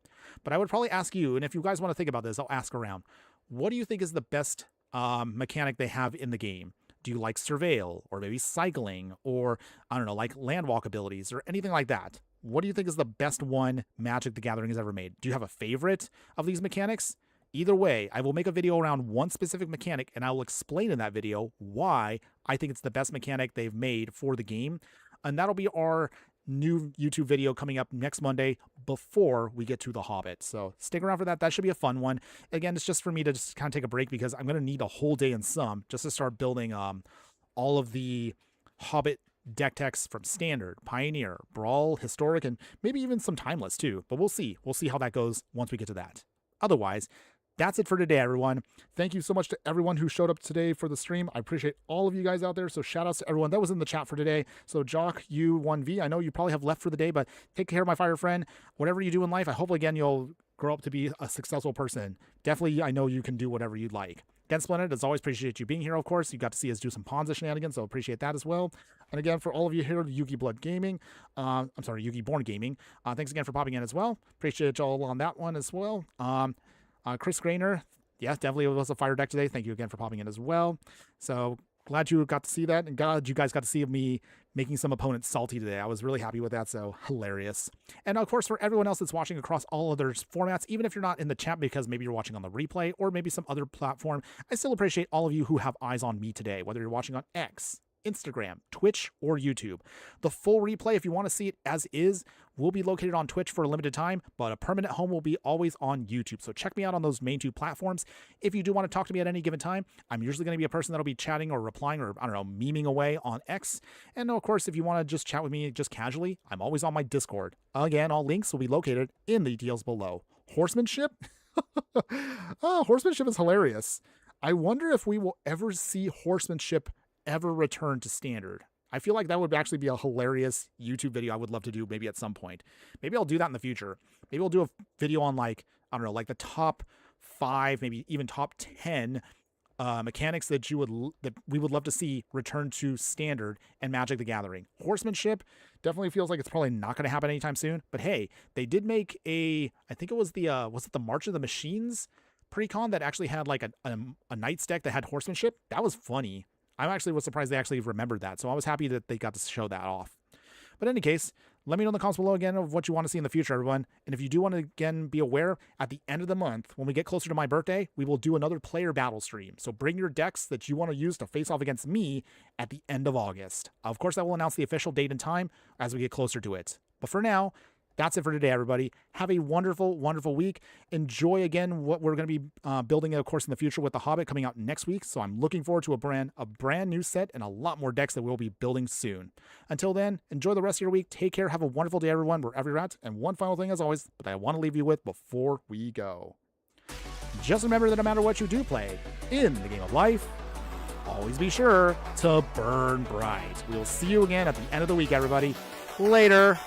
Speaker 1: But I would probably ask you, and if you guys want to think about this, I'll ask around. What do you think is the best mechanic they have in the game? Do you like Surveil, or maybe Cycling, or, I don't know, like Landwalk abilities, or anything like that? What do you think is the best one Magic the Gathering has ever made? Do you have a favorite of these mechanics? Either way, I will make a video around one specific mechanic, and I will explain in that video why I think it's the best mechanic they've made for the game. And that'll be our new YouTube video coming up next Monday before we get to The Hobbit. So stick around for that. That should be a fun one. Again, it's just for me to just kind of take a break because I'm going to need a whole day and some just to start building all of the Hobbit deck techs from Standard, Pioneer, Brawl, Historic, and maybe even some Timeless too. But we'll see. We'll see how that goes once we get to that. Otherwise, that's it for today, everyone. Thank you so much to everyone who showed up today for the stream. I appreciate all of you guys out there. So shout outs to everyone that was in the chat for today. So Jock, you 1V, I know you probably have left for the day, but take care of my fire friend. Whatever you do in life, I hope again you'll grow up to be a successful person. Definitely, I know you can do whatever you'd like. Again, Splendid, as always, appreciate you being here, of course. You got to see us do some Ponza shenanigans, so appreciate that as well. And again, for all of you here, Yugi Blood Gaming, Yugi Born Gaming, thanks again for popping in as well. Appreciate y'all on that one as well. Chris Grainer, yes, definitely was a fire deck today. Thank you again for popping in as well. So glad you got to see that, and glad you guys got to see me making some opponents salty today. I was really happy with that, so hilarious. And of course, for everyone else that's watching across all other formats, even if you're not in the chat because maybe you're watching on the replay or maybe some other platform, I still appreciate all of you who have eyes on me today, whether you're watching on X, Instagram, Twitch, or YouTube. The full replay, if you want to see it as is, will be located on Twitch for a limited time, but a permanent home will be always on YouTube. So check me out on those main 2 platforms. If you do want to talk to me at any given time, I'm usually going to be a person that'll be chatting or replying or, I don't know, memeing away on X. And of course, if you want to just chat with me just casually, I'm always on my Discord. Again, all links will be located in the details below. Horsemanship? Horsemanship is hilarious. I wonder if we will ever see horsemanship ever return to Standard. I feel like that would actually be a hilarious YouTube video I would love to do maybe at some point. Maybe I'll do that in the future. Maybe I'll do a video on like, I don't know, like the top 5, maybe even top 10 mechanics that we would love to see return to Standard and Magic the Gathering. Horsemanship definitely feels like it's probably not going to happen anytime soon. But hey, they did make I think it was was it the March of the Machines pre-con that actually had like a Knights deck that had horsemanship? That was funny. I actually was surprised they actually remembered that, so I was happy that they got to show that off. But in any case, let me know in the comments below again of what you want to see in the future, everyone. And if you do want to, again, be aware, at the end of the month, when we get closer to my birthday, we will do another player battle stream. So bring your decks that you want to use to face off against me at the end of August. Of course, I will announce the official date and time as we get closer to it. But for now, that's it for today, everybody. Have a wonderful, wonderful week. Enjoy, again, what we're going to be building, of course, in the future with The Hobbit coming out next week. So I'm looking forward to a brand new set and a lot more decks that we'll be building soon. Until then, enjoy the rest of your week. Take care. Have a wonderful day, everyone, wherever you're at. And one final thing, as always, that I want to leave you with before we go. Just remember that no matter what you do play in the game of life, always be sure to burn bright. We'll see you again at the end of the week, everybody. Later.